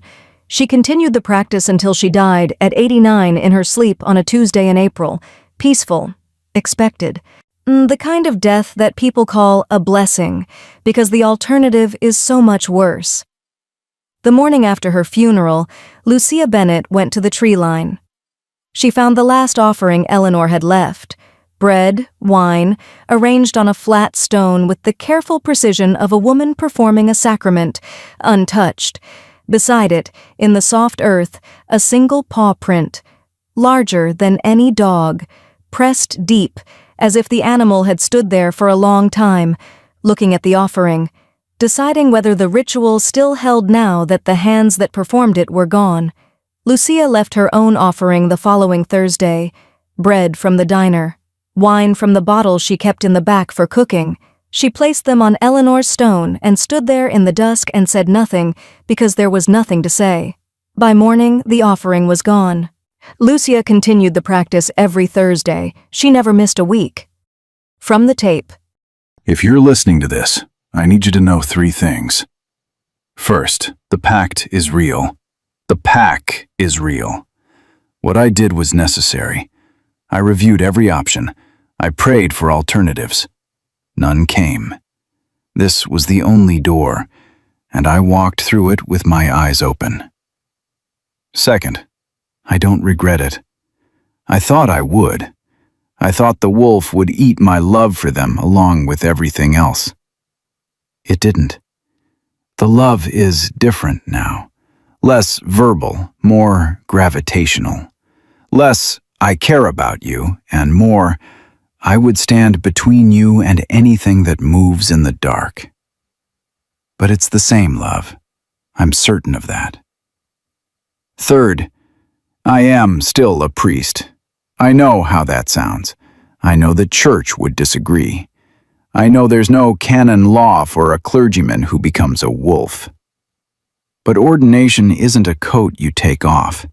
She continued the practice until she died at 89 in her sleep on a Tuesday in April, peaceful, expected. The kind of death that people call a blessing, because the alternative is so much worse. The morning after her funeral, Lucia Bennett went to the tree line. She found the last offering Eleanor had left: bread, wine, arranged on a flat stone with the careful precision of a woman performing a sacrament, untouched. Beside it, in the soft earth, a single paw print, larger than any dog, pressed deep, as if the animal had stood there for a long time, looking at the offering, deciding whether the ritual still held now that the hands that performed it were gone. Lucia left her own offering the following Thursday: bread from the diner, wine from the bottle she kept in the back for cooking. She placed them on Eleanor's stone and stood there in the dusk and said nothing, because there was nothing to say. By morning, the offering was gone. Lucia continued the practice every Thursday. She never missed a week. From the tape. If you're listening to this, I need you to know 3 things. First, the pact is real. The pack is real. What I did was necessary. I reviewed every option. I prayed for alternatives. None came. This was the only door, and I walked through it with my eyes open. Second, I don't regret it. I thought I would. I thought the wolf would eat my love for them along with everything else. It didn't. The love is different now. Less verbal, more gravitational. Less, I care about you, and more, I would stand between you and anything that moves in the dark. But it's the same love. I'm certain of that. Third, I am still a priest. I know how that sounds. I know the church would disagree. I know there's no canon law for a clergyman who becomes a wolf. But ordination isn't a coat you take off.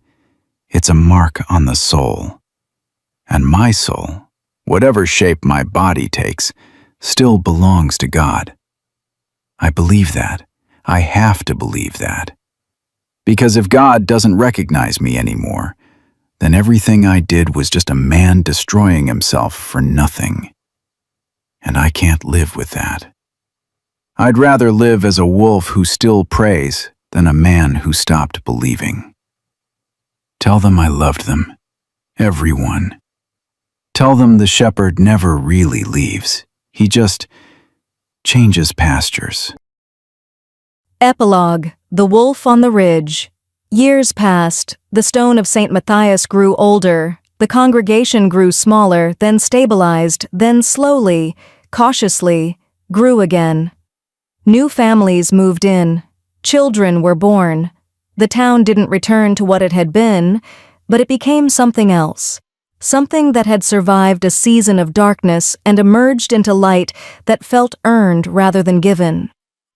It's a mark on the soul. And my soul, whatever shape my body takes, still belongs to God. I believe that. I have to believe that. Because if God doesn't recognize me anymore, then everything I did was just a man destroying himself for nothing. And I can't live with that. I'd rather live as a wolf who still prays than a man who stopped believing. Tell them I loved them. Everyone. Tell them the shepherd never really leaves. He just changes pastures. Epilogue: The Wolf on the Ridge. Years passed. The stone of St. Matthias grew older. The congregation grew smaller, then stabilized, then slowly, cautiously, grew again. New families moved in. Children were born. The town didn't return to what it had been, but it became something else. Something that had survived a season of darkness and emerged into light that felt earned rather than given.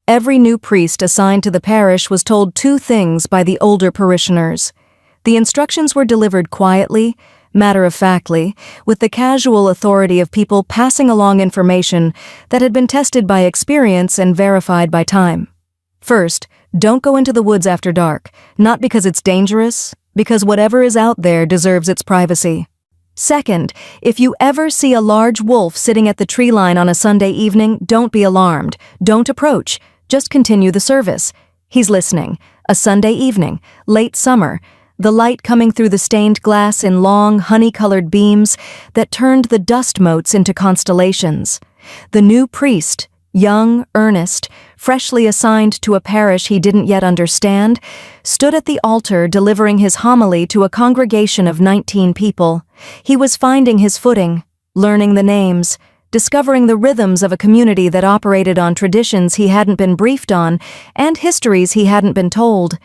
Every new priest assigned to the parish was told two things by the older parishioners. The instructions were delivered quietly, matter-of-factly, with the casual authority of people passing along information that had been tested by experience and verified by time. First, don't go into the woods after dark, not because it's dangerous, because whatever is out there deserves its privacy. Second, if you ever see a large wolf sitting at the tree line on a Sunday evening, don't be alarmed. Don't approach. Just continue the service. He's listening. A Sunday evening, late summer, the light coming through the stained glass in long, honey-colored beams that turned the dust motes into constellations. The new priest, young, earnest, freshly assigned to a parish he didn't yet understand, stood at the altar delivering his homily to a congregation of 19 people. He was finding his footing, learning the names, discovering the rhythms of a community that operated on traditions he hadn't been briefed on and histories he hadn't been told.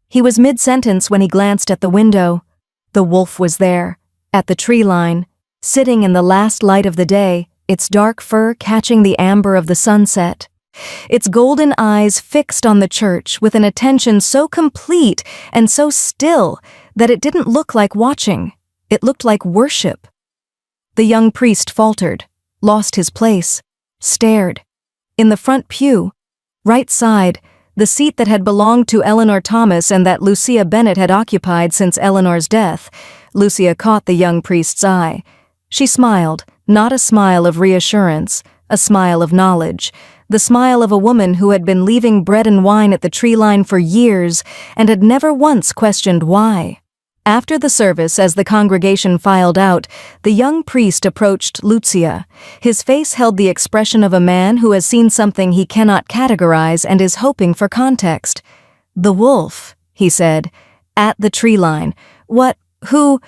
He was mid-sentence when he glanced at the window. The wolf was there, at the tree line, sitting in the last light of the day, its dark fur catching the amber of the sunset. Its golden eyes fixed on the church with an attention so complete and so still that it didn't look like watching. It looked like worship. The young priest faltered, lost his place, stared. In the front pew, right side, the seat that had belonged to Eleanor Thomas and that Lucia Bennett had occupied since Eleanor's death, Lucia caught the young priest's eye. She smiled, not a smile of reassurance, a smile of knowledge, the smile of a woman who had been leaving bread and wine at the tree line for years and had never once questioned why. After the service, as the congregation filed out, the young priest approached Lucia. His face held the expression of a man who has seen something he cannot categorize and is hoping for context. "The wolf," he said, "at the tree line. Who?"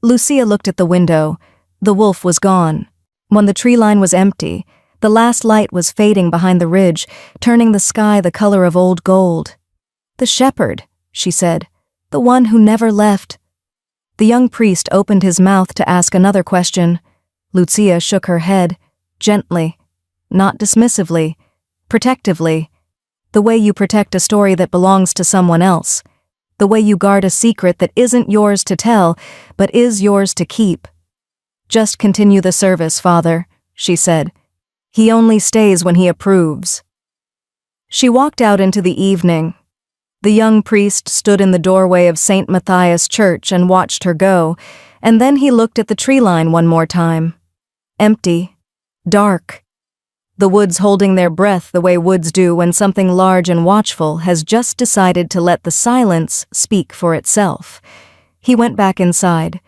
Lucia looked at the window. The wolf was gone. When the tree line was empty, the last light was fading behind the ridge, turning the sky the color of old gold. "The shepherd," she said, "the one who never left." The young priest opened his mouth to ask another question. Lucia shook her head, gently, not dismissively, protectively, the way you protect a story that belongs to someone else, the way you guard a secret that isn't yours to tell, but is yours to keep. "Just continue the service, Father," she said. "He only stays when he approves." She walked out into the evening. The young priest stood in the doorway of St. Matthias Church and watched her go, and then he looked at the tree line one more time. Empty. Dark. the woods holding their breath the way woods do when something large and watchful has just decided to let the silence speak for itself. He went back inside,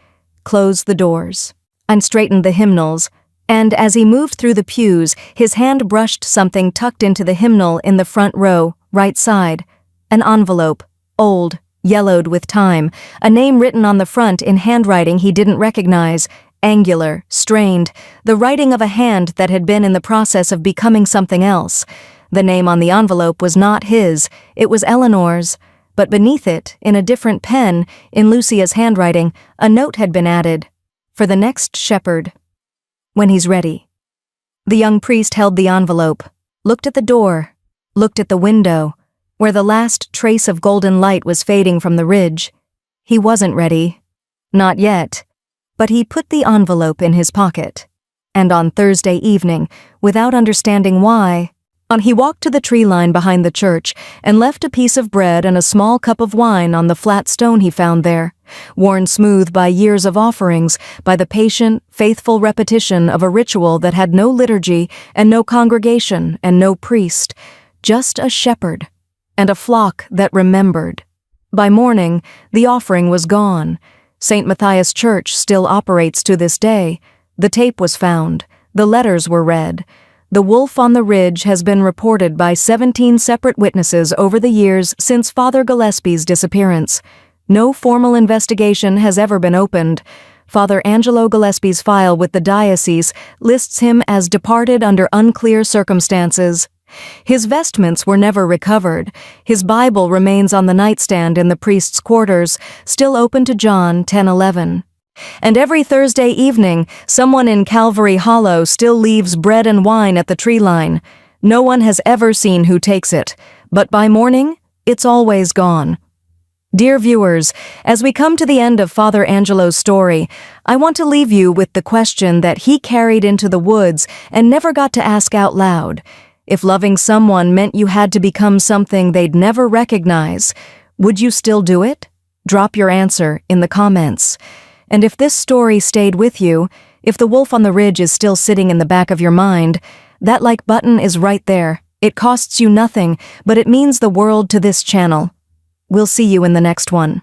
closed the doors, and straightened the hymnals, and as he moved through the pews, his hand brushed something tucked into the hymnal in the front row, right side. An envelope, old, yellowed with time, a name written on the front in handwriting he didn't recognize, angular, strained, the writing of a hand that had been in the process of becoming something else. The name on the envelope was not his, it was Eleanor's, but beneath it, in a different pen, in Lucia's handwriting, a note had been added. For the next shepherd. When he's ready. The young priest held the envelope, looked at the door, looked at the window, where the last trace of golden light was fading from the ridge. He wasn't ready. Not yet. But he put the envelope in his pocket. And on Thursday evening, without understanding why, he walked to the tree line behind the church and left a piece of bread and a small cup of wine on the flat stone he found there, worn smooth by years of offerings, by the patient, faithful repetition of a ritual that had no liturgy and no congregation and no priest, just a shepherd, and a flock that remembered. By morning, the offering was gone. St. Matthias Church still operates to this day. The tape was found. The letters were read. The wolf on the ridge has been reported by 17 separate witnesses over the years since Father Gillespie's disappearance. No formal investigation has ever been opened. Father Angelo Gillespie's file with the diocese lists him as departed under unclear circumstances. His vestments were never recovered. His Bible remains on the nightstand in the priest's quarters, still open to John 10:11. And every Thursday evening, someone in Calvary Hollow still leaves bread and wine at the tree line. No one has ever seen who takes it, but by morning, it's always gone. Dear viewers, as we come to the end of Father Angelo's story, I want to leave you with the question that he carried into the woods and never got to ask out loud. If loving someone meant you had to become something they'd never recognize, would you still do it? Drop your answer in the comments. And if this story stayed with you, if the wolf on the ridge is still sitting in the back of your mind, that like button is right there. It costs you nothing, but it means the world to this channel. We'll see you in the next one.